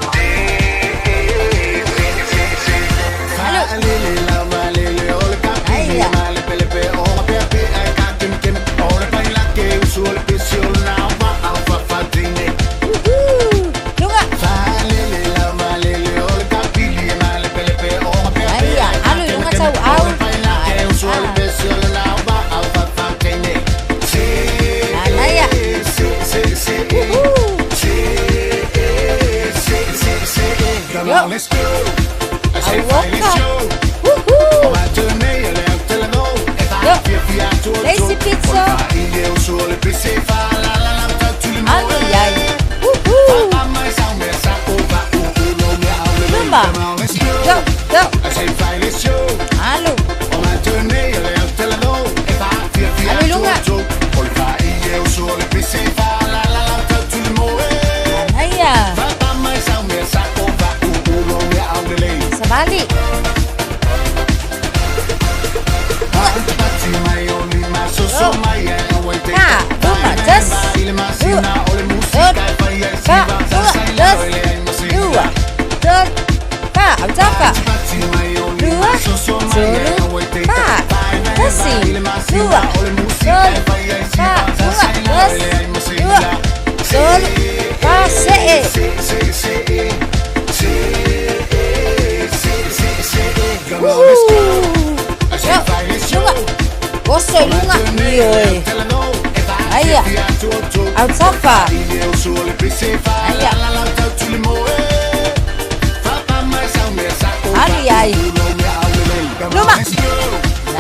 Gosto lunga io. Aia. Au tapa. Aia. Ai. Luma.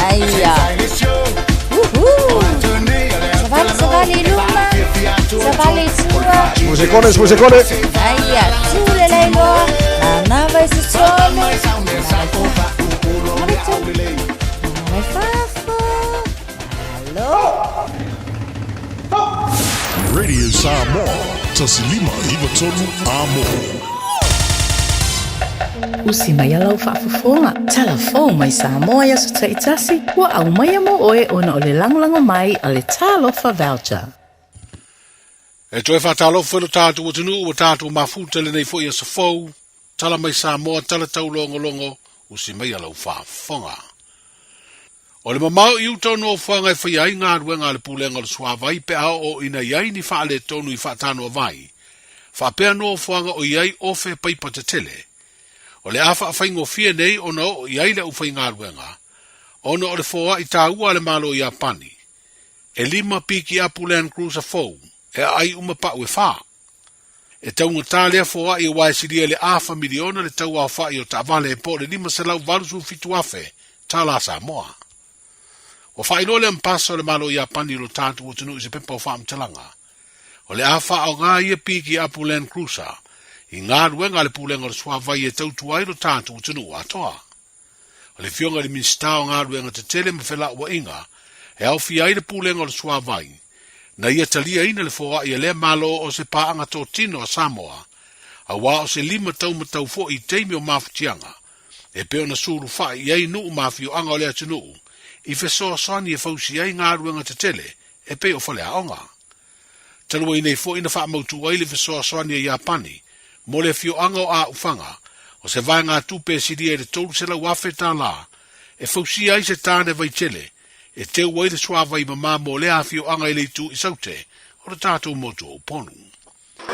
Aia. Savali luma. Savali tua.
Musicone.
Aia. Tule lei lo. Nana vai si suone.
Radio Samoa, tasilima iwa tonu amo.
Usi mai alau whaafafonga, telefon mai Samoa ya sa taitasi, wa au mai amo oe ona o le langolango mai a le talofa voucher.
E toi whatalofa ilo tātu o tunu, o tātu mafuta le nei fo ia sa fau, tala mai Samoa, tala tau longo, usi mai alau whaafonga. O le mamau i utau no whanga e whaiai ngā ruenga le pūlenga le suawai pe ao o ina iai ni wha le tonu i whaatano a vai. Whapea no whanga o iai ofe paipa te tele. O le awha a whaingo fia nei o no o iai le uwhai ngā ruenga. O no o le whoa i tā ua le malo i Apani. E 5 piki a Pulen Cruiser fou. E ai umapa ue wha. E taunga tā lea whoa i waisiria le awha miliona le tau au wha i o ta vale e po le 5 salau valusu fitu afe. Tā la Samoa. O whaino le ampasa o le malo i Apani lo tātu o tunu i se pepa o whaamtalanga. O le awha o ngā ia piki a Pulen Cruiser, i ngā ruenga le pulenga le suawai e tautuai lo tātu o tunu atoa. O le fionga le minsta o ngā ruenga te tele mawhela ua inga, e au fiai le pulenga le suawai, na ia talia ina le fōa i le malo o se paanga tō tino a Samoa, a wā o se 5 tau matau fo i teimi o mawhutianga, e peo na suru whai i ei nuu mawhi o anga o lea tunu, i fesoa soani e fausi ai ngā ruenga te tele, e pe o whale aonga. Talua i nei fo ina wha mautu ai le fesoa soani e Iapani, mo le fio anga o a ufanga, o se vai ngā tupe siria e le tolu se lau afe tā la, e fausi ai se tāne vai tele, e te uai le suava i mama mo le a fio anga i le tu i saute, o le tātou motu o ponu.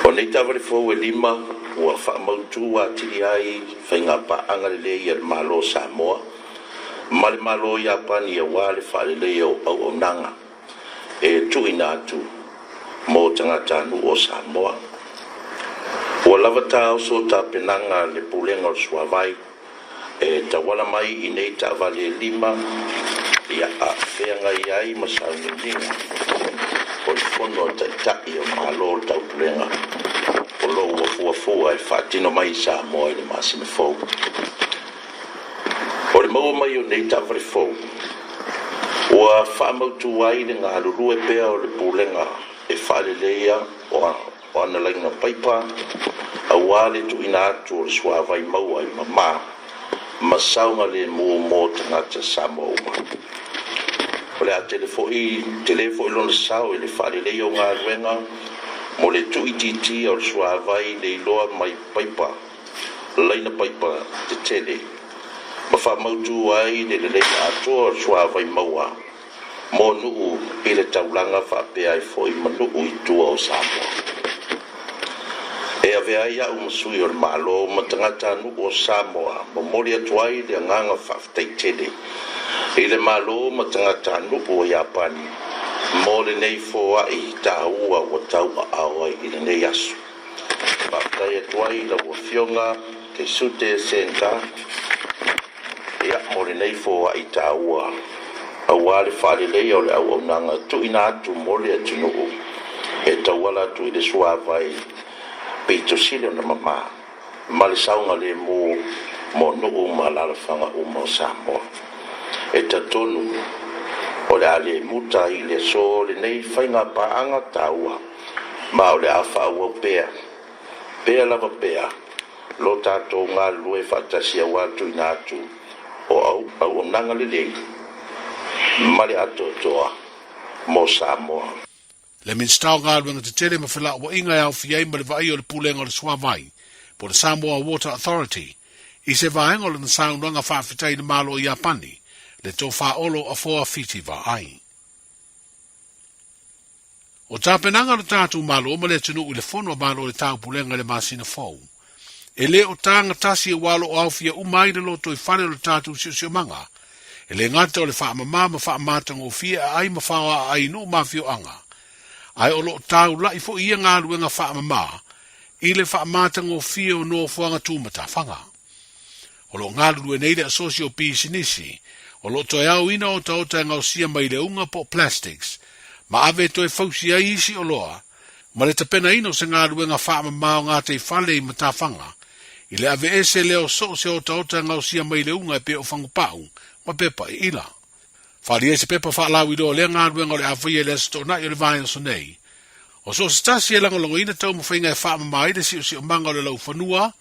O nei tawari fo e 5, ua wha mautu a tiri ai, whainga pa anga le lei e malo Samoa, Mali malo i Apani e wale whare leo au o nanga e tui nātu mō tangata nu o Samoa. Ua lava tāo so tā penanga le pulenga o suawai e tawala mai i nei tā vale 5 i a whenga i ai masau ni ninga o i whono ta tai o malo tau pulenga o lo ua fua e whatino mai Samoa i le masime fau. O le maua mai o nei tawari fau. Ua whaamautu ai le ngā rurue pea o le pulenga e whale leia o ana laina paipa a wale tu ina atu o le suawai maua i mama ma saunga le mō tangata Samoa uma. O le a telefo i lona sao i le whale leia o ngā ruenga mo le tu i titi o le suawai le iloa mai paipa laina paipa te tele. Ma wha mautu ai le lei atoa suawai maua. Mō nuu i le taulanga wha pea i fōi ma nuu i tua o Samoa. E ave ai au masui o le malo ma tangata nuu o Samoa ma mori atuai le anganga whaftai tele. I le malo ma tangata nuu o Iapani. Mō le nei fōa i tā ua o tau a aoi i le nei asu. Whaftai atuai la ua fionga te sute senta. Ia mo le nei fōa i tā ua. A wale whare lei o le au nanga tu ina atu mo le atunu. E tawala tu i le suawai. Peito sile o na mama. Ma le saunga le mo nuu ma lalafanga o mo Samoa. E tatonu o le ale muta i le so le nei whainga paanga tā ua. Ma o le awha ua pea. Pea lava pea. Lo tātou ngā lue whatasia watu ina atu. O au nanga le lei. Mari ato toa mo Samoa.
Le minstau ngā ruenga te tere ma whila wa inga au fiai ma le vai o le pulenga o le suawai po le Samoa Water Authority i se vaenga o le saunanga whawhitai na malo i Apani le tō whaolo a 4 fiti va ai. O tāpenanga le tātou malo ma le tunu i le whono malo le tāu pulenga le masina fau. E le o tānga tasi e walo o au fia umai le loto i whare o le tātou siu manga E le ngata o le whaamama ma whaamata ngō fia ai ma whawa ai nu mawhio anga. Ai o lo tau lai fo ia ngā luenga whaamama i le whaamata ngō fia o no fuanga tūmata whanga. O lo ngā lue nei le asosio pisinisi, o lo toi au ina o taota ngau sia mai le unga po plastics, ma ave toi fausi ai isi o loa, ma le tapena ino se ngā luenga whaamama o ngā te whale i mata whanga, i le ave ese leo so se o taota ngau sia mai le unga e pe o whangupau, ma pepa i ila. Whali e se pepa whaalau i loa le ngā luenga o le awhia le asitona i o le vai o so nei. O so se tasi e langolongo ina tau mawhainga e whaamama i le si o manga o le lau whanua,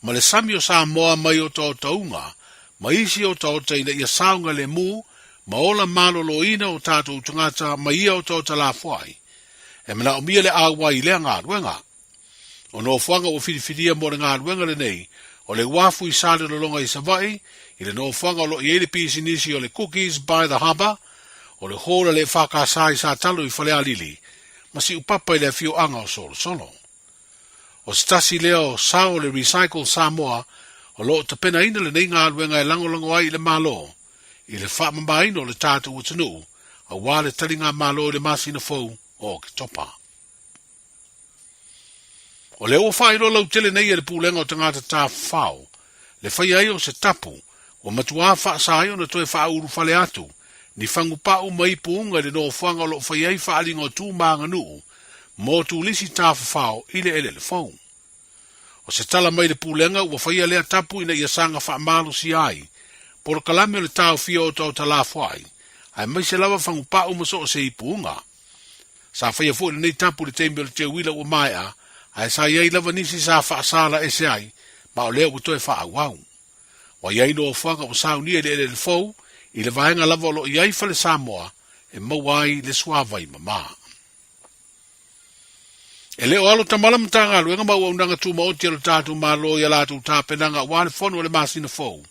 ma le sami o Samoa mai o tau taunga, ma isi o tau ina ia saunga le mu, ma ola malolo ina o tātou tungata ma ia o tau talafuai. E mana o mia le awa i lea ngā ruenga. O no fuanga o whiriwhiria mo le ngā ruenga le nei, o le wafu i sāle longa i Savai, i le no fuanga o lo i ele pisinisi o le Cookies by the Harbour, o le hora le whakasai sa talo i whalea lili, ma si upapa i le fio anga o solo solo. O stasi leo sao le Recycle Samoa, o lo te pena ina le nei ngā ruenga e lango ai le malo, i le whaamama ino le tātou utanu, a wā le tali ngā malo le masina fau o ki topa. O le o whairo lau tele nei e le pūlenga o tangata tā whao, le whai ai o se tapu, o matua whaasai o na toe whauru whale atu, ni whangu pau mai puunga le no whanga lo whai ai whaalingo tū maanga nuu, mō tū lisi tā whao i le ele le whau. O se tala mai le pūlenga ua whaia lea tapu ina ia sanga whaamalu si ai, por kalame o le tāo fia o tau talafuai, ai mai se lawa whangu pau maso o se i puunga. Sa whaia fo nei tapu le teimi o le te wila ua mai a, ai sa iei lava nisi sa whaasala e se ai, ma o lea utoe whaawau. Wa iei no whanga o saunia le ele le whau, i le vaenga lava o lo iei whale Samoa, e mawai le suawai mama. E leo alo tamala mtanga luenga mau unanga tu maoti alo tātu malo i alatu tāpenanga wane whonu le masina fau.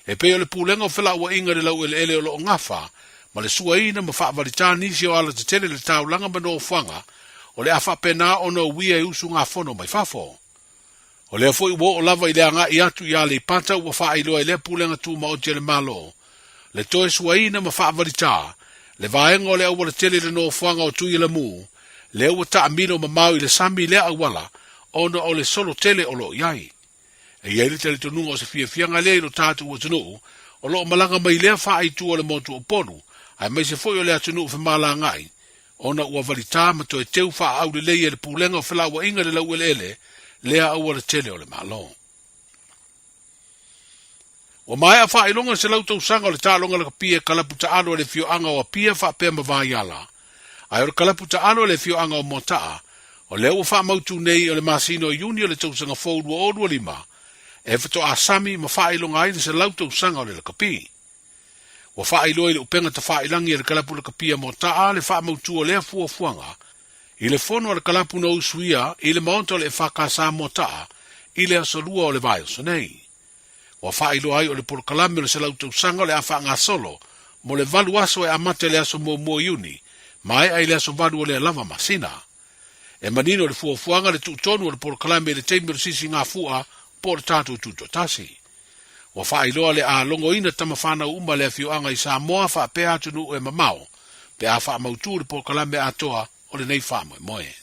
E peo le pūlenga o whila ua inga le lau ele o lo ngafa, ma le sua ina ma whaavalitā nisi o ala te tele le taulanga mano whanga, o le awha pena o no wia e usu ngā whono mai whafo. O lea fo i wo o lava i lea ngā i atu i ale i pata ua wha iloa i lea pūlenga tu maoti le malo. Le toe sua ina ma whaavalitā, le vaenga o le awa le tele le no whanga o tui le mū, le ua ta amino ma mau i le sami lea awala, ono o le solo tele o lo iai. E iai le tele tonunga o se fia fianga lea i lo tātu o tunu, o lo malanga mai lea wha ai tu o le motu o ponu, ai mai se foi o lea tunu o whamala ngai, ona ua valita ma to e teu wha au le leia le pūlenga o whila ua inga le lau ele, lea aua le tele o le malo. O mai a wha ilonga se lau tau sanga o le tālonga le kapia kalapu ta alo le fio anga o a pia wha pēma vāiala. Ai o le kalapu ta alo le fio anga o motaa, o lea ua wha mautu nei o le masino i uni o le tau sanga fōrua o rua lima, e whato a sami ma wha ilonga ai se lau tau sanga o le kapi. Wa wha ilo i le upenga ta wha ilangi e le kalapu le kapia motaa le wha mautu o lea fua fuanga, i le fono o le kalapu na usuia i le maonto le whakasa motaa, i le asolua o le vai o sonei. Wa wha ilo ai o le polokalame le se lau tau sanga o le awha ngā solo, mo le valu aso e amate le aso mua iuni, mai ai le aso valu o le lava masina. E manino le fua fuanga le tuutonu o le polokalame le teimero sisi ngā fua po le tātou tutotasi. Wa wha iloa le a longo ina tamawhana uma le fio anga i Samoa wha pe atunu e mamao, pe a wha mautu le polokalame atoa o le nei wha moe moe.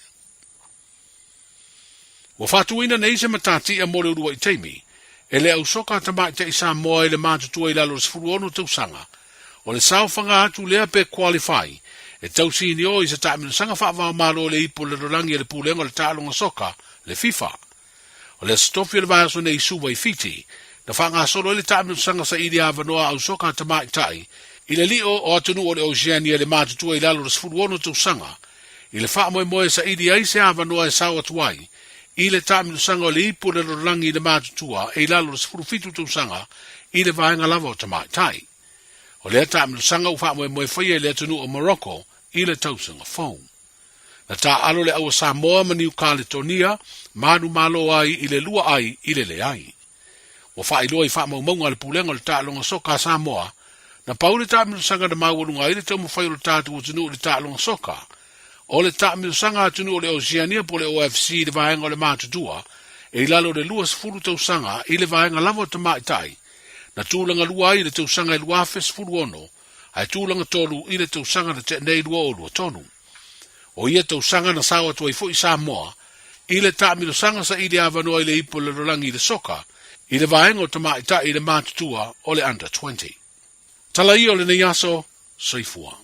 Wa whatu ina nei se matati a mole urua i teimi, e le au soka tamai te i Samoa i le mātutua i lalo le sifuru ono tausanga, o le sauwhanga atu lea pe qualify, e tausini o i se taimina sanga wha malo le ipo le rolangi le pūlenga le tālonga soka, le FIFA. O le stofi le vai aso nei suwa i fiti, na whanga solo le taimina sanga sa ili avanoa au soka tamai tai, i le lio o atunu o le Oceania le mātutua i lalo le sifuru ono tausanga, i le wha moe moe sa ili aise avanoa e sao atuai, i le taimina sanga o le ipo le rolangi le mātutua e i lalo le sifuru fitu tausanga, i le vaenga lava o tamai tai. O le taimina sanga u wha moe moe whaia le atunu o Morocco, i le tausanga fau. Na tā alo le awa Samoa ma New Caledonia, manu malo ai i le lua ai i le ai. Wa wha iloa i wha maumaunga le pūlenga le tālonga soka Samoa, na paule tāminu sanga na mauarunga i le tau mawhai o le tātu o tunu o le tālonga soka, o le tāminu sanga atunu o le Oceania po le OFC le vaenga o le mātutua, e i lalo le lua sifuru tau sanga i le vaenga lavo tamai tai, na tūlanga lua i le tausanga i lua fesfulu ono, ai tūlanga tolu i le tausanga na te nei lua o lua tonu. O ia tausanga na sawa tua i fo i Samoa, i le tāmilo sanga sa i le avanoa i le ipo le rolangi i le soka, i le vaenga o tama i ta i le mātutua o le under 20. Tala i o le nei aso, soifua.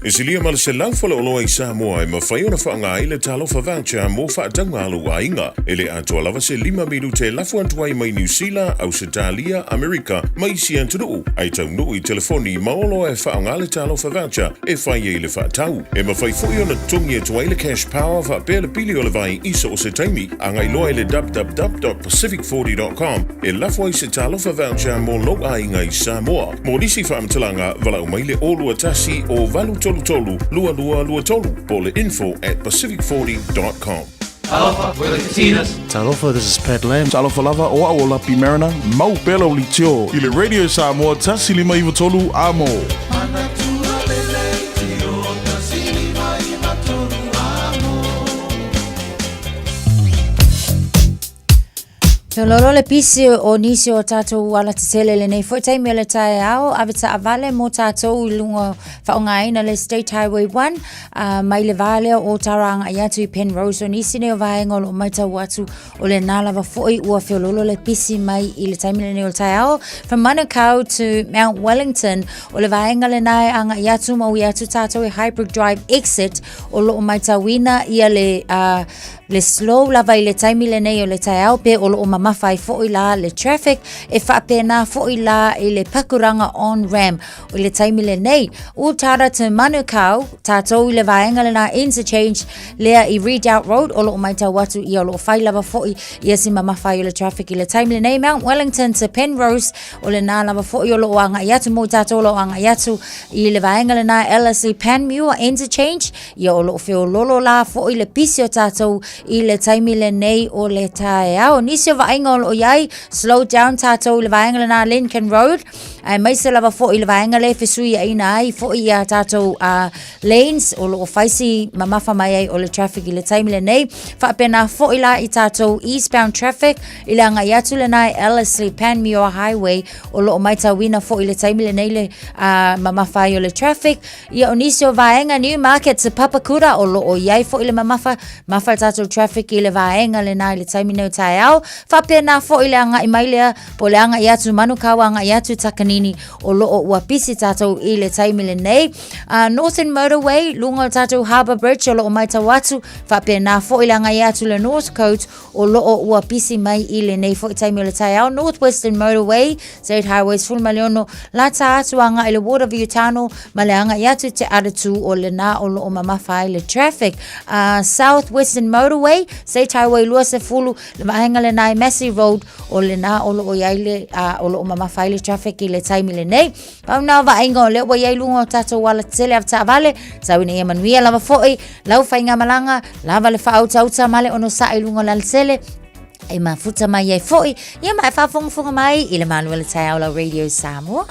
E silia ma le se laufala o loa i Samoa e mawhai ona whaanga i le talofa voucher mō whaatanga alu a inga. E le atua lava se 5 milu te lafu antuai mai New Zealand, Australia, Amerika, mai si antunu. Ai tau nuu i telefoni maolo e whaanga le talofa voucher e whai e le whaatau. E mawhai fui ona tungi e tuai le cash power whaapea le pili o le vai iso o se taimi. Angai loa i le www.pacific40.com e lafu ai se talofa voucher mō lo a inga i Samoa. Mō nisi whaamtalanga walau mai le olu atasi o valu tolu lua tolu po le info@pacific40.com.
Talofa, we're the Casitas.
Talofa, this is Pat Lam. Talofa lava o a Lapi Marina. Mau pela o litio. I le radio Samoa tasi lima iwa tolu amo.
Te lolo le pisi o nisi o tātou ala te tele le nei. Fwoi taimi le tae ao, avita avale mo tātou i lunga whaongaina le State Highway 1, mai le vale o taranga i atu i Penrose o nisi ne o vaenga o mai tau atu o le nalawa fwoi ua whiololo le pisi mai i le taimi le nei o tae ao. From Manukau to Mount Wellington, o le vaenga le nai anga i atu mau i atu tātou i Highbrook Drive exit o lo mai tau wina ia le slow lava i le taimi le nei o le tae ao pe o lo mawhai fo i la le traffic e whaapena fo i la i le pakuranga on ram o le taimi le nei. U tara te Manukau, tātou i le vaenga le na interchange lea i Redoubt Road o lo mai tau watu i o lo whai lava fo i si mawhai o le traffic i le taimi le nei. Mount Wellington to Penrose o le nā lava fo i o lo anga i atu mo tātou lo anga i atu i le vaenga le na LSE Panmure interchange i o lo whio lolo la fo i le pisi o tātou i le taimi le nei o le tae au. Nisi o vaenga o iai, slow down tātou i le vaenga le na Lincoln Road. Mai se lava fo i le vaenga le fesui a ina ai fo i a tātou lanes o lo faisi mamafa mai ai o le traffic i le taimi le nei. Whaapena fo i la i tātou eastbound traffic i le anga iatu le nai Ellerslie Panmure Highway o lo mai tawina fo i le taimi le nei le mamafa i o le traffic. Ia o nisi o vaenga Newmarket to Papakura o lo o iai fo i le mamafa tātou traffic i le vaenga le nai le taimi nei tae au. Whaapena fo i le anga i mailea po le anga iatu Manukau anga iatu Takanini o lo o ua pisi tātou i le taimi le nei. Northern Motorway, lunga tātou Harbour Bridge o lo o mai tawatu. Whaapena fo i le anga iatu le North Coast o lo o ua pisi mai i le nei fo i taimi o le tae au. Northwestern Motorway, State Highways full maliono la tātu anga i le Waterview Tunnel ma le anga iatu te aratu o le na o lo o mamawhai le traffic. Southwestern Motorway, State Highway lua se fulu le mahenga le nai Massey Road o le na o lo o iaile o lo o mamawhai le traffic i le taimi le nei. Pau nā vaenga o le ua iai lunga o tātou wala tele av taavale, tawina ia manuia lava foi, lau whainga malanga, lava le whaauta male ono sa i lunga lal tele, e mafuta mai iai foi, ia mai whaafonga mai i le malua le tai aula Radio Samoa.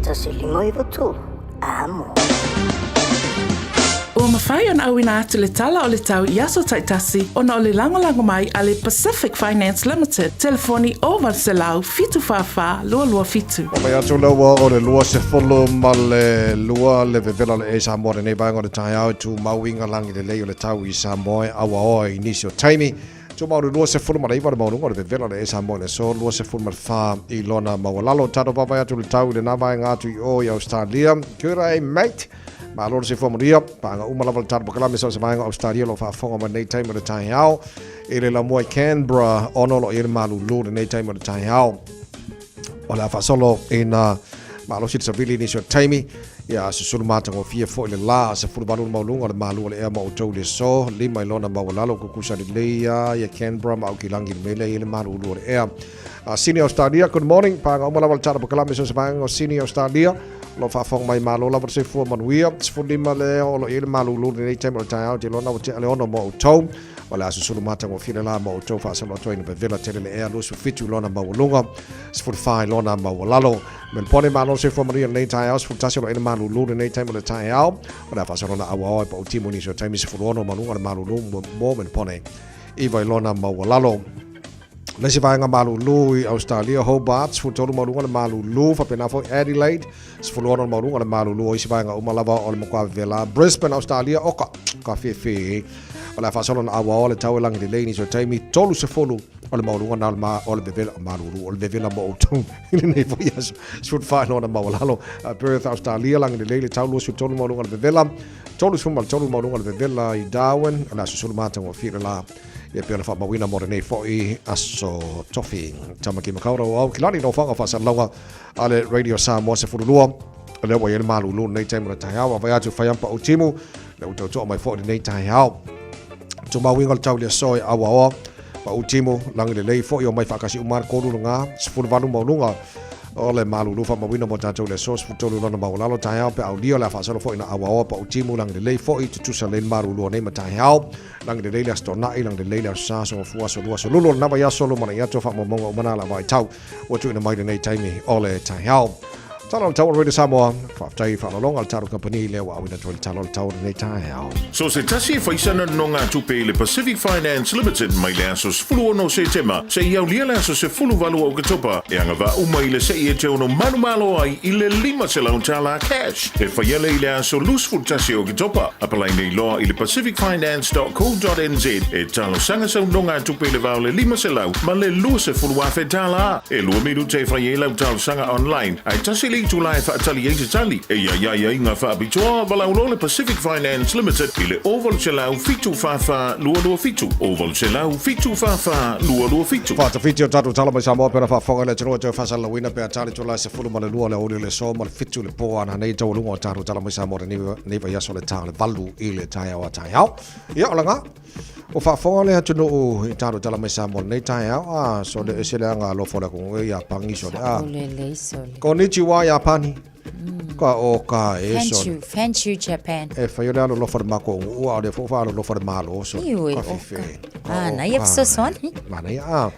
Tasi lima iwa tu, amo.
Ua mawhai ona awina atu le tala o le tau i aso taitasi ona o le langolango mai a le Pacific Finance Limited. Telefoni o Valselau fitu whawha lua fitu.
Mai atu laua o le lua se folo ma le lua le vevela le e Samoa le neibanga o le tai au tu mauinga langi le lei o le tau i Samoa awa oa i nisi o taimi. Tu mau lua se folo ma le iwa le maurunga o le vevela le e Samoa le so lua se folo ma le wha i lona mawalalo tato papai atu le tau le navainga atu i o i Australia. Kia ora mate. Ma lor se formaria pa nga uma level tar bakala so se manga Australia lo fa fonga ma nei time le tai hao ele la mo Canberra ono lo ele malu lo nei time le tai hao ola fa solo in ma lo sit savili ni so time ya se sul mata ngo fie fo le la se fu balu ma lunga le malu le e ma o to le so li mai lona ma wala lo ku kusa le ya Canberra ma o kilangi mele ele malu lo le e senior Australia good morning pa nga uma level tar bakala so se manga senior Australia lo fa fong mai malo la se fu manuia se fu lima le o lo ele malu lu nei time o tai au te lona o te le ono mo to o le aso sulu mata ngo fina la mo tau fa salo toi na vela tele le ea lusu fitu lona ma lunga sfur fai lona ma lalo men pone ma no se fo maria nei tai aus futasio ina ma lu nei tai mo le tai au o la fa salo na awa pa utimo ni so tai mi se fur ono ma lunga ma lu mo men pone i vai lona ma lalo le se vai nga ma lu i Australia Hobart fu tolu ma lunga ma lu fa pena fo Adelaide sfur ono ma lunga ma lu i se vai nga o malava o le mo kwa vela Brisbane Australia oka ka fe o la fasolo na awa o le tau langi le ni so taimi tolu se folu o le maurunga na ma o le bevela maruru o le bevela mo utung ili nei fo yaso sut fa no na maulalo Perth Australia langi le tau lu su tolu maurunga le bevela tolu su mal tolu maurunga le bevela i Darwin na su sul mata mo fira la e pe fa mawina mo nei fo i aso tofi tama ki makaura o kilani no fanga fa salonga ale radio Samoa se furulua le wa yel malu lu nei taimi ta hawa va atu fa yampa utimu le uto mai fo nei ta hawa tuma wingal tau le soi awa pa utimo lang le lei fo yo mai fakasi umar ko lu nga spul vanu mo lunga ole malu lu fa ma wina mo tau le sos futo lu na ma lalo tai pe audio la fa solo fo ina awa pa utimo lang le lei fo i tu sa len maru lu nei ma tai hao lang le lei la stona i lang le lei la sa so fu so lu so lu na ba ya solo mana ya to fa mo mo mana la vai tau o tu ina mai nei tai mi ole tai hao Talo tau Radio Samoa, whaftai whanalong al taru company lea wa awina tole talo tau nei tae au.
So se tasi e whaisana no ngā tupe le Pacific Finance Limited mai le asos fulu ono se tema, se iau lia le asos se fulu valu au katopa, e anga wa umai le se i e te ono manu malo ai i le 5 se lau tala cash. E whaiele i le aso lusful tasi au katopa, apalai nei loa i le pacificfinance.co.nz, e talo sanga sau no ngā tupe le vau le 5 se lau, ma le lua se fulu afe tala, e lua miru te whaie lau talo sanga online, ai tasi le Tulai fa tali e tali e ia inga fa abitoa walau le Pacific Finance Limited i le oval selau fitu fafa lua fitu oval selau fitu fafa lua fitu
fa ta fitu tatu tala mai Samoa pera fa fonga le tino te fa sala wina pe tali tulai se fulu ma le lua le ori le so ma le fitu le po ana nei tau lunga tatu tala mai Samoa ni va yaso le tala valu i le tai au tai au ia olanga o fa fonga le tino o tatu tala mai Samoa nei tai au so le se le anga lo fo le ko ia pangi so le konnichiwa Japani. Ka o ka e so.
Thank you Japan.
E fa yo lo for mako o le fo fa lo for malo so.
Na ia so son.
Mana ia.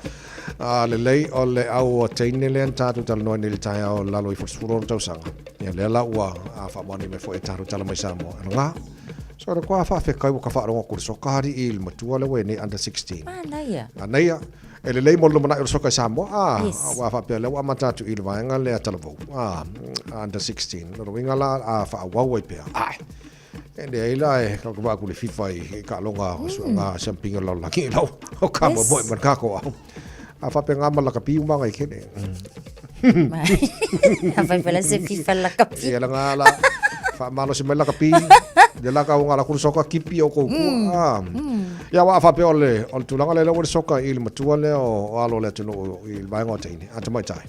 Le lei o le au teine le tatu tal no ni tai o lalo I fosforo tau sanga. Ia le la ua a fa mani me fo e tatu tal mai Samoa. Nga. So re kwa fa fe kai ka fa ro ko so ka ri il matua le we ni under 16. Na ia. Ele lei mo mana o soka Samoa wa fa pe le wa mata tu il vanga le talvo under 16 no winga la fa wa wa pe ende ila e ka ba ku le FIFA e ka longa so nga champing lo la ki lo o ka mo boy man ka ko fa pe nga mala ka pi uma ngai kene
fa pe la se FIFA la ka pi
ela nga la fa malo se mala ka pi de la ka nga la ku soka kipi o ko ya wa fa pe ole ol tu langa le lo soka il matua le o alo le tu no il vai ngo tini ata mai tai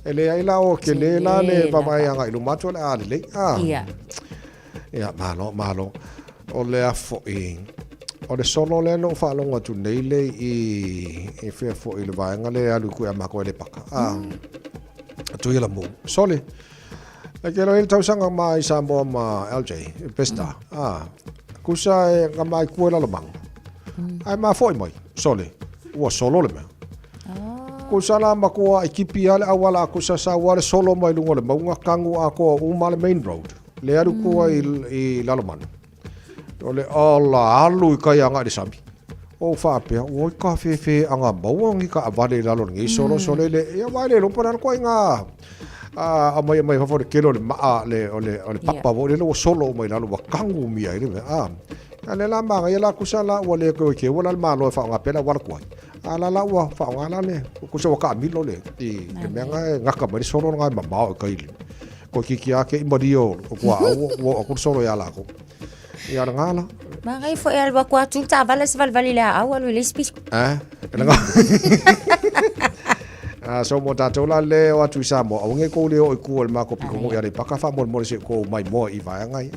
ele ai la o ke le la le pa mai anga ilu matua le ale le ya malo ole a fo o le solo le no fa longa tu nei le i fe fo il vai nga le alu ku ama ko le paka tu ia la mo sole e ke lo il tau sanga mai Samoa ma LJ pesta kusa e ngamai ku la mang ai ma foi mai sole o solo le kusa la ma ko ekipi ale awala kusa sa wale solo mai lungo le maunga kangu ako umale main road le aru ko I laloman ole alla alu ka yanga de sabi o fa pe o ka fe anga bawang ka avale lalo ngi solo sole le ya vale lo ponar ko nga mai fa for kilo le ma le ole papa vo le solo mai lalo kangu mi ai le ale la ma ya la kusala wale ko ke wala ma lo fa nga pela wal ko ala la wa fa nga la le ku so ka mi lo le I ke nga ka bari solo nga ma ba ka ile ko ki ke imbadio ko wa ko solo ya la ko ya nga la
ma ngai fo el ba kwa tu ta vale se vale la awal le spis
nga so mo ta tola le o tu sa mo nge ko le o ku ma ko pi ko ya le paka fa mo se ko mai mo I va ngai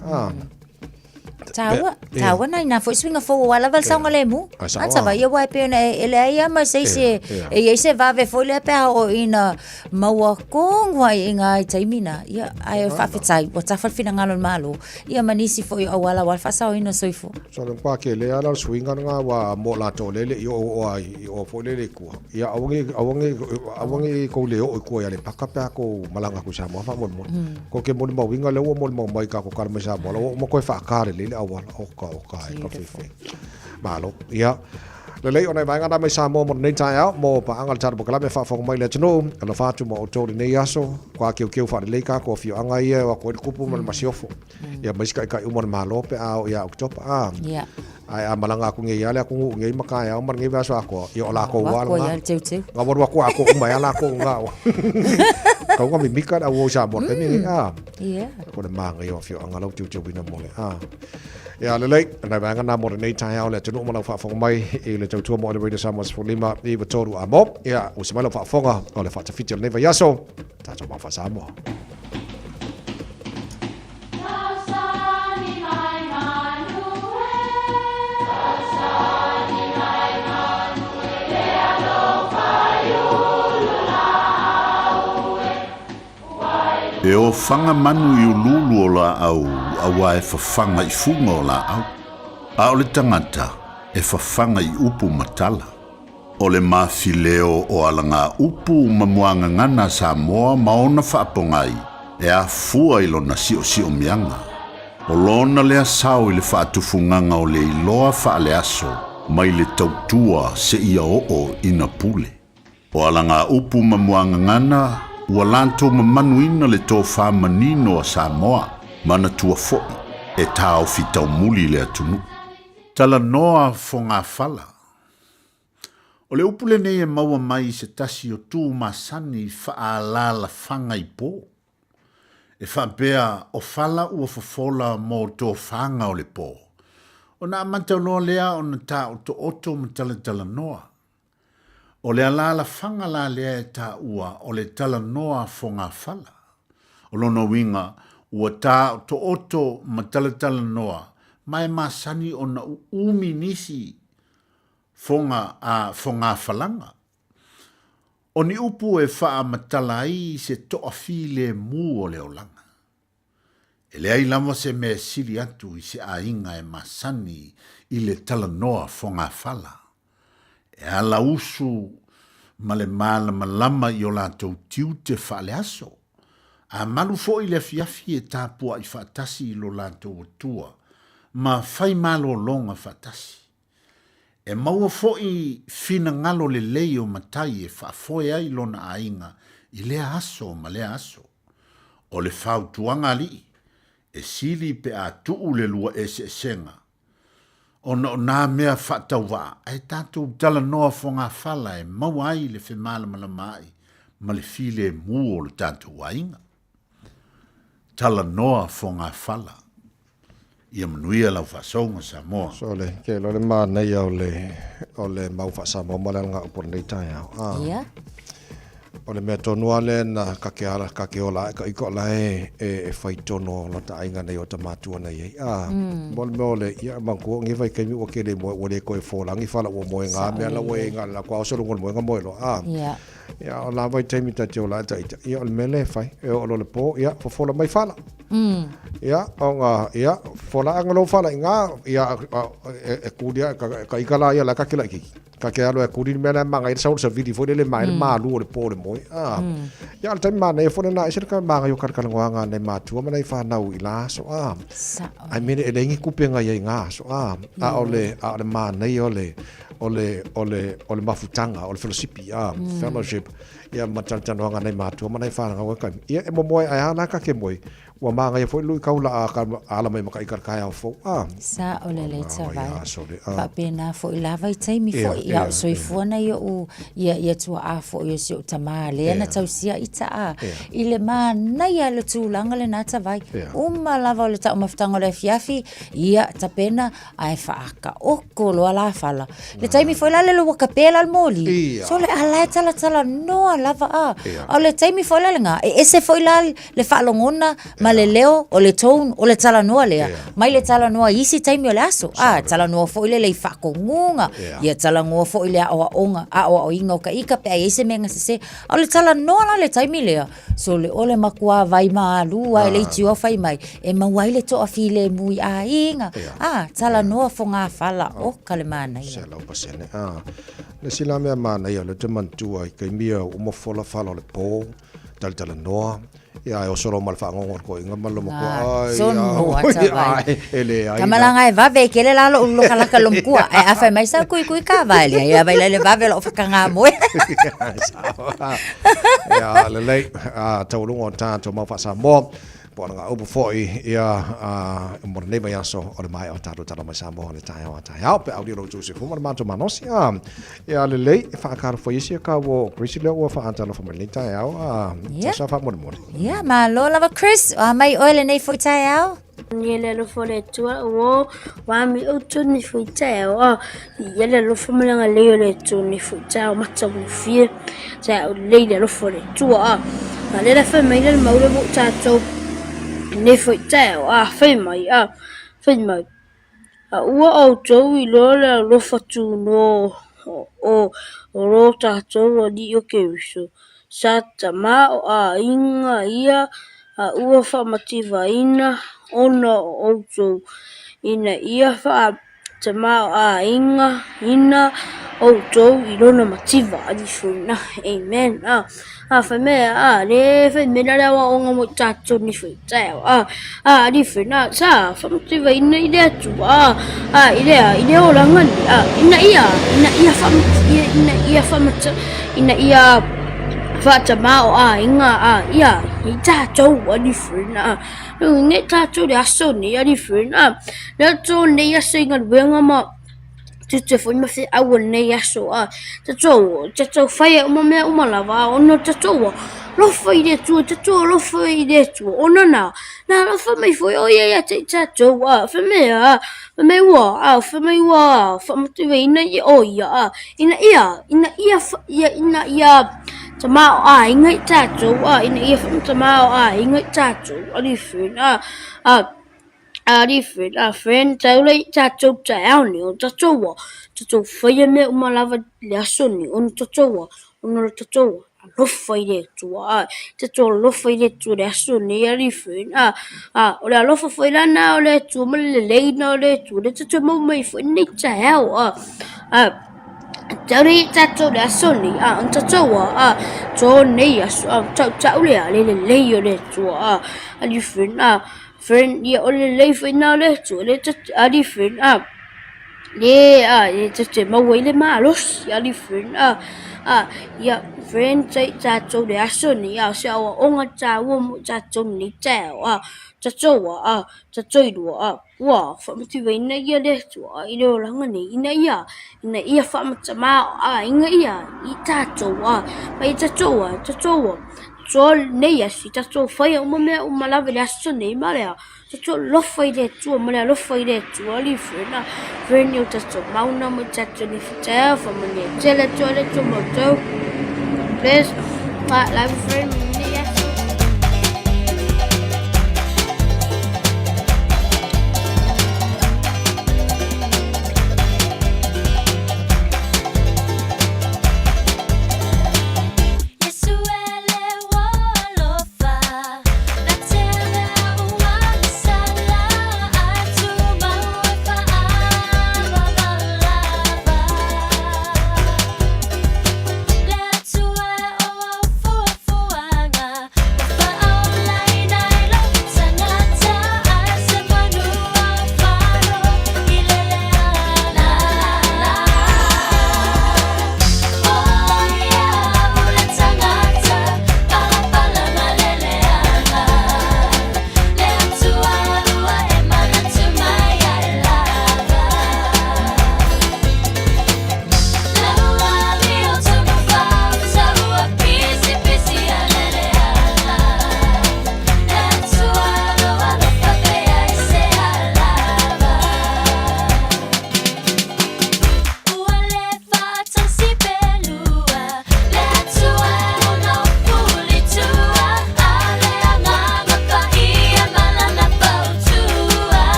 tawa na ina fo swinga fo wala val sanga le mu ata va ia wai pe na ele ia ma sei se e se va ve fo le pe o ina maua kongwa inga taimina ia ai fa fitai o ta fa fina ngalo malo ia manisi fo ia wala wal fa sa ina soifo
so le pa ke le ala swinga nga wa mo la to le yo o fo le ku ia awangi ko le o ko ia le pakapa ko malanga ku sa mo fa mo ko ke mo winga le o mo mai ka ko kar me sa mo mo ko fa kare le awal o ka ka fe malo ia le ona vai ngana mai sa mo nei tai au mo pa angal tar bokala me fa fo mai le tno ala fa tu mo to nei aso kwa ke fa le ka ko fi anga ia wa ko kupu mal masiofo ia mai ka umor malo pe au ia oktober
ia
ai amalanga ku ngi ala ku ngi maka ya mar ngi vaso ako ia ola ko wal
nga
ngabor wa ko mai ala ko nga ko ngi mika da wo sa bot ni
ia
ko de manga yo fi anga lo tu bina mo le ia le na va ngana mo nei tai au le tno mo la fa fo mai e le tu mo le radio samos fo lima e va toru a mo ia o se malo fa fonga o le fa ta fitel neva yaso ta to ma fa sa mo
E o whanga manu I o lulu o la au, awa e whawhanga I funga o la au. A o le tangata, e whawhanga I upu matala. O le mawhileo o alanga upu mamuanga ngana sa moa maona whaapongai, e a fua I lona sio mianga. O lona lea sao I le whaatufunganga o le iloa whaale aso, mai le tautua se ia o ina pule. O alanga upu mamuanga ngana, ua lanto mamanuina le tō whamanino a Samoa, mana tua fo'i, e tāo fitau muli le atunu. Tala noa fo ngā whala. O le upule nei e maua mai se tasi o tū masani whaalala whanga I pō. E whapea o whala ua whafola mō tō whanga o le pō. O nā mantau noa lea o na tā o tō oto matala noa. O le alala whanga la lea e tā ua o le tala noa fo ngā whala. O lono winga ua tā o to oto ma tala noa mai masani o na umi nisi fo ngā whalanga. O ni upu e wha matala ai se toa file mu o le olanga. E le ai lama se me sili atu I se a inga e masani I le tala noa fo ngā whala. E ala usu ma le malama I o lātou tiu te whaale aso. A malu fo I le fiafi e tāpua I whaatasi I lo lātou tua, ma whai malo longa whaatasi. E maua fo I fina ngalo le leo matai e whaafoe ai lona ainga I lea aso ma lea aso. O le whau tuanga li, e sili pe a tuu le lua e se senga. O nā mea whatau wā, ai tātou tala noa fo ngā whala e mau ai le whemala mai, ma le file mu o le tātou wainga. Tala noa fo ngā whala. Ia manuia lau whasonga Samoa.
So le, ke lo le mā nei o le mau wha Samoa male ngā upor nei tai au.
Ia.
O le mea tonua le na kake ola ka iko la e whai tono lo ta ainga nei o ta mātua nei ei. Mole mea ole ia mangkua ngi vai kaimi o ke le moe o le koe wholangi whala o moe ngā mea la ue ngā la kua osoro ngon moe ngā moe lo. Ia o la vai taimi ta te ola ta ita. Ia o le mele whai e o lo le po ia whola mai whala. Ia o ngā ia whola anga lo whala i ngā ia e kudia ka ikala ia la kakila ikiki. Ka ke alo e kuri mena manga I saur sa vidi foi le mai le malu o le po le moi ya al time mana e foi na e ka manga yo kar kalanga nei matua mana I fa na u ila so ai mene e lengi kupenga ia nga so o le mana o le mafutanga o le fellowship fellowship ia matalta no nga nei matua mana I fa nga ka ia e mo moi ai ana ka ke moi wa manga foi lui kaula ala mai maka ikar kaya fo
sa o le vai pa pena fo lava I taimi fo ia so I fuana ia tua a fo ia so tamale na tausia ita I le mana ia le tulanga le nata vai uma lava le ta maftanga le fiafi ia tapena ai fa aka o kolo ala fala le taimi fo la le lo kapela al moli so le ala tala no lava o le taimi fo la nga ese fo la le fa longona ma le leo o le tone o le tala noa lea mai le tala noa isi taimi o le aso tala noa fo ile le whakongunga ia tala noa fo ile a onga a o inga o ka ika pe ai se menga se o le tala noa la le taimi lea so le ole makua vai ma lua le tio fai mai e mawai le to afile mui a inga tala noa fo nga fala o kale mana ia
lau pasene le sila mea mana ia le te mantua i kai mia uma fola fala o le po tala noa ia o solo mal fa ngol ko inga malo mo ai ele ai
kamalanga e vave kele la lo kala kalom kua e afa mai sa kui ka vale ia vai le vave lo fa kanga mo
ia le taulungo tanto ma fa sa mo Pona upo foi ia mo ne vai aso o le mai o tato tala mai sa mo le tai o tai au pe audio lo se fuma ma to manos ia le fa kar foi sia ka wo Chris le o fa antalo fa le tai au sa fa mo
ia ma lo lava Chris mai o le nei foi tai au
ni le lo fo le tua o wa mi o tu ni foi tai au ia le lo fo mala le le tu ni foi tai au ma tu ni fie sai le lo fo le tua ma le fa mai le mau le mo tato ne foi tao fai mai ua au tau I lola lo fatu no o ro tatou ali o ke wiso sa tama inga ia ua fa mativa ina ona o tau ina ia fa tama inga ina o tau I lona mativa ali funa amen fa me le fa me la wa onga mo tatou ni fa tao ali funa sa fa mativa ina ile tu ile o langa ina ia fa ina ia fa tama inga ia I tatou ali funa ne tatou de aso ni ali funa le to ne ia singa wenga ma tu foi ma fe au ne aso tatou fai uma me uma lava ono tatou lo fai de tu tatou lo fai de tu ono na lo fa mai foi o ia tatou fa me wa fa me tu ina o ina ia tama inga tatou ina ia fa tama inga tatou ali funa friend tau le tatou tau ni o tatou fai me uma lava le aso ni on tatou lo fai de tu tatou lo fai de tu le aso ni ali friend o le lo fai la na o le tu me le na o le tu le tatou mo mai fai ni tau Tari tatou le aso ni on tatou to nei aso tau le o le tu ali friend ia ole le fina le tu le ali friend le te mawai le malos ali friend ia friend tatou le aso ni sa onga tawo mo tatou ni tao tatou wa fa mti veina ia le tu ile o langa ni ina ia fa mtama inga ia I tatou mai tatou so nei asi tatou fai uma lava le aso nei marea tatou lofa I le tua marea lofa I le tua ali frena o tatou mauna mo tatou ni fitea fa mane tele tua le tua motou please live friend nei aso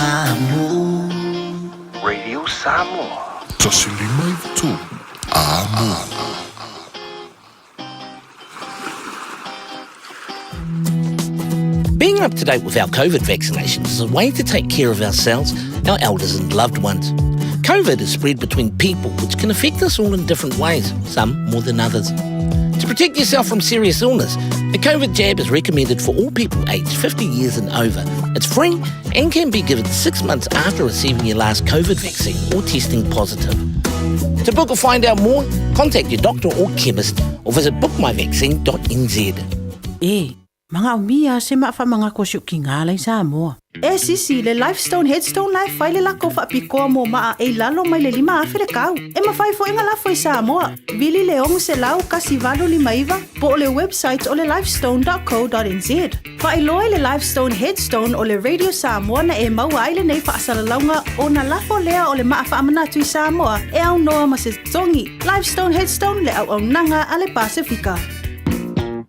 Samoa. Radio Samoa.
Tasilima i tu. Amo.
Being up to date with our COVID vaccinations is a way to take care of ourselves, our elders and loved ones. COVID is spread between people, which can affect us all in different ways, some more than others. To protect yourself from serious illness, a COVID jab is recommended for all people aged 50 years and over. It's free and can be given 6 months after receiving your last COVID vaccine or testing positive. To book or find out more, contact your doctor or chemist or visit bookmyvaccine.nz.
Mga umia se ma fa mga kosyo kingalay sa mo. Sisi le Lifestone Headstone Life file la ko fa piko mo ma e lalo mai le lima afrekau. E ma fai fo engala foi sa mo. Vili leong se lau kasi valo limaiva po le website o le lifestone.co.nz. Fa iloi le Lifestone Headstone o le Radio Samoa na e maua ile nei fa asalaunga o na lafo lea o le maa fa amana tui Samoa e au noa ma se tongi. Lifestone Headstone le au nanga ale Pasifika.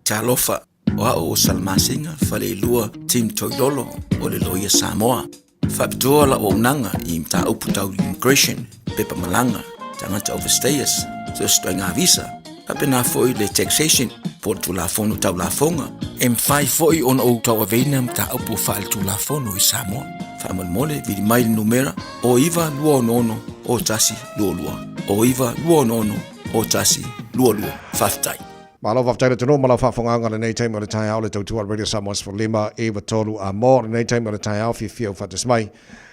Talofa. Wa o salmasinga fale lua team toidolo o le loia Samoa. Fapitoa la o nanga i mta uputau immigration, pepa malanga, tangata overstayers, so stoinga visa. Hapena foi le taxation, por tu la fono tau la fonga. M5 foi on o tau avena mta upu fal tu la fono i Samoa. Famal mole vidi mai numera o iva lua nono o tasi lua lua. O iva lua nono o tasi lua lua. Faftai.
Malo waftaina tunu, malo whawhonganga le nei taimi o le tai au le tautua Radio Samoa's for Lima, Eva Tolu a mo, le nei taimi o le tai au fia whatas mai.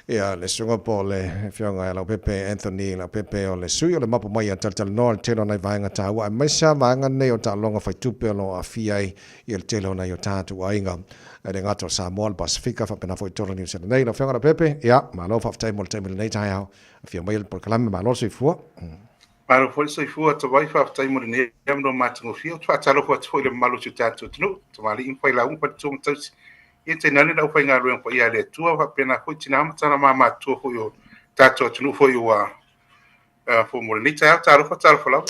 Ia le sunga po le whionga e lau pepe Anthony, lau pepe o le sui o le mapu mai a taltal noa le telo nei vaenga tāua. E maisa vaenga nei o tālonga whai tupe o lo a fiai i le telo nei o tātu ainga. E le ngata o Samoa le Pasifika, whapena fwoi tolo New Zealand nei, lau whionga la pepe, ia, malo whaftaima o le taimi le nei tai au. Fia mai le porkalame, malo sui fua.
Malo foi sai fua to vai fa tai mo ne am no matungo fio to atalo ko foi le malo tu tatu tunu to mali in foi la un pa tu tus e te nani da foi ngalo en foi ale tu va pena ko tina matana mama tu foi o tatu tunu foi o fo mo ni ta talo fo la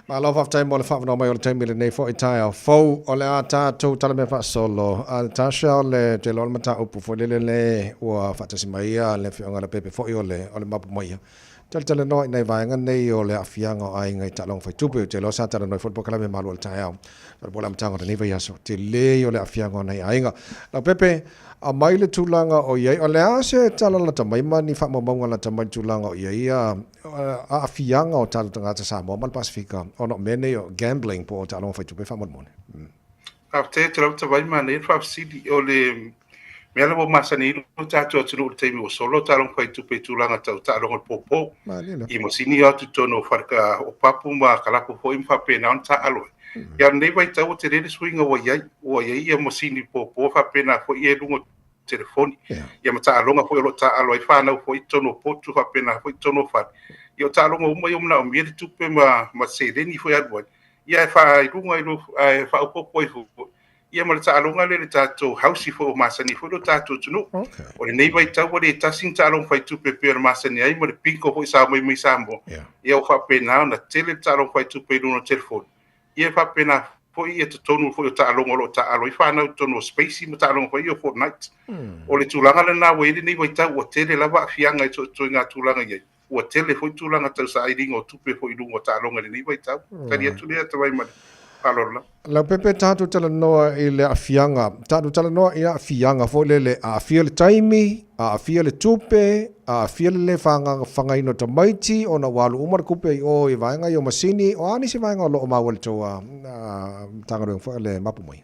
Malo whaftai mo le whawano mai o le taimile nei fo i tai au fau o le a tātou tala me wha solo a tasha o le te lol mata upu fo le ua whatasi mai a le whionga le pepe fo i o le mapu mai tala noi nei vaenga nei o le afianga o ai ngai talong fai tupu te lo sa tala noi football kala me malu o le tai au per bola mtanga le niva yaso te le o le afianga o nei ainga la pepe a mai le tūlanga o iei o le a se tala la tamaima ni wha maunga la tamai tūlanga o iei a afianga o tala tangata Samoa mal Pasifika o no mene o gambling po o talong fai tupu wha mone
te tala tamaima nei wha sidi o le mea la mo masani lo tātou atunu o teimi o solo talong fai tupe tūlanga tau talong o popo i mo sini atu tono wharka o papu ma kalapo hoi mwhape na on ta aloe. Ia nei vai tau o te rere swinga o iai ia mo sini popo whape na hoi e lungo telefoni. Ia ma ta alonga hoi o lo ta aloe whanau hoi tono potu whape na hoi tono whare. Ia o ta alonga umai umna o mire tupe ma sereni hoi aduai. Ia e wha runga i lo wha upopo i hoi. Ia ma le tālonga le tātou hausi fo o masani fo lo tātou tunu. O le nei vai tau o le tasing tālong fai tupe pe o masani ai mo le pinko hoi sa mai sa mo. Ia o whapena o na tele tālong fai tupe luno telefoni. Ia whapena fo i e te tonu fo o tālonga lo tālo i whanau tono spacey mo tālonga fai o Fortnite. O le tūlanga le nā wele nei vai tau o tele lava fianga i to ngā tūlanga iai. O tele fo i tūlanga tau sa airinga o tupe fo i lungo tālonga le nei vai tau. Kari atu lea tawai mani.
La pepe tatu tala noa i le afianga. Tatu tala noa i a afianga fo le a afia le taimi, a afia le tupe, a afia le whanga ino tamaiti o na walu umar kupe i o i vaenga i o masini o ani si vaenga o loo mawale toa tangaruang fo le mapu mai.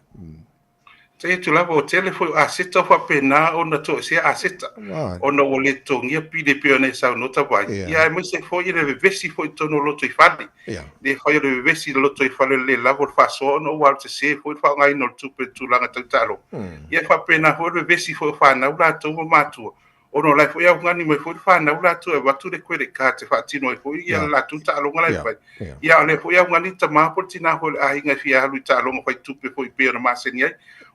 Te tu lava o tele foi a seta fa pena o na to se a seta o na o le tongia pide pe ona sa no ta vai ia mo se foi le vesi foi tono lo to fali de foi le vesi lo to fali le lavo fa so no wa se foi fa ngai no tu pe tu langa talo ia fa pena foi le vesi foi fa na ula to ma tu o no la foi a ngani mo foi fa na ula tu e va tu de credit card te fa tino foi ia la tu ta lo ngala fa ia le foi a ngani ta ma por tina ho a inga fia lu ta lo foi tu pe foi pe na ma se ni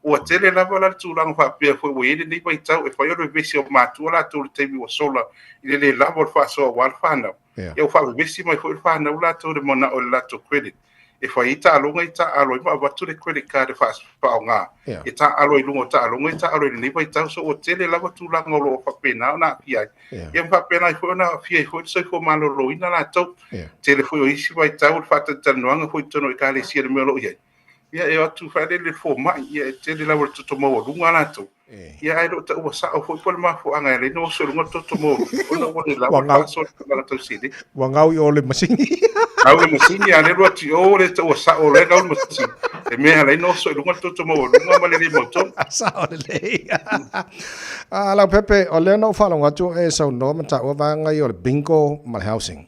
o tele lava la tūlanga whapea foi wele nei vai tau e whai oro vesi o mātua la tōru teimi o sola i le lava o whasoa wal whanau. E o whawe vesi mai foi whanau la tōre mona o le lato credit. e fai ta alonga i ta alo ma watu le credit card fa fa nga e ta alo i lungo ta alonga i ta alo ni vai ta so o tele la watu la ngolo fa pena na pia e fa pena i fo na fia i fo so fo malo lo ina la to tele fo i si vai ta fa ta tanuanga fo tono i kale si me lo ye ia e atu fa le fo ma ia tele la watu to mo lunga la to ia ai lo ta o sa o fo po ma fo anga le no so lunga to mo o no le la wa so la to si de
wa ngau i ole masini
au le masini ale lo ti o le to sa o le ngau masini e me ala no so lunga to mo lunga ma le mo to
sa o le la pepe o le no fa lo ngatu e so no mata o va ngai o bingo mal housing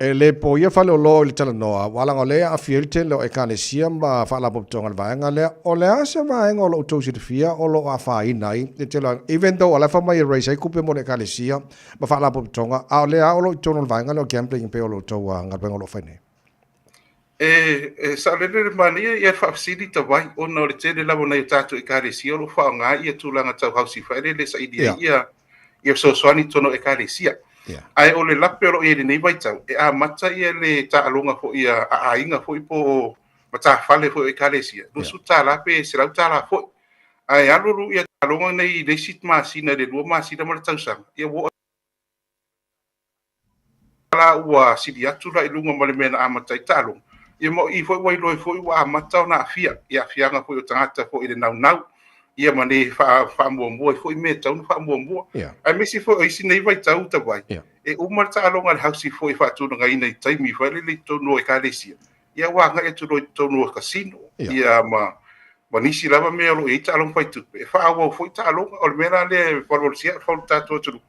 ele po ia fa lo le tala no wala ngole a fielte lo e kane siamba fa la boptonga va ngale o le asa va ngolo to si fia o lo afa inai e tela even though ala fa mai race ai kupe mo le kane sia ba fa la boptonga a le a lo tono va ngalo gambling pe o lo to ngal ngolo fa ne
sa le mania ia fa sidi ta vai o no le tele la bona tatu e kare sia lo fa nga ia tulanga tau hausi fa le sa idea ia so swani tono e kare sia ai o le lape o le nei vai tau e a mata ia le ta alonga fo ia a inga fo ipo mata fale fo e kare sia lu su ta la pe se la ta la fo ai alu lu ia alonga nei le sit ma sina le lu ma sina mo tau sang ia wo la wa sidi atu la ilunga mo le mena a mata ta alonga ia mo i fo wai lo fo wa mata na afia ia afia nga fo o tangata fo ile nau ia mane fa mo fo me tau fa mo ai mesi fo i sinei vai tau ta vai e umar ta alonga le hausi fo i fa tu nga ina tai mi fa le to no e kalesia ia wa nga e tu to no casino ia ma nisi lava me lo e ta alonga fa tu e fa wa fo ta alonga o mera le polisia fo ta to tu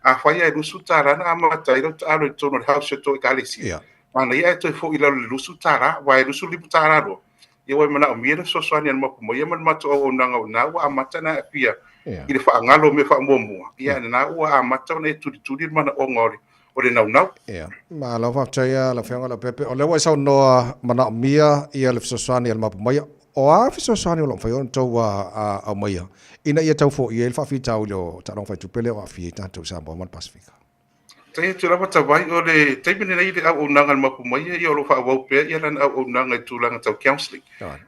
a fa ia lu su ta na ma ta ro ta alo to no hausi to e kalesia mana ia to fo i la lu su ta ra wa lu su li ta ra ro ia wai mana o mira so swani an mapu mo ia man matu o nanga o na wa amata na pia i le fa ngalo me fa mo ia na wa amata na tu mana o ngori o le nau
ia ma lo fa taya la fa ngalo pepe o le wa sa no mana mia ia le so swani an mapu mo o a so swani lo fa yon to wa a mo ina ia tau fo ia fa fi tau lo ta long fa tu pele o fi ta tu sa bo man pacifica
te tu lava ta vai o le te mene nei le au nanga mapu mai ia o lo fa wa pe ia lan au nanga tu langa tau counseling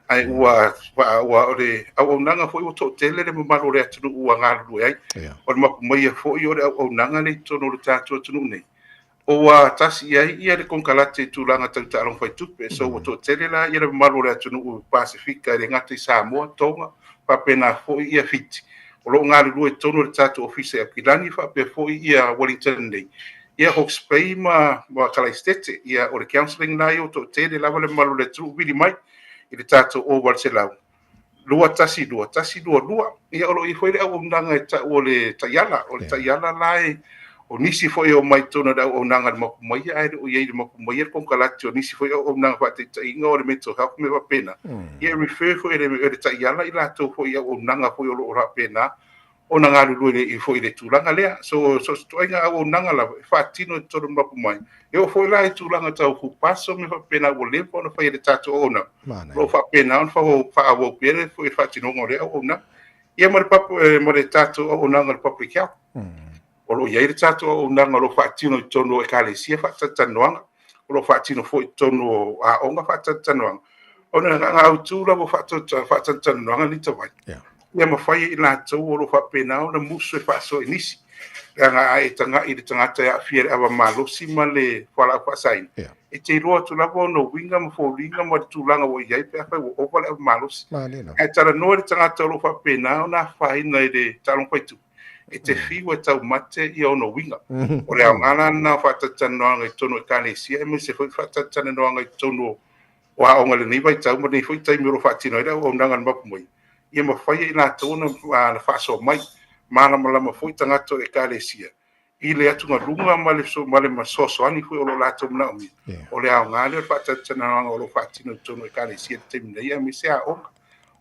ai wa o le au nanga fo i to tele le mo malo le atu u nga lu ai o mapu mai fo i o le au nanga le to no le tatu tu nei o wa tasi ia le konkalate tu langa tau ta long fa tu pe so o to tele la ia le malo le atu u Pacifica le ngati Samoa tonga pa pena fo ia fiti o lo ngā ruru e tono le tātou ofisa a Kilani wha pe fo ia Wellington nei. Ia Hawke's Bay ma Kalaistete, ia o le counselling nai o to te le lava le malu le tru vili mai i le tātou o Walselau. Lua tasi, ia o lo i whaere au nanga e ta o le taiala lai o nisi fo o mai tono da o nanga le maku mai ai o ia le maku mai kon kalati o nisi fo o nanga fa te inga o le mental health me va pena ia refer fo ele taiala ila to fo ia o nanga fo o ora pena o nanga lu le i fo ile tulanga le so to inga o nanga la fa tino to le maku mai e o fo la i tulanga tau fu paso me va pena o le fo no fa ile tato ona lo fa pena on fa o pere fo fa tino ngore o na ia mo le tato o nanga le public health o lo ia tato o nanga lo fatino tono e kalesia fatanoanga o lo fatino foi tono a onga fatanoanga ona nga autu la vo fatanoanga ni tawai ia ma fai ina to o lo fa pena o na muso fa so inisi nga ai tanga i tanga ta fier ava malo simale fala fa sai e te ro tu la no winga mo fo winga mo tu langa o ia pe fa o fala malo e tara no tanga to lo fa pena na fa ina de talon fa tu e te fiwa tau mate i ono winga. O le angana na whatatanoanga i tono i Kalesia, e me se fai whatatanoanga i tono o aonga le niwa i tau, ma nei fai tai miro whatino i rau o nangan mapu mai. Ia ma whai i nā tōna na whaso mai, mana malama fai tangato e Kalesia. I le atunga runga male masoso ani fai o lo lato mna omi. O le aonga le whatatanoanga o lo whatino i tono i Kalesia, te mina ia me se aonga.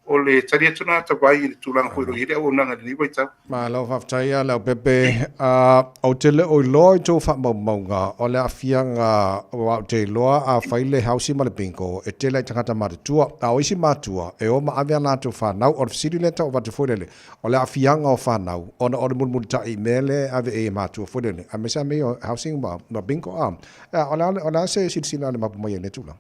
o le tari atuna tawai i le tūlanga fo ilo i le au nanga ni wai tau.
Ma lau whaftaia lau pepe o te le oi loa i tō whamaunga o le awhianga o te loa a whaile hausi ma le pinko e te lei tangata matatua a oisi matua e o ma awea nātou whanau o le fisiri leta o watu fwelele o le awhianga o whanau o na o le mulmuli tai mele ave e matua fwelele a mesa mei o housing ma pinko o la se sirisina le mapumai le tula.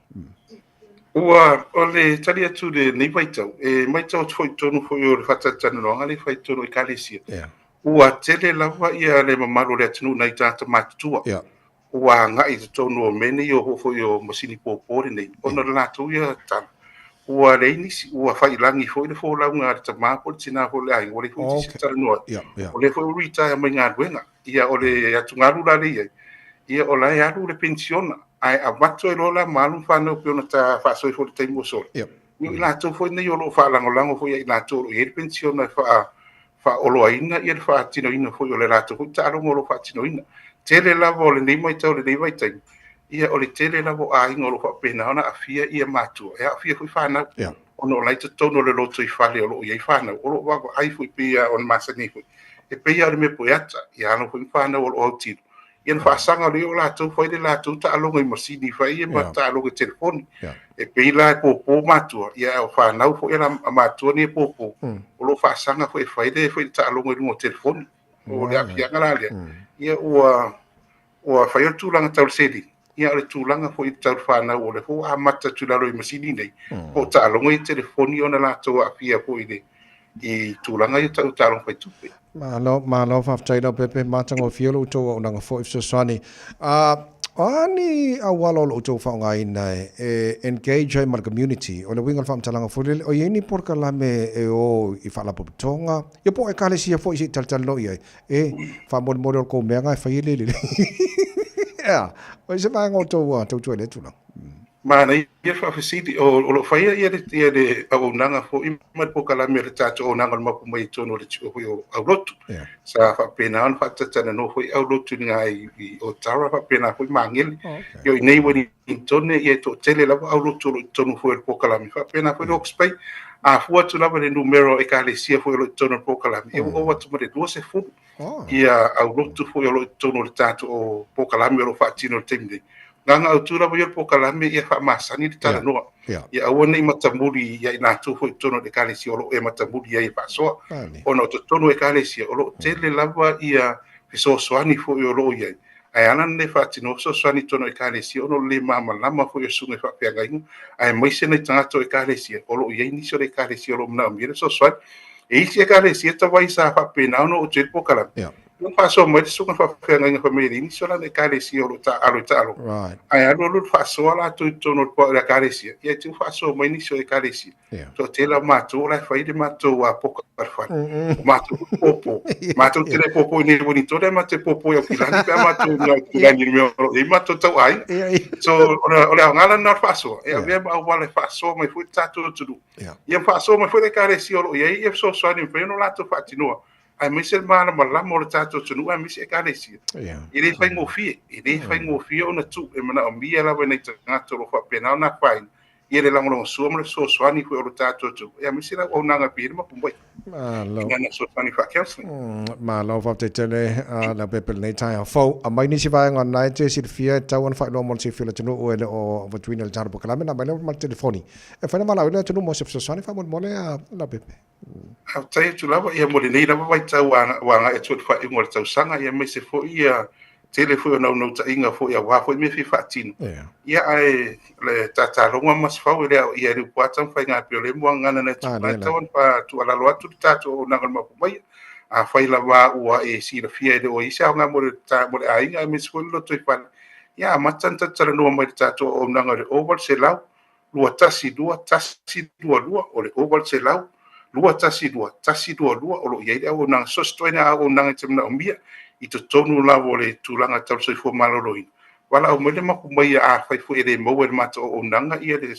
Ua o le tari atu le nei maitau e maitau foi tonu foi o le whatatana noanga le whai tonu i kalesia. Ua tele lawa ia le mamalo le atunu nei tāta matutua. Ua ngai te tonu o mene i o foi o masini pōpōre nei. Ona le lātou ia tana. Ua le inisi, ua whai langi foi le fō launga te māpo le tina fo le ainga. O le foi tisi tara noa. O le foi retire mai ngā ruenga. Ia o le atu ngaru la le iai. Ia o lai alu le pensiona. Ai a watu e lola malu whanau pe ona ta whaasoi fo le taimu o sole. Ni la tau foi nei o lo whaalangolango foi i la tau i eri pensiona wha olo aina i eri wha tino ina foi o le la tau foi ta arongo o lo wha tino ina. Tele lavo o le nei mai tau le nei mai taimu. Ia o le tele lavo a ingo lo wha pena ona a fia ia matua. E a fia foi whanau. Ono o lai te tono le loto i whale o lo iei whanau. O lo wako ai foi pia on masani foi. E pia o le me poiata. Ia ano foi whanau o lo au tino. Ian whaasanga leo la tau whaile la tau ta alonga i masini whai e ma ta alonga i telefoni. E peila e pōpō matua. Ia o whanau fo ela matua ni e pōpō. O lo whaasanga fo e whaile e whaile ta alonga i rungo telefoni. O le apianga la lea. Ia ua whai o tūlanga tau sedi. Ia o le tūlanga fo i tau whanau o le fo a mata tūlaro i masini nei. O ta alonga i telefoni o na la tau apia fo i le. I tūlanga i tau ta alonga i tupe.
Malo whaftaina pepe mātanga o whiolo utou o nanga fo ifso swani. Ani a walo o utou whaonga ina e engage ai mar community o le wingal whamtalanga fulile o ieni porka lame e o I whalapo pitonga. Ia po e kale sia fo isi taltal no iai. E whamori mori o kou mea ngai whaile lili. Ea, o isi maanga o tau tue le tula.
Mana ia whawhisiti o lo whaia ia le au nanga fo I mai po kalame le tātou o nanga mapu mai tono le tio hui o au lotu. Sa whapena an whatatana no hui au lotu nga I o tara whapena hui mangele. Yo I nei wani intone ia to tele lawa au lotu o tono hui le po kalame. Whapena hui lo kspai a fua tu lawa le numero e ka le sia hui o tono po kalame. E o watu mare dua se fu. Ia au lotu hui o tono le tātou o po kalame o lo whaatino le temde. Nganga au tura mo po kalame ia fa masani de tala noa. Ia awana I matamuri ia ina tu foi tono de kalesi o lo e matamuri ia fa so. Ono to tono e kalesi o lo tele lava ia so soani foi o lo ia. Ai ana ne fa tino so soani tono e kalesi ono le mama lama foi sunga fa pega ingo. Ai mai se ne tangato e kalesi o lo ia ni so de kalesi o lo na mire so soani. E isi e kalesi ta vai sa fa pena ono o te po kalame. Não passou muito, isso não foi feito na família, isso lá de carecia, o tá, aí a lulu passou lá, tu no pó da carecia, e aí tu passou muito isso de carecia, tu te lá matou, lá foi de matou a pouco para matou popo, matou tele popo e nem bonito, né, matou popo e o que lá matou meu, e matou tão aí, so olha, ngala não passou, e havia o vale passou, mas foi tá tudo, e passou, mas foi de carecia, e aí eu só nem foi no lá tu fatino. Ai mai se mana malama o le tātou tunu ai mai se kālesia. I le whai ngofie o na tu e mana o mia lawa nei tangata lo whapena o na whain. I le langolongo sua mo le so swani hui o le tātou tu. Ia mai se la o nanga pire ma kumbai. Ngana so swani whakeausni.
Ma lau whapte tele la pepel nei tai a fau. A mai nisi vai ngan nai te si fia tau an whai lo mo si fila tunu o ele o watuina le tāra pokalame na mai le ma telefoni. E whai na malau ile tunu mo se so swani wha mo le a la pepe.
Au tai tu lava ia mo le nei lava vai tau wanga e tu fa ingo tau sanga ia mai se fo ia tele fo na no ta inga fo ia wa fo me fi fatino ia ai le tata longa mas fa ile ia ri kwata fa nga pe le mo ngana na tu na tau pa tu ala lo atu tatu na ngal ma mai a fa ila wa ua e si le fia de o isa nga mo le ta mo le ainga me so lo tu fa ia matanta tara no mai tatu o na ngal over se lau lua tasi dua o le over se lau lua tasi dua o lo ia o nang sostoina o nang temna umbia I to tonu la vole tulanga tau soi fo maloloina wala o mele ma kumai a fai fo ele mo el mato o nanga ia le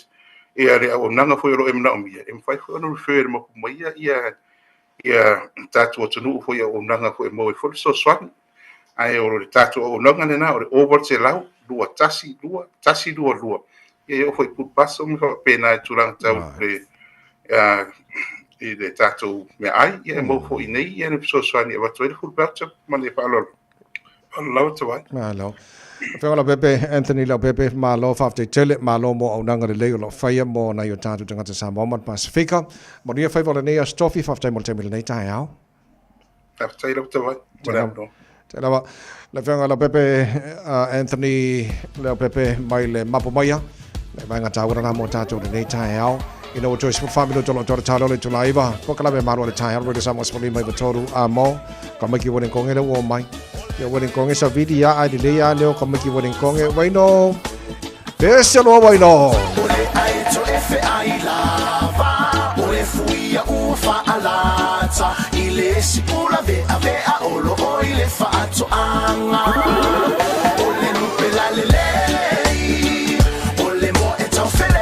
o nanga fo lo emna umbia em fai fo no refer ma kumai ia tatu o tonu fo ia o nanga fo mo fo so swani ai o le tatu o nanga na o over se lau lua tasi dua ia o foi pu paso mi fa pena tulanga tau I le tātou me ai, ia mo fo i nei, ia ne pisosoani e watu ele full belcher, ma le palo lau tawai.
Malo. Whenga pepe, Anthony lau pepe, ma lo whafte tele, ma lo mo au nanga le leo lo whaia mo na yo tātou tangata sa Moman Pasifika. Mo nia whaiva le nea stofi, whafte mo le temi le nei tae au.
Whafte lau tawai, mo
Te lawa, le whenga lau pepe, Anthony lau pepe, mai le mapo maia, le vainga tāwara mo tātou le nei tae au. Ina o choice family tolo tolo talo le tulaiva ko kala me maru le tai haru le samo spoli mai batoru amo ka maki wonen konge le wo mai ya wonen konge sa video ai le ya le ka maki wonen konge waino pese lo waino
ole ai to efe ai lava ole fuia u fa alata ile sipula ve ave a olo o ile fa ato anga ole nu pela le ole mo eta fele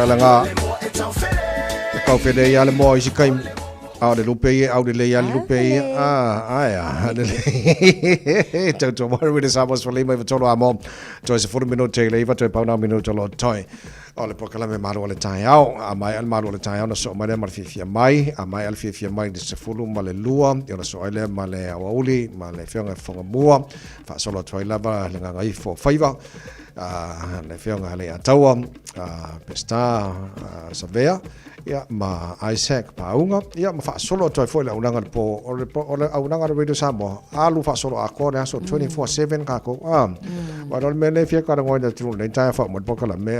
Langa kau fede ya le mo isi kai au de lupe au de le ya lupe ya de to to more with the amos for le mai tolo amo to se for minuto le va to pa una minuto lo toi o le pokala me maru le tai au mai al maru le tai au na so mai le marfifia mai mai al fifia mai de se fulu ma le lua yo na so le ma le auli ma le fionga fonga mua fa solo toi lava le ngai fo faiva le fionga le ataua pesta savea ia ma Isaac paunga ia ma fa solo toi foi la unanga po o le unanga radio Samoa alu fa solo akore so 24/7 ka ko wa dol mele fia ka ngoi da tru le tai fa mo po kala me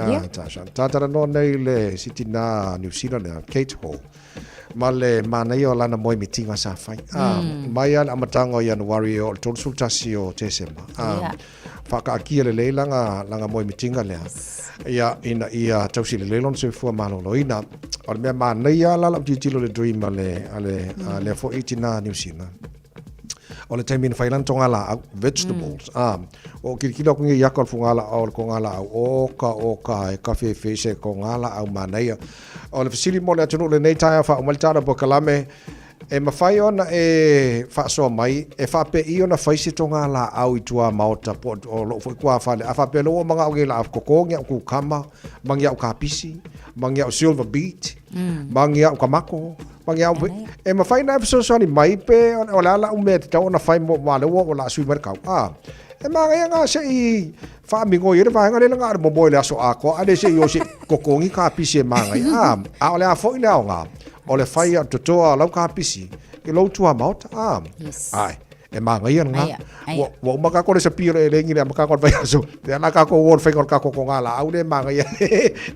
ta no nei le sitina New Zealand Kate Hall male mana yo lana moi mitinga sa fai mai al amatango January o tol sultasio Desember whakaakia le langa moe mitinga lea. Ia tausi le lon se fua maloloina. O le mea mānei a lala titilo le dream le fo itina New Zealand. O le taimina whailan tonga la vegetables. O kirikila kungi yakol fungala au ko ngala au oka e kafe fese ko ngala au mānei. O le fasili mo le atunu le nei taia wha umaltara pokalame e mawhai ona e whaasoa mai, e whape i ona whaisi tonga la au i tua maota po o lo fwoi kua whale. A whape loa mga au la af koko, ngia au kukama, mangi au kapisi, mangi au silver beet, mangi au kamako, mangi au... E mawhai na e whasoani mai pe, o la ala ume te tau ona whai mo walewa o la sui marikau. E mga ia ngā se i whaamingo i re whaenga le ngā mo boi le aso ako, ade se i o se kokongi kapisi e mga i. A o le a fwoi leo ngā. O le whai a totoa lau ka pisi, ke lau tua maota. Ai, e māngai an ngā. Wa umaka kore sa pira e lengi le amaka kore vai aso. Te anaka ko uon whaingon kako ko ngā la au le māngai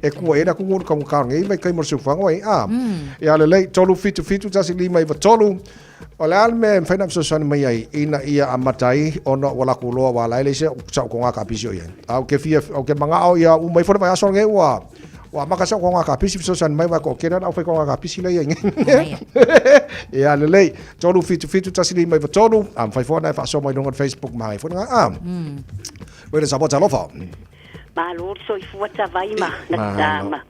e kua e na kungun ka mukao ngai mai kai morsu whango e. E ale lei, tolu fitu tasi lima iwa tolu. O le alme whaina msosani mai ai, ina ia amatai ono wala kuloa wala ele se sau ko ngā ka pisi o ian. Au ke fia, au ke mga au ia umai fore vai aso ngai ua. Wa makasa ko nga kapisi fisosan mai wa ko kena au fe ko nga kapisi le yang. Ya le tolu fitu tasili mai tolu am fai fona fa so mai no Facebook mai fona Wele sabota lofa.
Ma lo so I fuata vai ma na tama.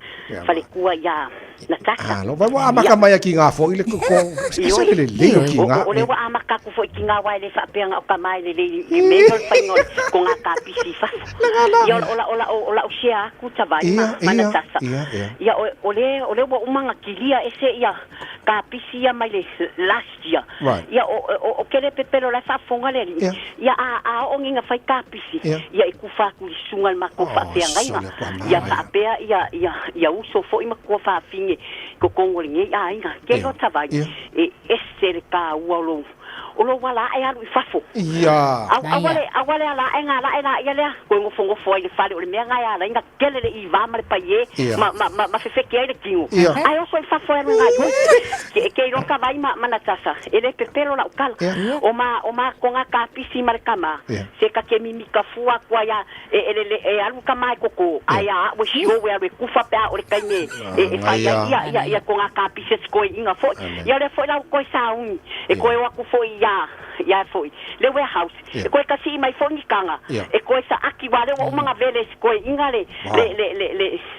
Fale kua ya na taka.
Lo vai wa amaka mai ki nga fo ile ko se le le ki nga.
O le wa amaka ko fo ki nga wa le fa pe nga o ka mai le me no fa no ko nga kapisi fa. Ya ola o sia ku tavai ma na tasa. Ya o le wa umanga kilia ese ya kapisi ya mai le last year. Ya o kele pepelo la fa fonga le. Ya a o nginga fa kapisi. Ya ikufa ku sungal ma ko fa pe nga ina. Ya fa pe ya uso fo ima ko fa finge ko kongo nge ya inga ke lo tavai e ese ka uolo olo wala e alu fafo
ya
awale ala enga la ya le ko ngo fo ile fale o me nga ya la inga kele le I va ma pa ye ma fe ke ile kingo ai o so fafo era nga yo ke ro ka vai ma na tasa ele pepelo la ukala o ma ko nga ka pisi mar kama se ka ke mi ka fua kwa ya ele alu kama ko aya wo shio we are ku fa pa o le kaine fa ya ko nga ka pisi ko inga fo ya le fo la ko sa un e ko wa ku fo ya foi le warehouse e ko kasi mai foni kanga e ko sa aki wale o mga vele ko ingale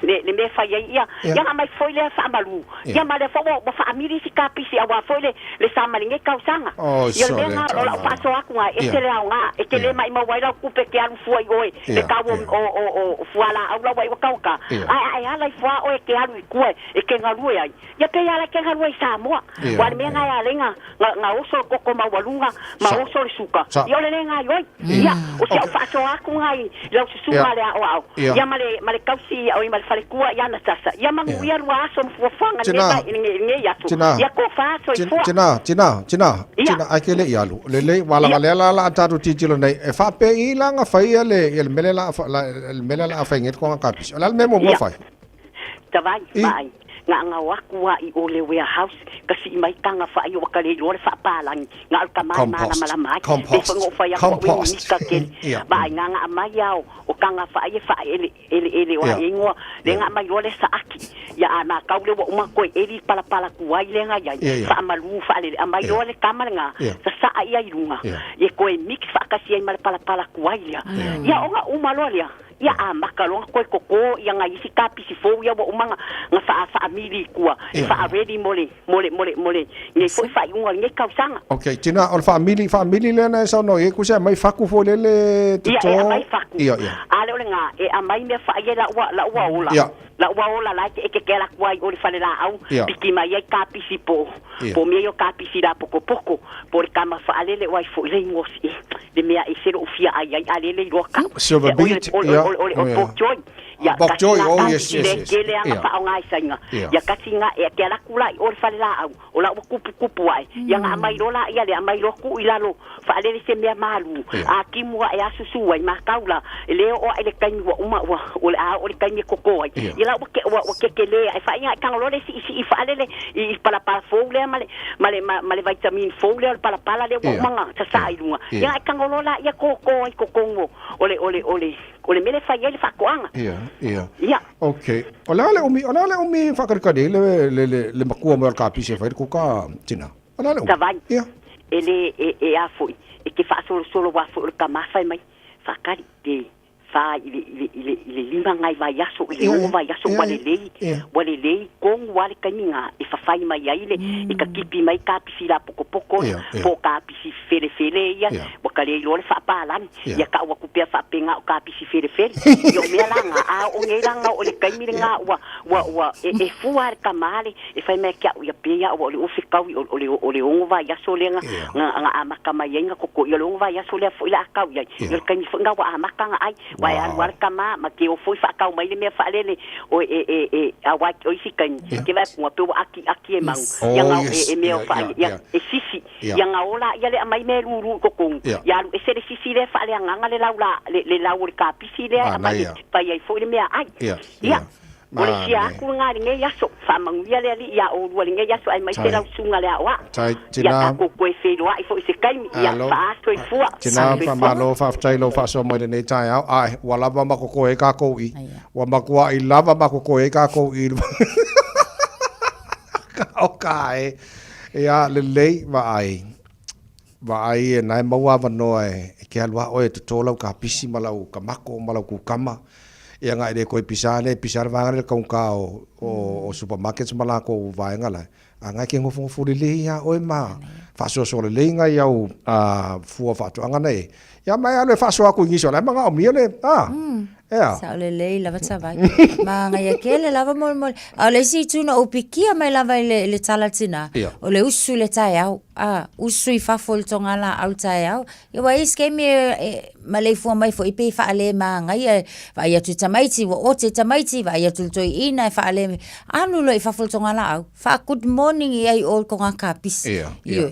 le me fa ya mai foi le fa malu ya male fo bo fa amiri si kapisi awa foi le sa malinge kausanga ya le nga o fa so aku nga e tele nga e tele mai ma waila ku pe ke alu foi oi e ka o fuala au la wai kauka ai ala fa o ke alu ku e ke ngalu ya pe ya la ke ngalu sa mo wa me nga ya lenga nga o so ko ma walunga ma o so suka yo le nga yo ya o se fa so aku ngai lo su male au ya male kausi au male fale kua ya na tasa ya mangu ya wa so fu fanga ne ya tu ya ko fa so fu China akele ya lu le wala la ta tu titilo nei e fa pe ilanga fa ia le melela fa nget ko ka pis la memo mo fa tavai bai nga waku wa I ole warehouse kasi mai kanga fa I wakale lo fa palang nga ka mai mala mai e fa ngo fa ya ko ni ka ken ba nga mai yao o kanga fa ele wa ingo le nga mai lo le sa aki ya ana ka le wa uma ko eli pala ku wa ile nga ya fa malu fa le mai lo le kamera nga sa ai lunga ye ko mix fa kasi ai pala ku wa ile ya o nga uma lo le ya makalo ko ya nga isi kapi si fo ya wo umanga nga fa amili kuwa fa ready mole ne fo fa yunga nge kausanga
okay tina on family le na so no e ku se mai fa ku fo le to
ya mai fa ku ale ole nga e amai me fa ye la wa ola la ke la kwa o le fa le la au piki mai e kapi si po me yo kapi si da poco por kama fa ale le wa fo le ngosi de me e se lo fia ai ale le lo ka
silver beat
o joy ya
Bok Joy, oh yes.
Kele anga fa nga isenga ya kasinga e ke la kula o fa la au o la kupu ai ya nga mai rola ya le mai ro ku ilalo fa le se me malu a kimu ya susu ai ma kaula le o ele kan wa uma wa o le kan koko ai ya la o ke le ai fa ya kan lo le si fa le i para fo le male vitamin fo le para le o manga sa sai lunga ya kan lo la ya koko ai kokongo ole mele fa ele fa koanga
ia okay ole umi fakarikade le makua mo ka pise fa ku ka tina ole
vai ele a foi e que fa solo wa fo ka ma fa mai fa kari de fa ile lima ngai vai aso ile o vai aso wale lei kong wale kaninga e fa fai mai ile e ka kipi mai ka pisi la poko po ka pisi fere ia wakale ile fa palan ya ka wa kupia fa penga ka pisi fere yo me langa a o ngelanga o le kaimi nga wa e fuar kamale e fa me ka ya pia o le ofikawi o le o vai aso lenga nga amaka mai nga koko yo le o vai aso le fo ila ka ya yo kaimi nga wa amaka nga ai wai anwar kama ma ke o foi fa ka mai le me fa lele o a wa o sikan ke va ku pe aki e mang ya nga e me o fa ya e sisi ya nga ola ya le mai me ruru ko kong ya e se le sisi le fa le nga le laula le laula ka pisi le mai pa ya foi le me ai ya ole sia ku nga nge ya so fa mang ya le ya o le nge ya so ai mai se la sunga le wa ya ko ko e fe lo ai foi se kai ya fa so i fu
tina fa malo fa tai lo fa so mo le nei tai ai wala ba ma ko e ka ko i wa ma ko i lava ma ko e ka ko i okay ya le lei va ai nai ma wa no e ke alwa o e to lo ka pisi malau ka mako malau ku kama ia ngai de koi pisane pisar vangare kong kao o supermarkets mala ko vai ngala anga ke ngofo furi le ya oi ma fa so le nga ya fu fa to anga nei ya mai ale fa so ku ngiso la manga o miele
sa le lava tsavai ma nga ya kele lava mol ale si tu no opikia mai lava le talatina o le usu le tai au usu I fa fol tonga la au tai au ya wa iske me malei fu mai fo ipe fa ale ma nga ya va ya tu tamaiti o te tamaiti va ya tu toi ina fa ale anu lo fa fol tonga la au fa good morning ai ol ko nga kapis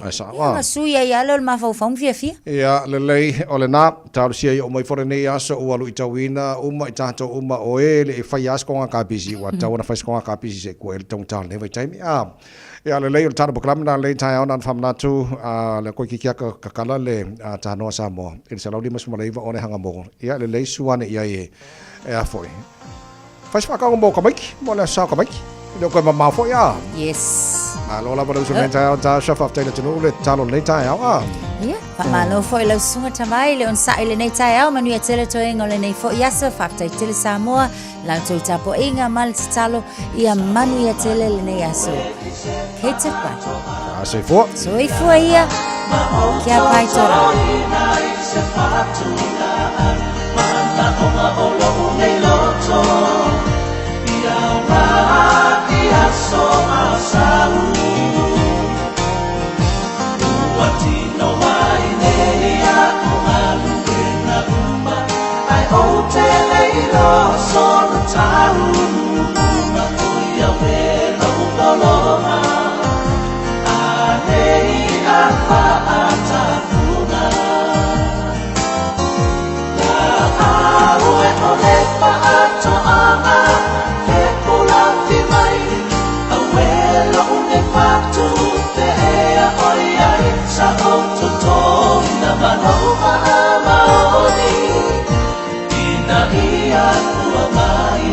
asa wa
su ya lo ma fa fa fia
ya le lei o le na tau sia o mai for nei aso o alu itawina uma itato uma oele e fai as ko nga kapisi wa tau na fai ko nga kapisi se ko el tong tal ne vai taimi ya le lei o tana program na le tai on fam na tu le ko kikia ka kala le ta no sa mo il sa laudi mas mo leiva one hanga mo ya le lei suane ia e a foi faz fa ka mo ka mai mo la sa ka mai le ko ma fo ya
yes
alo la bodo sunen ta chef of tailor tunu le talo le tai
ia fa malo foi lo sunga tamai le on sa ile nei tai au manu tele to engole nei fo ya sa fa tai tele Samoa la to tapo inga mal talo ia manu ya tele le nei aso kete kwa
se fo
ia kia pai tora
so asau watino mai nei a malu na uma ai o tele ro so na tau na kuia ve no boloma a nei a fa ata kuna la a o le pa ato ama ke pula ti mai Patu te ea oi ai sa o tuto na manoma maoni ina ia kua mai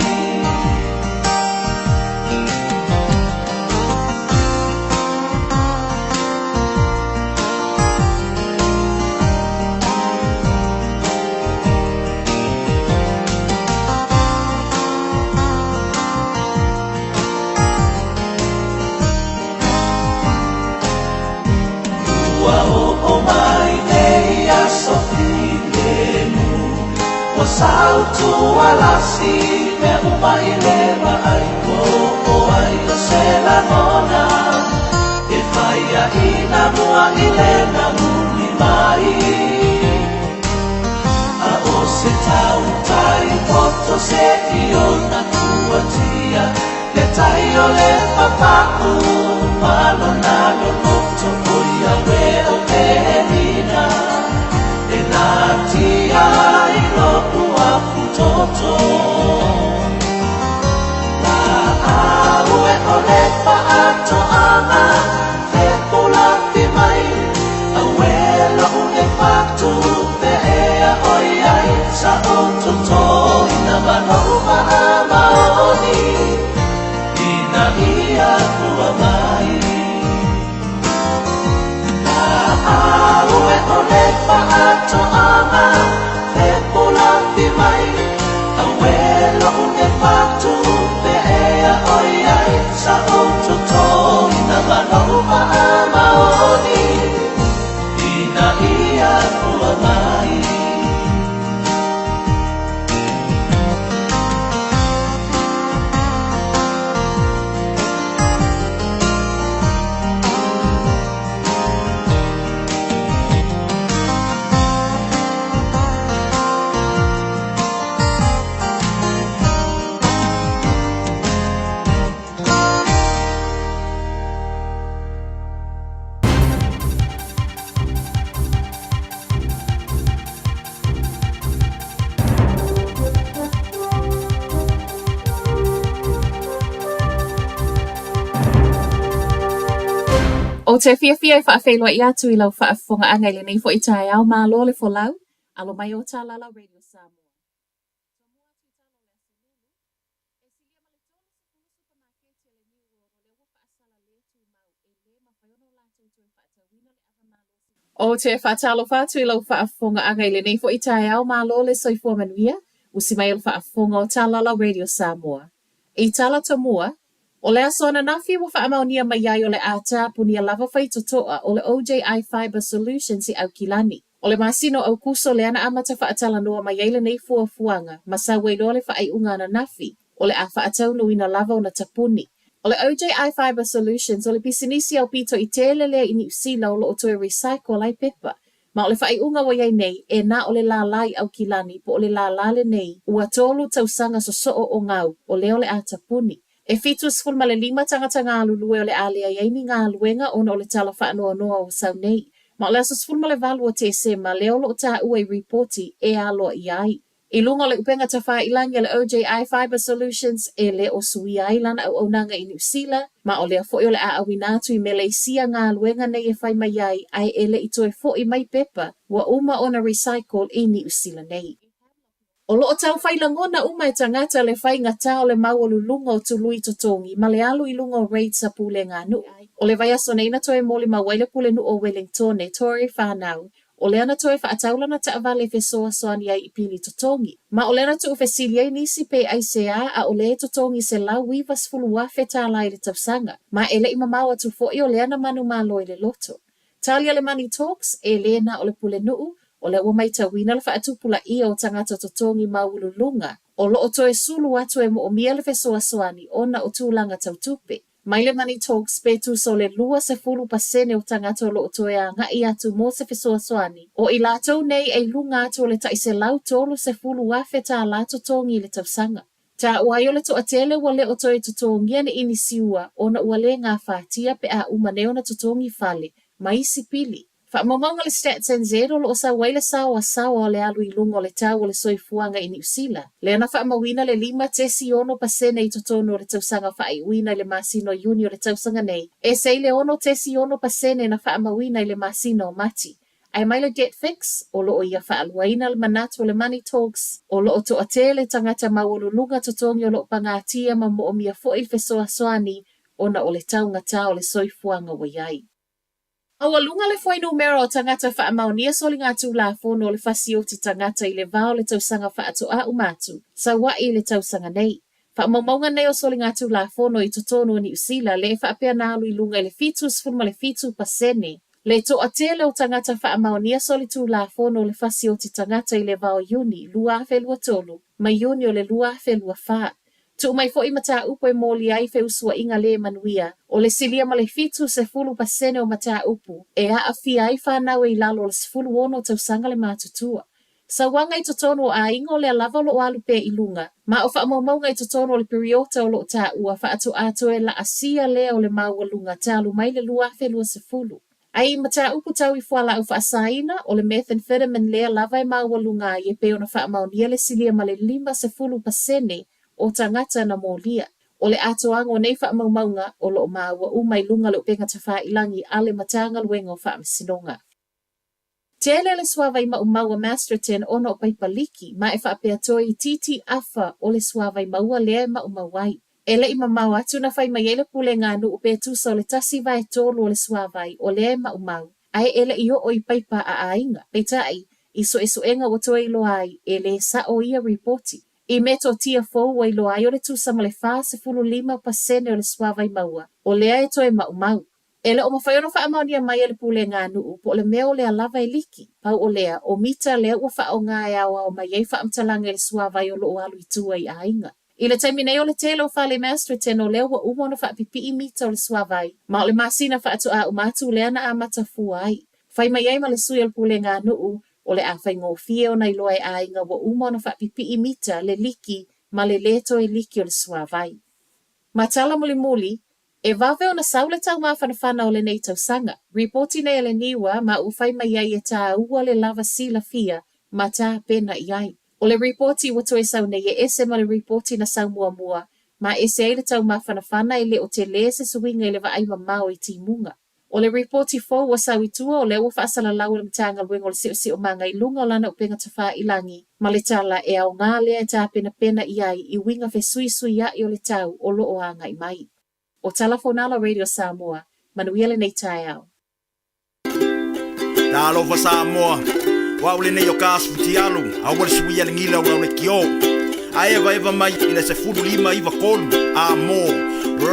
Salto ala si me umai leva ai o ai se la nona e fai a ina mua ilena muni mai a o se tau tai poto
so se io na tua tia le tai o le papaku malo na lo noto oia we o te nina e na tia i lo ua putoto la aue o le paato ana te pula pi mai awela o le patu pe ea oia sa o toto ina manoma amaoni ina ia tua mai na aue o le paato ana te pula pi mai awela o le patu pe ea oia sa o toto ina manoma amaoni ina ia tua mai
O te fia i whaafeilua i atu I lau whaafonga anga I le nei fo I tae au mā lo le fo lau. Alo mai o tā lala Radio Samoa. O te whaatalo whātu I lau whaafonga anga I le nei fo I tae au mā lo le soifua manuia. Usi mai o whaafonga o tā lala Radio Samoa. I tala tamua, o le asona nafi wa whaamaunia mai iai o le ata punia lava whai totoa o le OJI Fiber Solutions I Aukilani. O le masino au kuso le ana amata whaatala noa mai iai le nei fuafuanga, masawa I le whaai unga na nafi, o le a whaatau nuina lava o na tapuni. O le OJI Fiber Solutions o le pisinisi au pito I telelea I New Zealand o lo otoe recycle ai pepa. Ma o le whaai unga wa iai nei, e na o le la lai Aukilani po o le la lale nei, ua tolu tausanga so soo o ngau o le a tapuni. E fitu sful ma le 5 tangata ngā lulue o le alea iaini ngā luenga ona o le tala whaanoa noa o sau nei. Ma o le aso sful ma le valu o te se ma leo lo ta ua I reporti e aloa iai. I lunga o le upenga ta wha ilangi le OJI Fiber Solutions e le o sui ailana au aunanga I New Zealand. Ma o le a foi o le a awinatu I Malaysia ngā luenga nei e whai mai iai ai e le ito e foi mai pepa wa uma ona recycle I New Zealand nei. O loo tau whailangona uma e tangata le whai ngata o le mauolu lunga o tului totongi, ma le alu I lunga o raid sa pule ngā nu. O le vai aso neina toe moli ma waile pule nu o Wellington e Tori whanau. O le ana toe whaataulana ta avale fe soa soani ai I pili totongi. Ma o le ana tu ufesilia I nisi pe aisea a o le totongi se lau wivas fulu wafe ta lai le tausanga. Ma ele I mamawa tu fo I o le ana manu malo I le loto. Talia le Money Talks e le na o le pule nuu. O le ua mai tawina le whaatupula ia o tangata totongi maululunga. O lo o toe sulu atu e mo o mia le fesoa soani ona o tūlanga tautupe. Mai le Money Talks pe tu so le 2% o tangata o lo o toe a ngai atu mo se fesoa soani. O I lātou nei e lunga atu o le taise lau tolu se fulu wafe ta la totongi le tausanga. Ta uai o le to atele ua le o toe totongi ane inisiua ona ua le ngā whātia pe a umane ona totongi fale, maisi pili. Whaamamonga le Stats NZ o lo o sa waile sawa o le alu I lunga o le tau o le soifuanga I New Zealand. Le ana whaamawina le 5% I totono o le tausanga whaaiwina I le masino uni o le tausanga nei. E sei le 10% na whaamawina I le masino o mati. Ai mai le Get Fix o lo o ia whaaluaina le manatu o le Money Talks o lo o to atele tangata mawolulunga totongi o lo o pangatia ma mo o mia fo I fesoa soani ona o le tau ngata o le soifuanga wa iai. Aua lunga le foi numero o tangata whaamaunia soli ngā tūla fono le whasi o ti tangata I le vao le tausanga whaato a umatu, sa wa I le tausanga nei. Whaamaunga nei o soli ngā tūla fono I totono ni usila le whaapea nālu I lunga le fitus fulma le fitu pasene. Le to atele o tangata whaamaunia soli tūla fono le whasi o ti tangata I le vao uni, lua whelua tolu, mai uni o le lua whelua wha. Tu mai fo I mata upo e moli ai fe usua inga le manuia, o le silia ma le fitu se fulu pasene o mata upu, e a fia ai whanau I lalo le sfulu ono tausanga le mātutua. Sa wanga I totono a ingo le lava lo alu pe ilunga. Ma o wha maunga I totono le periota o lo ta ua wha atu ato e la asia lea o le maua lunga talu mai le lua whelua se fulu. Ai mata upu tau I fuala au wha asaina o le methamphetamine lea lava e maua lunga I e pe ona wha maunia le silia ma le 5% o tangata na molia. O le ato anga o nei wha maunga o lo maua umai lunga le upenga tawha ilangi ale matanga luenga o wha masinonga. Tele le suava I maua Masterton ono o paipaliki ma e whaapea toi titi afa o le suava I maua lea maumawai. Ele I mamau atu na whai mai ele pule ngānu upe tusa o le tasi vai tolu o le suavai o lea maumau. Ai ele I o I paipa a ainga. Peitai, I so enga o toi loai ele sa o ia reporti. I meto tia fou o I loai o le tusa ma le 5% o le suavai maua. O lea e toi maumau. Ele o mawhaiona wha amaunia mai ele pule ngānu po le mea o lea lava e liki. Pau o lea o mita lea ua wha o ngā e awa o mai ei wha amtalanga ele suavai o lo alu I tua I ainga. I le taimine o le tele o whale Masterton o lea ua umona wha pipi I mita o le suavai. Ma o le masina wha atu a umatu lea na a matafua ai. Whai mai ei ma le sui o le pule ngānu o le a whai ngōwhia o nei loa e ainga ua umona wha pipi I mita le liki ma le leto e liki o le suavai. Ma tala muli e vave ona saule tau mawhanawhana o le nei tau sanga. Reporti nei le niwa ma uwhai mai ai e tā ua le lava sila fia ma tā pena I ai. O le reporti wato e sau nei e ese ma le reporti na sau mua ma ese ai le tau mawhanawhana e le o te le se suinga I le vaai mamao I timunga. O le reporti fo wa sau I tua o le ua whaasala lau le mtanga luenga o le si o manga I lunga o lana upenga tawha ilangi ma le tala e au ngā lea e tā pena I ai I winga fe sui ai o le tau o lo o anga I mai. O Talafonala Radio Samoa, manuia nei tai au.
Talofa Samoa, wa ule nei o kasu alu, a wale suia le ngila ula le kio. A eva mai ina se fulu lima iwa kolu, a mo.